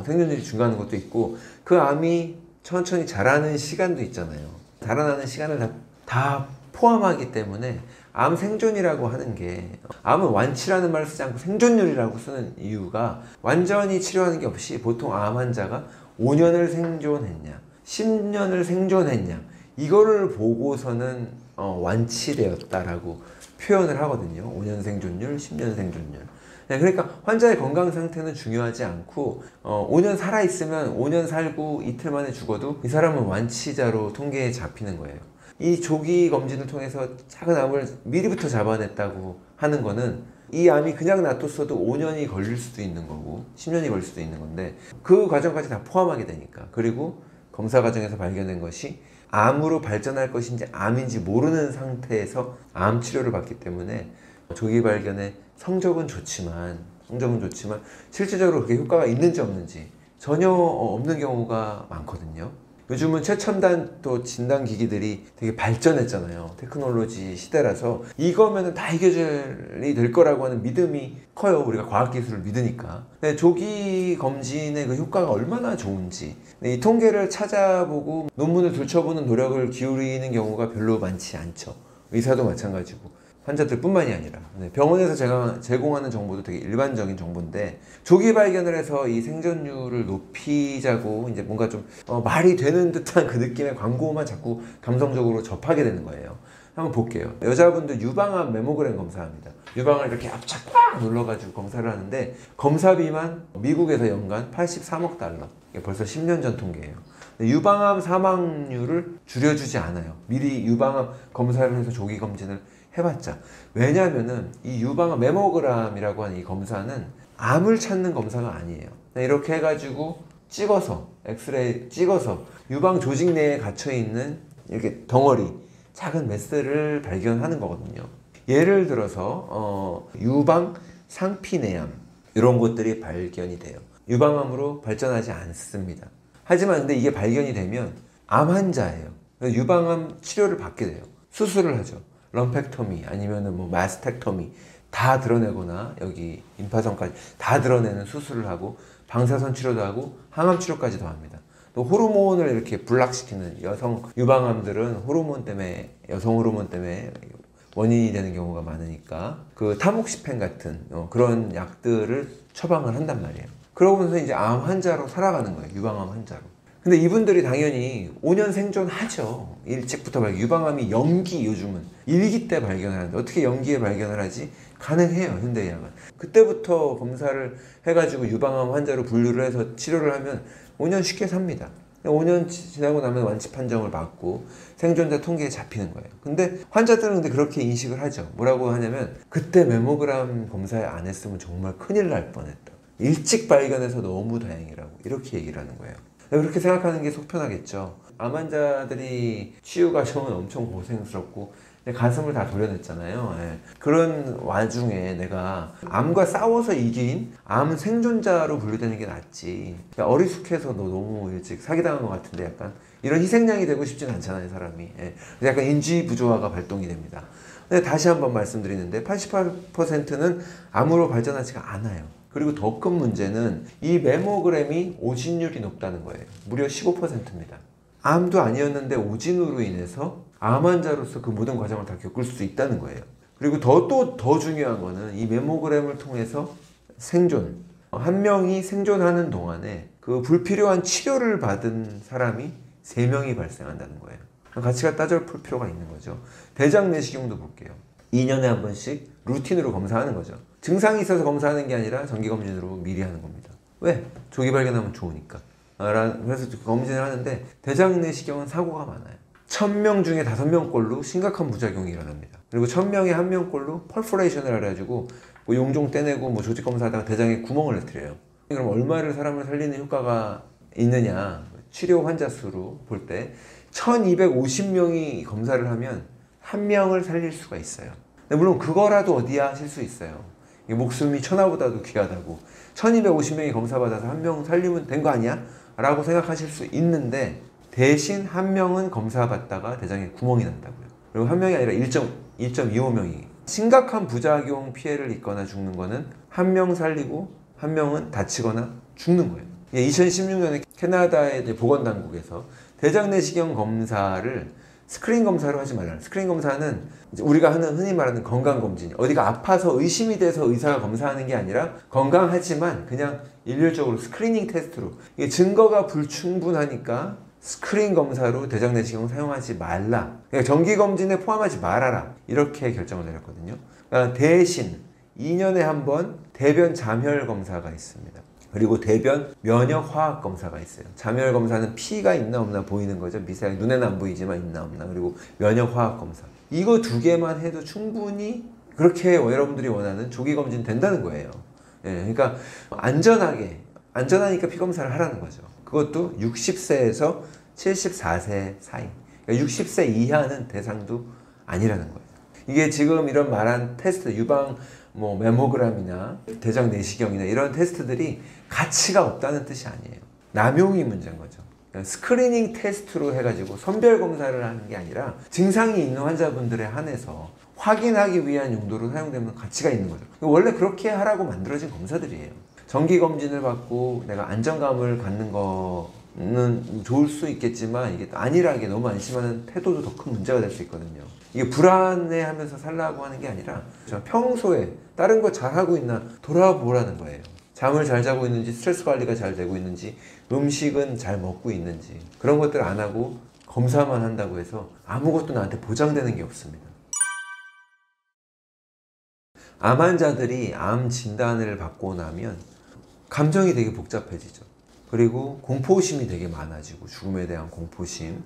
생존율이 증가하는 것도 있고, 그 암이 천천히 자라는 시간도 있잖아요. 자라나는 시간을 다 포함하기 때문에 암 생존이라고 하는 게, 암은 완치라는 말을 쓰지 않고 생존율이라고 쓰는 이유가, 완전히 치료하는 게 없이 보통 암 환자가 5년을 생존했냐, 10년을 생존했냐, 이거를 보고서는 완치되었다라고 표현을 하거든요. 5년 생존율, 10년 생존율. 그러니까 환자의 건강 상태는 중요하지 않고 5년 살아있으면 5년 살고 이틀 만에 죽어도 이 사람은 완치자로 통계에 잡히는 거예요. 이 조기 검진을 통해서 작은 암을 미리부터 잡아냈다고 하는 거는 이 암이 그냥 놔뒀어도 5년이 걸릴 수도 있는 거고 10년이 걸릴 수도 있는 건데, 그 과정까지 다 포함하게 되니까. 그리고 검사 과정에서 발견된 것이 암으로 발전할 것인지 암인지 모르는 상태에서 암 치료를 받기 때문에 조기 발견의 성적은 좋지만 실질적으로 그게 효과가 있는지 없는지 전혀 없는 경우가 많거든요. 요즘은 최첨단 또 진단기기들이 되게 발전했잖아요. 테크놀로지 시대라서 이거면은 다 해결이 될 거라고 하는 믿음이 커요. 우리가 과학기술을 믿으니까. 근데 조기 검진의 그 효과가 얼마나 좋은지, 이 통계를 찾아보고 논문을 들춰보는 노력을 기울이는 경우가 별로 많지 않죠. 의사도 마찬가지고. 환자들 뿐만이 아니라 병원에서 제가 제공하는 정보도 되게 일반적인 정보인데, 조기 발견을 해서 이 생존율을 높이자고 이제 뭔가 좀 말이 되는 듯한 그 느낌의 광고만 자꾸 감성적으로 접하게 되는 거예요. 한번 볼게요. 여자분들 유방암 메모그램 검사합니다. 유방을 이렇게 압착 꽉 눌러가지고 검사를 하는데 검사비만 미국에서 연간 83억 달러. 이게 벌써 10년 전 통계예요. 유방암 사망률을 줄여주지 않아요. 미리 유방암 검사를 해서 조기 검진을 해봤자. 왜냐하면은 이 유방암 메모그램이라고 하는 이 검사는 암을 찾는 검사가 아니에요. 이렇게 해가지고 찍어서 엑스레이 찍어서 유방 조직 내에 갇혀 있는 이렇게 덩어리 작은 메스를 발견하는 거거든요. 예를 들어서 유방 상피내암 이런 것들이 발견이 돼요. 유방암으로 발전하지 않습니다. 하지만 근데 이게 발견이 되면 암 환자예요. 유방암 치료를 받게 돼요. 수술을 하죠. 럼펙토미 아니면은 뭐 마스텍토미 다 드러내거나 여기 임파선까지 다 드러내는 수술을 하고 방사선 치료도 하고 항암 치료까지도 합니다. 또 호르몬을 이렇게 불락시키는 여성 유방암들은 호르몬 때문에 여성 호르몬 때문에 원인이 되는 경우가 많으니까 그 타목시펜 같은 그런 약들을 처방을 한단 말이에요. 그러고서 이제 암 환자로 살아가는 거예요. 유방암 환자로. 근데 이분들이 당연히 5년 생존하죠. 일찍부터 유방암이 연기 요즘은 1기 때 발견을 하는데 어떻게 연기에 발견을 하지? 가능해요. 현대의학은. 그때부터 검사를 해가지고 유방암 환자로 분류를 해서 치료를 하면 5년 쉽게 삽니다. 5년 지나고 나면 완치 판정을 받고 생존자 통계에 잡히는 거예요. 근데 환자들은 근데 그렇게 인식을 하죠. 뭐라고 하냐면 그때 메모그램 검사 안 했으면 정말 큰일 날 뻔했다. 일찍 발견해서 너무 다행이라고 이렇게 얘기를 하는 거예요. 그렇게 생각하는 게 속편하겠죠. 암 환자들이 치유 과정은 엄청 고생스럽고 내 가슴을 다 도려냈잖아요. 예. 그런 와중에 내가 암과 싸워서 이긴 암 생존자로 분류되는 게 낫지. 어리숙해서 너 너무 일찍 사기당한 것 같은데 약간 이런 희생양이 되고 싶진 않잖아요, 사람이. 예. 약간 인지 부조화가 발동이 됩니다. 근데 다시 한번 말씀드리는데 88%는 암으로 발전하지가 않아요. 그리고 더 큰 문제는 이 메모그램이 오진율이 높다는 거예요. 무려 15%입니다. 암도 아니었는데 오진으로 인해서 암 환자로서 그 모든 과정을 다 겪을 수 있다는 거예요. 그리고 더 중요한 거는 이 메모그램을 통해서 생존. 한 명이 생존하는 동안에 그 불필요한 치료를 받은 사람이 3명이 발생한다는 거예요. 가치가 따져볼 필요가 있는 거죠. 대장 내시경도 볼게요. 2년에 한 번씩 루틴으로 검사하는 거죠. 증상이 있어서 검사하는 게 아니라 정기검진으로 미리 하는 겁니다. 왜? 조기 발견하면 좋으니까. 그래서 검진을 하는데 대장 내시경은 사고가 많아요. 1000명 중에 5명꼴로 심각한 부작용이 일어납니다. 그리고 1000명에 1명꼴로 펄포레이션을 해가지고 뭐 용종 떼내고 뭐 조직 검사하다가 대장에 구멍을 내트려요. 그럼 얼마를 사람을 살리는 효과가 있느냐? 치료 환자 수로 볼 때 1250명이 검사를 하면 1명을 살릴 수가 있어요. 근데 물론 그거라도 어디야 하실 수 있어요. 목숨이 천하보다도 귀하다고 1250명이 검사받아서 1명 살리면 된 거 아니야? 라고 생각하실 수 있는데 대신 1명은 검사받다가 대장에 구멍이 난다고요. 그리고 1명이 아니라 1.25명이 심각한 부작용 피해를 입거나 죽는 거는 1명 살리고 1명은 다치거나 죽는 거예요. 2016년에 캐나다의 보건당국에서 대장 내시경 검사를 스크린 검사로 하지 말라는. 스크린 검사는 우리가 흔히 말하는 건강검진. 어디가 아파서 의심이 돼서 의사가 검사하는 게 아니라 건강하지만 그냥 일률적으로 스크리닝 테스트로. 이게 증거가 불충분하니까 스크린 검사로 대장 내시경을 사용하지 말라. 그러니까 정기검진에 포함하지 말아라. 이렇게 결정을 내렸거든요. 그러니까 대신 2년에 한 번 대변 잠혈 검사가 있습니다. 그리고 대변 면역 화학 검사가 있어요. 잠열 검사는 피가 있나 없나 보이는 거죠. 미세하게 눈에는 안 보이지만 있나 없나. 그리고 면역 화학 검사. 이거 2개만 해도 충분히 그렇게 여러분들이 원하는 조기 검진 된다는 거예요. 예, 그러니까 안전하니까 피 검사를 하라는 거죠. 그것도 60세에서 74세 사이. 그러니까 60세 이하는 대상도 아니라는 거예요. 이게 지금 이런 말한 테스트, 유방 메모그램이나 대장 내시경이나 이런 테스트들이 가치가 없다는 뜻이 아니에요. 남용이 문제인 거죠. 스크리닝 테스트로 해가지고 선별 검사를 하는 게 아니라 증상이 있는 환자분들에 한해서 확인하기 위한 용도로 사용되면 가치가 있는 거죠. 원래 그렇게 하라고 만들어진 검사들이에요. 정기검진을 받고 내가 안정감을 갖는 거는 좋을 수 있겠지만 이게 안일하게 너무 안심하는 태도도 더 큰 문제가 될 수 있거든요. 이게 불안해하면서 살라고 하는 게 아니라 평소에 다른 거 잘하고 있나 돌아보라는 거예요. 잠을 잘 자고 있는지, 스트레스 관리가 잘 되고 있는지, 음식은 잘 먹고 있는지, 그런 것들 안 하고 검사만 한다고 해서 아무것도 나한테 보장되는 게 없습니다. 암 환자들이 암 진단을 받고 나면 감정이 되게 복잡해지죠. 그리고 공포심이 되게 많아지고, 죽음에 대한 공포심,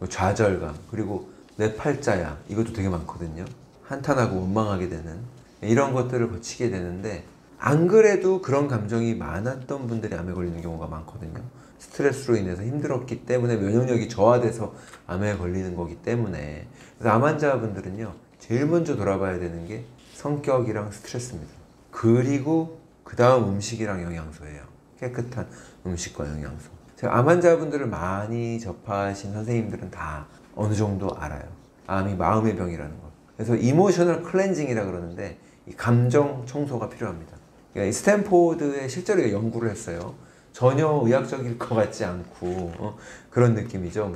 좌절감, 그리고 내 팔자야, 이것도 되게 많거든요. 한탄하고 원망하게 되는 이런 것들을 거치게 되는데, 안 그래도 그런 감정이 많았던 분들이 암에 걸리는 경우가 많거든요. 스트레스로 인해서 힘들었기 때문에 면역력이 저하돼서 암에 걸리는 거기 때문에. 그래서 암 환자분들은요, 제일 먼저 돌아봐야 되는 게 성격이랑 스트레스입니다. 그리고 그 다음 음식이랑 영양소예요. 깨끗한 음식과 영양소. 제가 암 환자분들을 많이 접하신 선생님들은 다 어느 정도 알아요. 암이 마음의 병이라는 걸. 그래서 이모셔널 클렌징이라 그러는데, 이 감정 청소가 필요합니다. 그러니까 이 스탠포드에 실제로 연구를 했어요. 전혀 의학적일 것 같지 않고 그런 느낌이죠.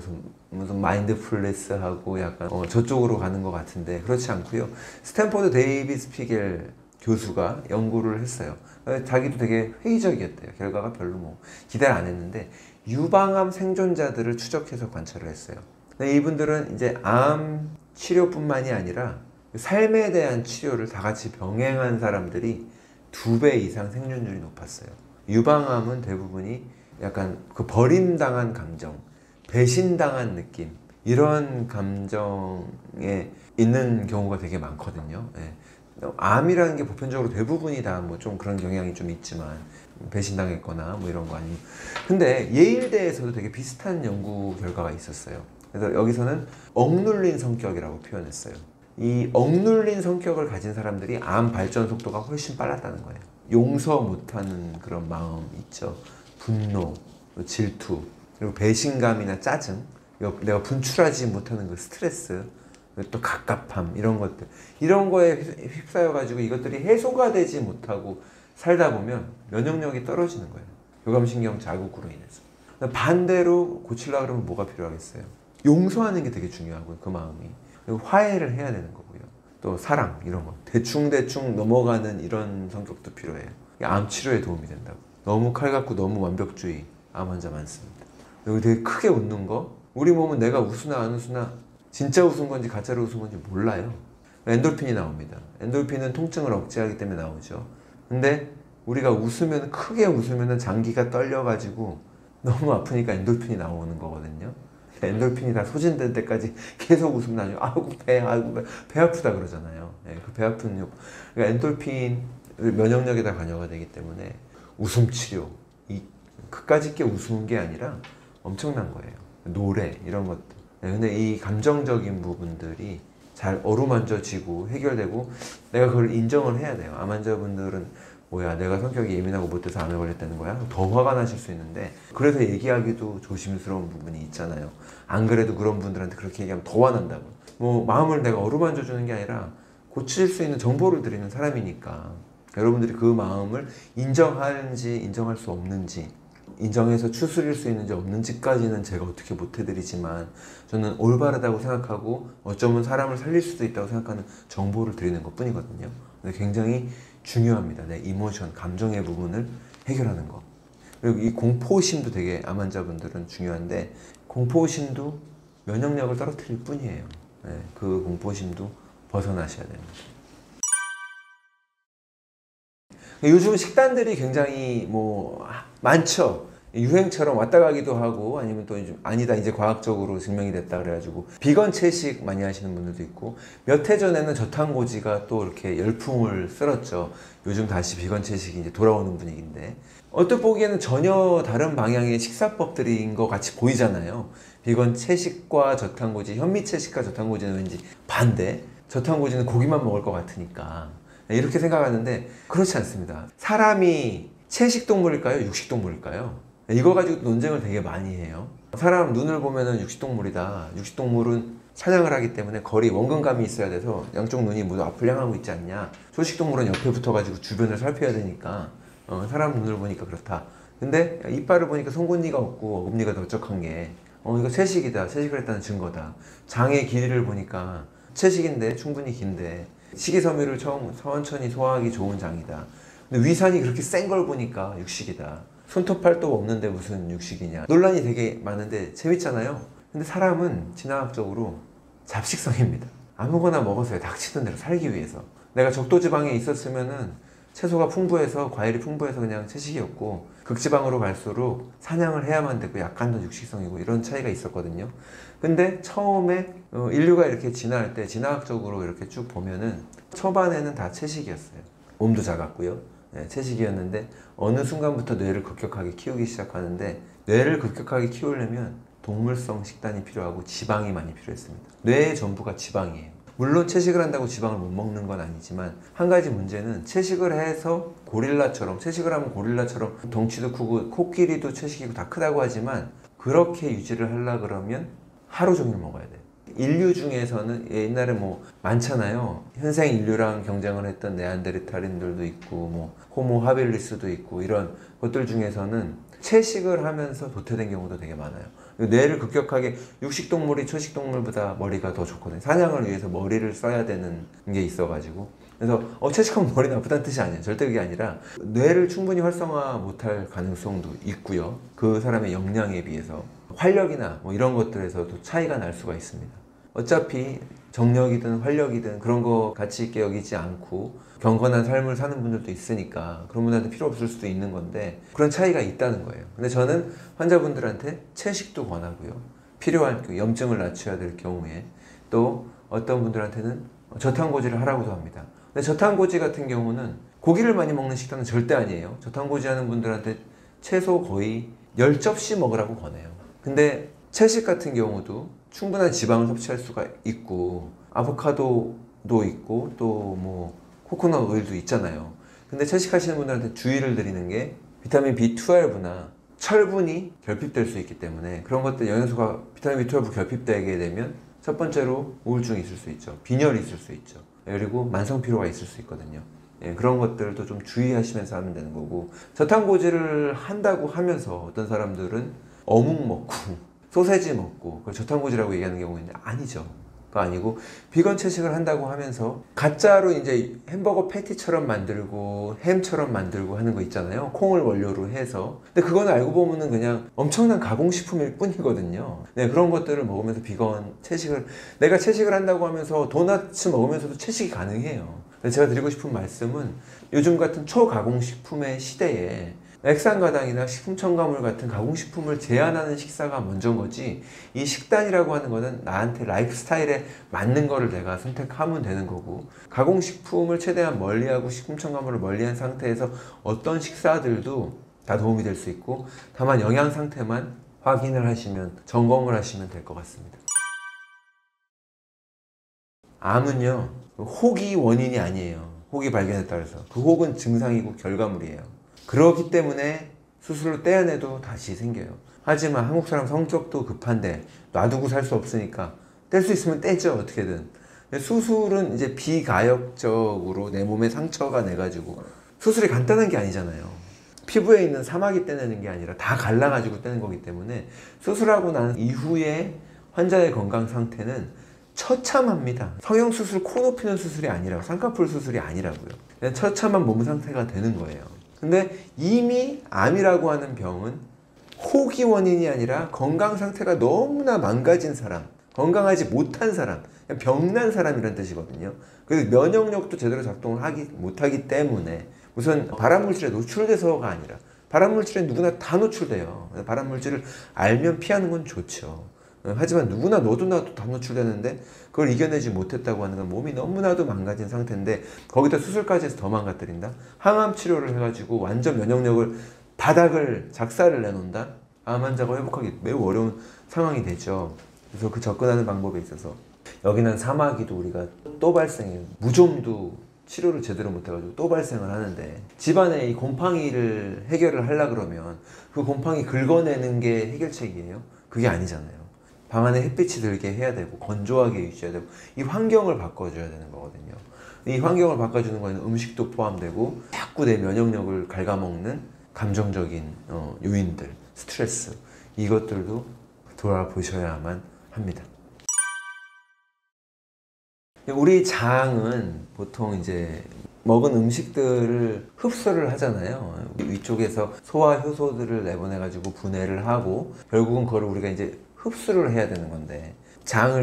무슨 마인드풀리스하고 약간 저쪽으로 가는 것 같은데, 그렇지 않고요. 스탠포드 데이비드 스피겔 교수가 연구를 했어요. 자기도 되게 회의적이었대요. 결과가 별로 뭐 기대를 안 했는데, 유방암 생존자들을 추적해서 관찰을 했어요. 이분들은 이제 암 치료뿐만이 아니라 삶에 대한 치료를 다 같이 병행한 사람들이 2배 이상 생존율이 높았어요. 유방암은 대부분이 약간 그 버림당한 감정, 배신당한 느낌, 이런 감정에 있는 경우가 되게 많거든요. 예. 암이라는 게 보편적으로 대부분이 다 뭐 좀 그런 경향이 좀 있지만, 배신당했거나 뭐 이런 거 아니면. 근데 예일대에서도 되게 비슷한 연구 결과가 있었어요. 그래서 여기서는 억눌린 성격이라고 표현했어요. 이 억눌린 성격을 가진 사람들이 암 발전 속도가 훨씬 빨랐다는 거예요. 용서 못하는 그런 마음 있죠. 분노, 질투, 그리고 배신감이나 짜증, 내가 분출하지 못하는 그 스트레스, 또 갑갑함, 이런 것들, 이런 거에 휩싸여 가지고 이것들이 해소가 되지 못하고 살다 보면 면역력이 떨어지는 거예요. 교감신경 자극으로 인해서. 반대로 고치려고 그러면 뭐가 필요하겠어요? 용서하는 게 되게 중요하고요. 그 마음이. 그리고 화해를 해야 되는 거고요. 또 사랑, 이런 거 대충대충 넘어가는 이런 성격도 필요해요. 암 치료에 도움이 된다고. 너무 칼 같고 너무 완벽주의 암 환자 많습니다. 여기 되게 크게 웃는 거, 우리 몸은 내가 웃으나 안 웃으나 진짜 웃은 건지 가짜로 웃은 건지 몰라요. 엔돌핀이 나옵니다. 엔돌핀은 통증을 억제하기 때문에 나오죠. 근데 우리가 웃으면, 크게 웃으면 장기가 떨려가지고 너무 아프니까 엔돌핀이 나오는 거거든요. 엔돌핀이 다 소진될 때까지 계속 웃으면 나중에 아이고 배 아프다 그러잖아요. 네, 그 배 아픈 그러니까 엔돌핀 면역력에다 관여가 되기 때문에 웃음 치료, 이 그까짓 게 웃은 게 아니라 엄청난 거예요. 노래, 이런 것들. 네, 근데 이 감정적인 부분들이 잘 어루만져지고 해결되고, 내가 그걸 인정을 해야 돼요. 암 환자분들은 뭐야, 내가 성격이 예민하고 못돼서 암에 걸렸다는 거야? 더 화가 나실 수 있는데, 그래서 얘기하기도 조심스러운 부분이 있잖아요. 안 그래도 그런 분들한테 그렇게 얘기하면 더 화난다고. 뭐 마음을 내가 어루만져 주는 게 아니라 고칠 수 있는 정보를 드리는 사람이니까, 여러분들이 그 마음을 인정하는지 인정할 수 없는지, 인정해서 추스릴 수 있는지 없는지까지는 제가 어떻게 못 해드리지만, 저는 올바르다고 생각하고 어쩌면 사람을 살릴 수도 있다고 생각하는 정보를 드리는 것 뿐이거든요. 근데 굉장히 중요합니다. 내 이모션, 감정의 부분을 해결하는 거. 그리고 이 공포심도 되게 암 환자분들은 중요한데, 공포심도 면역력을 떨어뜨릴 뿐이에요. 네, 그 공포심도 벗어나셔야 됩니다. 요즘 식단들이 굉장히 뭐 많죠. 유행처럼 왔다 가기도 하고, 아니면 또 아니다, 이제 과학적으로 증명이 됐다 그래가지고 비건 채식 많이 하시는 분들도 있고, 몇 해 전에는 저탄고지가 또 이렇게 열풍을 쓸었죠. 요즘 다시 비건 채식이 이제 돌아오는 분위기인데, 어떻게 보기에는 전혀 다른 방향의 식사법들인 것 같이 보이잖아요. 비건 채식과 저탄고지, 현미 채식과 저탄고지는 왠지 반대, 저탄고지는 고기만 먹을 것 같으니까 이렇게 생각하는데, 그렇지 않습니다. 사람이 채식동물일까요? 육식동물일까요? 이거 가지고 논쟁을 되게 많이 해요. 사람 눈을 보면은 육식동물이다. 육식동물은 사냥을 하기 때문에 거리, 원근감이 있어야 돼서 양쪽 눈이 모두 앞을 향하고 있지 않냐. 초식동물은 옆에 붙어가지고 주변을 살펴야 되니까 사람 눈을 보니까 그렇다. 근데 이빨을 보니까 송곳니가 없고 어금니가 넓적한 게 이거 채식이다. 채식을 했다는 증거다. 장의 길이를 보니까 채식인데 충분히 긴데 식이섬유를 천천히 소화하기 좋은 장이다. 근데 위산이 그렇게 센 걸 보니까 육식이다. 손톱 팔도 없는데 무슨 육식이냐. 논란이 되게 많은데 재밌잖아요. 근데 사람은 진화학적으로 잡식성입니다. 아무거나 먹어서요. 닥치는 대로 살기 위해서. 내가 적도지방에 있었으면은 채소가 풍부해서 과일이 풍부해서 그냥 채식이었고, 극지방으로 갈수록 사냥을 해야만 되고 약간 더 육식성이고 이런 차이가 있었거든요. 근데 처음에 인류가 이렇게 진화할 때 진화학적으로 이렇게 쭉 보면은 초반에는 다 채식이었어요. 몸도 작았고요. 네, 채식이었는데 어느 순간부터 뇌를 급격하게 키우기 시작하는데, 뇌를 급격하게 키우려면 동물성 식단이 필요하고 지방이 많이 필요했습니다. 뇌의 전부가 지방이에요. 물론 채식을 한다고 지방을 못 먹는 건 아니지만, 한 가지 문제는 채식을 해서 채식을 하면 고릴라처럼 덩치도 크고 코끼리도 채식이고 다 크다고 하지만, 그렇게 유지를 하려 그러면 하루 종일 먹어야 돼요. 인류 중에서는 옛날에 뭐 많잖아요. 현생 인류랑 경쟁을 했던 네안데르탈인들도 있고 뭐 호모 하빌리스도 있고, 이런 것들 중에서는 채식을 하면서 도태된 경우도 되게 많아요. 뇌를 급격하게, 육식동물이 초식동물보다 머리가 더 좋거든요. 사냥을 위해서 머리를 써야 되는 게 있어가지고. 그래서 채식하면 머리 나쁘다는 뜻이 아니에요. 절대 그게 아니라 뇌를 충분히 활성화 못할 가능성도 있고요. 그 사람의 역량에 비해서 활력이나 뭐 이런 것들에서도 차이가 날 수가 있습니다. 어차피 정력이든 활력이든 그런 거 가치 있게 여기지 않고 경건한 삶을 사는 분들도 있으니까 그런 분들한테 필요 없을 수도 있는 건데, 그런 차이가 있다는 거예요. 근데 저는 환자분들한테 채식도 권하고요. 필요한 염증을 낮춰야 될 경우에, 또 어떤 분들한테는 저탄고지를 하라고도 합니다. 근데 저탄고지 같은 경우는 고기를 많이 먹는 식단은 절대 아니에요. 저탄고지 하는 분들한테 채소 거의 10접시 먹으라고 권해요. 근데 채식 같은 경우도 충분한 지방을 섭취할 수가 있고, 아보카도도 있고 또 뭐 코코넛 오일도 있잖아요. 근데 채식하시는 분들한테 주의를 드리는 게, 비타민 B12나 철분이 결핍될 수 있기 때문에, 그런 것들 영양소가 비타민 B12 결핍되게 되면 첫 번째로 우울증이 있을 수 있죠. 빈혈이 있을 수 있죠. 그리고 만성피로가 있을 수 있거든요. 그런 것들도 좀 주의하시면서 하면 되는 거고, 저탄고지를 한다고 하면서 어떤 사람들은 어묵 먹고 소세지 먹고 그걸 저탄고지라고 얘기하는 경우가 있는데, 아니죠. 그거 아니고, 비건 채식을 한다고 하면서 가짜로 이제 햄버거 패티처럼 만들고 햄처럼 만들고 하는 거 있잖아요. 콩을 원료로 해서. 근데 그건 알고 보면은 그냥 엄청난 가공식품일 뿐이거든요. 네, 그런 것들을 먹으면서 비건 채식을, 내가 채식을 한다고 하면서 도넛 먹으면서도 채식이 가능해요. 제가 드리고 싶은 말씀은, 요즘 같은 초가공식품의 시대에 액상가당이나 식품첨가물 같은 가공식품을 제한하는 식사가 먼저인 거지, 이 식단이라고 하는 거는 나한테 라이프 스타일에 맞는 거를 내가 선택하면 되는 거고, 가공식품을 최대한 멀리하고 식품첨가물을 멀리한 상태에서 어떤 식사들도 다 도움이 될 수 있고, 다만 영양 상태만 확인을 하시면, 점검을 하시면 될 것 같습니다. 암은요, 혹이 원인이 아니에요. 혹이 발견했다고 해서 그 혹은 증상이고 결과물이에요. 그렇기 때문에 수술로 떼어내도 다시 생겨요. 하지만 한국 사람 성격도 급한데 놔두고 살 수 없으니까 뗄 수 있으면 떼죠, 어떻게든. 수술은 이제 비가역적으로 내 몸에 상처가 내가지고, 수술이 간단한 게 아니잖아요. 피부에 있는 사마귀 떼내는 게 아니라 다 갈라가지고 떼는 거기 때문에, 수술하고 난 이후에 환자의 건강 상태는 처참합니다. 성형수술, 코 높이는 수술이 아니라고, 쌍꺼풀 수술이 아니라고요. 그냥 처참한 몸 상태가 되는 거예요. 근데 이미 암이라고 하는 병은 혹이 원인이 아니라 건강 상태가 너무나 망가진 사람, 건강하지 못한 사람, 병난 사람이란 뜻이거든요. 그래서 면역력도 제대로 작동을 못하기 때문에, 우선 발암물질에 노출돼서가 아니라, 발암물질에 누구나 다 노출돼요. 발암물질을 알면 피하는 건 좋죠. 하지만 누구나 너도 나도 다 노출되는데 그걸 이겨내지 못했다고 하는 건 몸이 너무나도 망가진 상태인데, 거기다 수술까지 해서 더 망가뜨린다? 항암 치료를 해가지고 완전 면역력을 작살을 내놓는다? 암 환자가 회복하기 매우 어려운 상황이 되죠. 그래서 그 접근하는 방법에 있어서, 여기는 사마귀도 우리가 또 발생해요. 무좀도 치료를 제대로 못해가지고 또 발생을 하는데, 집안에 이 곰팡이를 해결을 하려고 그러면 그 곰팡이 긁어내는 게 해결책이에요? 그게 아니잖아요. 방 안에 햇빛이 들게 해야 되고 건조하게 유지해야 되고, 이 환경을 바꿔줘야 되는 거거든요. 이 환경을 바꿔주는 거에는 음식도 포함되고, 자꾸 내 면역력을 갉아먹는 감정적인 요인들, 스트레스, 이것들도 돌아보셔야만 합니다. 우리 장은 보통 이제 먹은 음식들을 흡수를 하잖아요. 위쪽에서 소화 효소들을 내보내가지고 분해를 하고, 결국은 그걸 우리가 이제 흡수를 해야 되는 건데,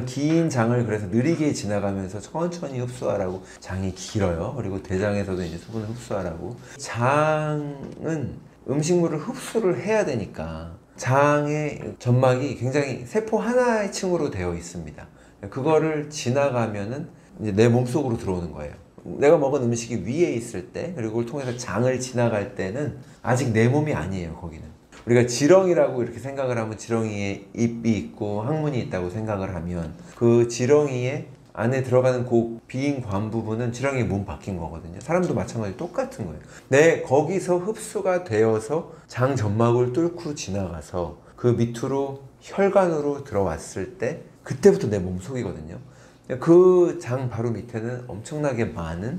긴 장을 그래서 느리게 지나가면서 천천히 흡수하라고. 장이 길어요. 그리고 대장에서도 이제 수분을 흡수하라고. 장은 음식물을 흡수를 해야 되니까 장의 점막이 굉장히 세포 하나의 층으로 되어 있습니다. 그거를 지나가면은 이제 내 몸속으로 들어오는 거예요. 내가 먹은 음식이 위에 있을 때, 그리고 그걸 통해서 장을 지나갈 때는 아직 내 몸이 아니에요. 거기는 우리가 지렁이라고 이렇게 생각을 하면, 지렁이에 잎이 있고 항문이 있다고 생각을 하면, 그 지렁이에 안에 들어가는 그 빈 관 부분은 지렁이의 몸 바뀐 거거든요. 사람도 마찬가지로 똑같은 거예요. 거기서 흡수가 되어서 장 점막을 뚫고 지나가서 그 밑으로 혈관으로 들어왔을 때, 그때부터 내 몸속이거든요. 그 장 바로 밑에는 엄청나게 많은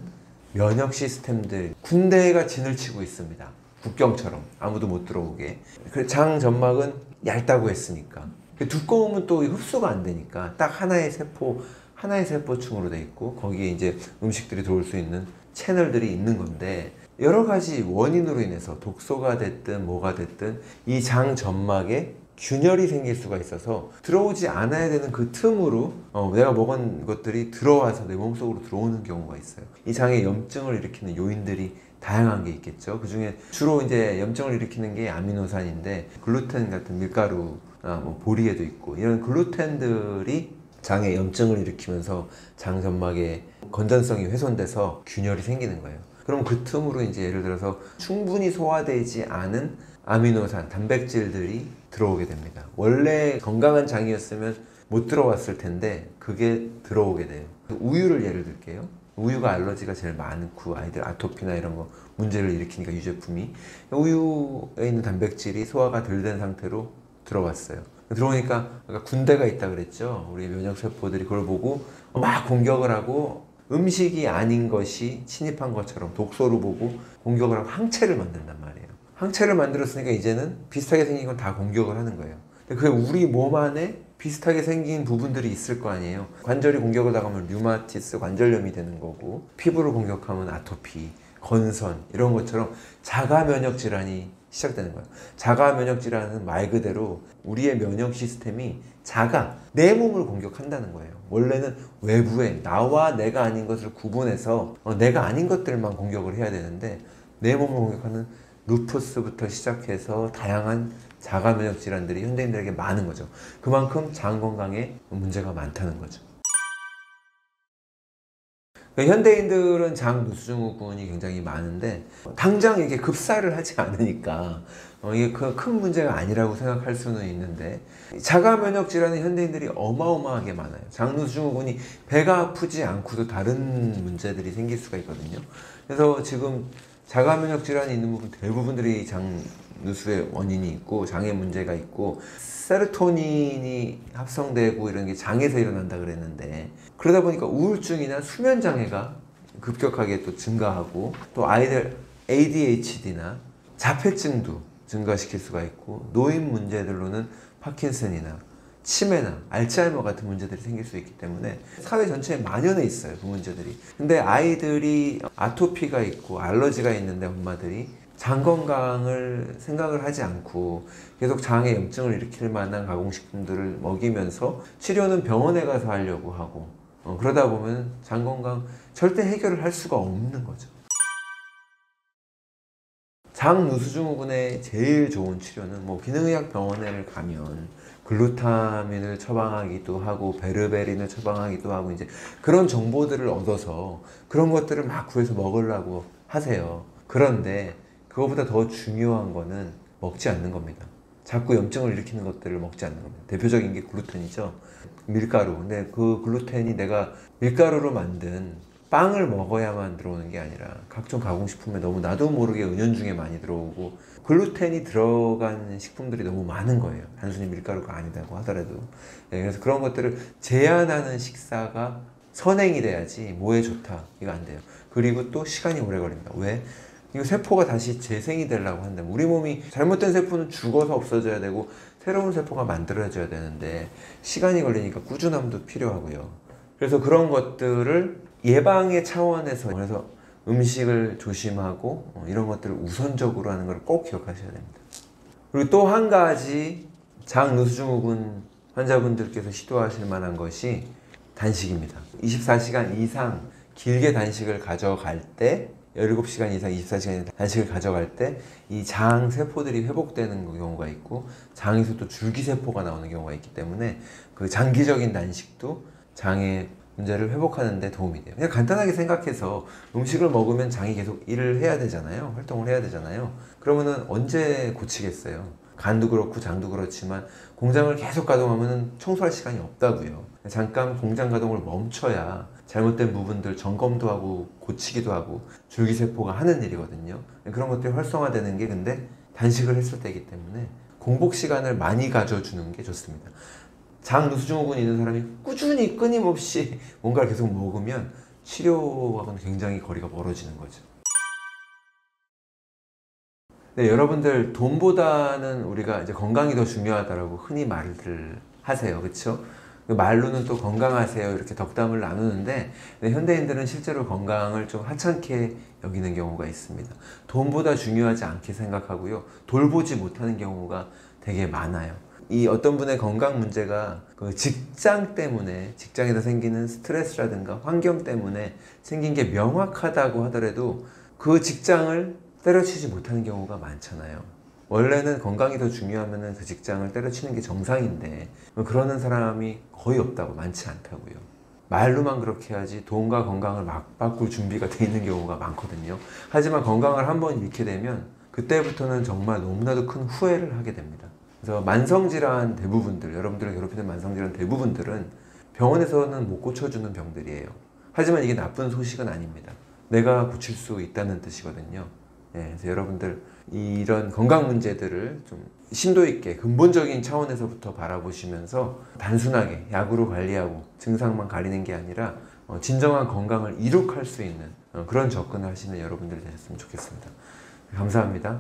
면역 시스템들, 군대가 진을 치고 있습니다. 국경처럼 아무도 못 들어오게. 장 점막은 얇다고 했으니까, 두꺼우면 또 흡수가 안 되니까 딱 하나의 세포층으로 돼 있고, 거기에 이제 음식들이 들어올 수 있는 채널들이 있는 건데, 여러 가지 원인으로 인해서 독소가 됐든 뭐가 됐든 이 장 점막에 균열이 생길 수가 있어서 들어오지 않아야 되는 그 틈으로 내가 먹은 것들이 들어와서 내 몸속으로 들어오는 경우가 있어요. 이 장에 염증을 일으키는 요인들이 다양한 게 있겠죠. 그 중에 주로 이제 염증을 일으키는 게 아미노산인데, 글루텐 같은 밀가루나 뭐 보리에도 있고, 이런 글루텐들이 장에 염증을 일으키면서 장 점막의 건전성이 훼손돼서 균열이 생기는 거예요. 그럼 그 틈으로 이제 예를 들어서 충분히 소화되지 않은 아미노산, 단백질들이 들어오게 됩니다. 원래 건강한 장이었으면 못 들어왔을 텐데 그게 들어오게 돼요. 우유를 예를 들게요. 우유가 알러지가 제일 많고, 아이들 아토피나 이런 거 문제를 일으키니까, 유제품이 우유에 있는 단백질이 소화가 덜 된 상태로 들어왔어요. 들어오니까 아까 군대가 있다 그랬죠. 우리 면역세포들이 그걸 보고 막 공격을 하고, 음식이 아닌 것이 침입한 것처럼 독소로 보고 공격을 하고 항체를 만든단 말이에요. 항체를 만들었으니까 이제는 비슷하게 생긴 건 다 공격을 하는 거예요. 근데 그게 우리 몸 안에 비슷하게 생긴 부분들이 있을 거 아니에요. 관절이 공격을 당하면 류마티스, 관절염이 되는 거고, 피부를 공격하면 아토피, 건선, 이런 것처럼 자가 면역 질환이 시작되는 거예요. 자가 면역 질환은 말 그대로 우리의 면역 시스템이 내 몸을 공격한다는 거예요. 원래는 외부에 나와 내가 아닌 것을 구분해서 내가 아닌 것들만 공격을 해야 되는데, 내 몸을 공격하는 루푸스부터 시작해서 다양한 자가 면역 질환들이 현대인들에게 많은 거죠. 그만큼 장 건강에 문제가 많다는 거죠. 현대인들은 장 누수증후군이 굉장히 많은데, 당장 이게 급사를 하지 않으니까 이게 큰 문제가 아니라고 생각할 수는 있는데, 자가 면역 질환은 현대인들이 어마어마하게 많아요. 장 누수증후군이 배가 아프지 않고도 다른 문제들이 생길 수가 있거든요. 그래서 지금 자가 면역 질환이 있는 부분 대부분들이 장 누수의 원인이 있고, 장에 문제가 있고, 세로토닌이 합성되고 이런 게 장에서 일어난다 그랬는데, 그러다 보니까 우울증이나 수면 장애가 급격하게 또 증가하고, 또 아이들 ADHD나 자폐증도 증가시킬 수가 있고, 노인 문제들로는 파킨슨이나 치매나 알츠하이머 같은 문제들이 생길 수 있기 때문에 사회 전체에 만연해 있어요, 그 문제들이. 근데 아이들이 아토피가 있고 알러지가 있는데 엄마들이 장 건강을 생각을 하지 않고 계속 장에 염증을 일으킬 만한 가공식품들을 먹이면서 치료는 병원에 가서 하려고 하고, 그러다 보면 장 건강 절대 해결을 할 수가 없는 거죠. 장 누수증후군의 제일 좋은 치료는 기능의학 병원에 가면 글루타민을 처방하기도 하고 베르베린을 처방하기도 하고, 이제 그런 정보들을 얻어서 그런 것들을 막 구해서 먹으려고 하세요. 그런데 그거보다 더 중요한 거는 먹지 않는 겁니다. 자꾸 염증을 일으키는 것들을 먹지 않는 겁니다. 대표적인 게 글루텐이죠. 밀가루. 근데 그 글루텐이 내가 밀가루로 만든 빵을 먹어야만 들어오는 게 아니라 각종 가공식품에 너무 나도 모르게 은연중에 많이 들어오고, 글루텐이 들어간 식품들이 너무 많은 거예요. 단순히 밀가루가 아니다고 하더라도. 네, 그래서 그런 것들을 제한하는 식사가 선행이 돼야지 뭐에 좋다 이거 안 돼요. 그리고 또 시간이 오래 걸립니다. 왜? 이거 세포가 다시 재생이 되려고 한다면, 우리 몸이 잘못된 세포는 죽어서 없어져야 되고 새로운 세포가 만들어져야 되는데 시간이 걸리니까 꾸준함도 필요하고요. 그래서 그런 것들을 예방의 차원에서, 그래서 음식을 조심하고 이런 것들을 우선적으로 하는 걸 꼭 기억하셔야 됩니다. 그리고 또 한 가지 장 누수증후군 환자분들께서 시도하실 만한 것이 단식입니다. 24시간 이상 길게 단식을 가져갈 때, 17시간 이상 24시간 단식을 가져갈 때 이 장 세포들이 회복되는 경우가 있고, 장에서 또 줄기세포가 나오는 경우가 있기 때문에 그 장기적인 단식도 장의 문제를 회복하는 데 도움이 돼요. 그냥 간단하게 생각해서 음식을 먹으면 장이 계속 일을 해야 되잖아요. 활동을 해야 되잖아요. 그러면은 언제 고치겠어요? 간도 그렇고 장도 그렇지만 공장을 계속 가동하면 청소할 시간이 없다고요. 잠깐 공장 가동을 멈춰야 잘못된 부분들 점검도 하고 고치기도 하고 줄기세포가 하는 일이거든요. 그런 것들이 활성화되는 게 근데 단식을 했을 때이기 때문에 공복 시간을 많이 가져주는 게 좋습니다. 장 누수증후군이 있는 사람이 꾸준히 끊임없이 뭔가를 계속 먹으면 치료하고는 굉장히 거리가 멀어지는 거죠. 네, 여러분들 돈보다는 우리가 이제 건강이 더 중요하다라고 흔히 말들 하세요. 그렇죠? 말로는 또 건강하세요 이렇게 덕담을 나누는데, 현대인들은 실제로 건강을 좀 하찮게 여기는 경우가 있습니다. 돈보다 중요하지 않게 생각하고요, 돌보지 못하는 경우가 되게 많아요. 이 어떤 분의 건강 문제가 그 직장 때문에, 직장에서 생기는 스트레스라든가 환경 때문에 생긴 게 명확하다고 하더라도 그 직장을 때려치지 못하는 경우가 많잖아요. 원래는 건강이 더 중요하면 그 직장을 때려치는 게 정상인데 그러는 사람이 거의 없다고, 많지 않다고요. 말로만 그렇게 하지 돈과 건강을 막 바꿀 준비가 돼 있는 경우가 많거든요. 하지만 건강을 한번 잃게 되면 그때부터는 정말 너무나도 큰 후회를 하게 됩니다. 그래서 만성질환 대부분들, 여러분들을 괴롭히는 만성질환 대부분들은 병원에서는 못 고쳐주는 병들이에요. 하지만 이게 나쁜 소식은 아닙니다. 내가 고칠 수 있다는 뜻이거든요. 그래서 여러분들 이런 건강 문제들을 좀 심도 있게 근본적인 차원에서부터 바라보시면서 단순하게 약으로 관리하고 증상만 가리는 게 아니라 진정한 건강을 이룩할 수 있는 그런 접근을 하시는 여러분들이 되셨으면 좋겠습니다. 감사합니다.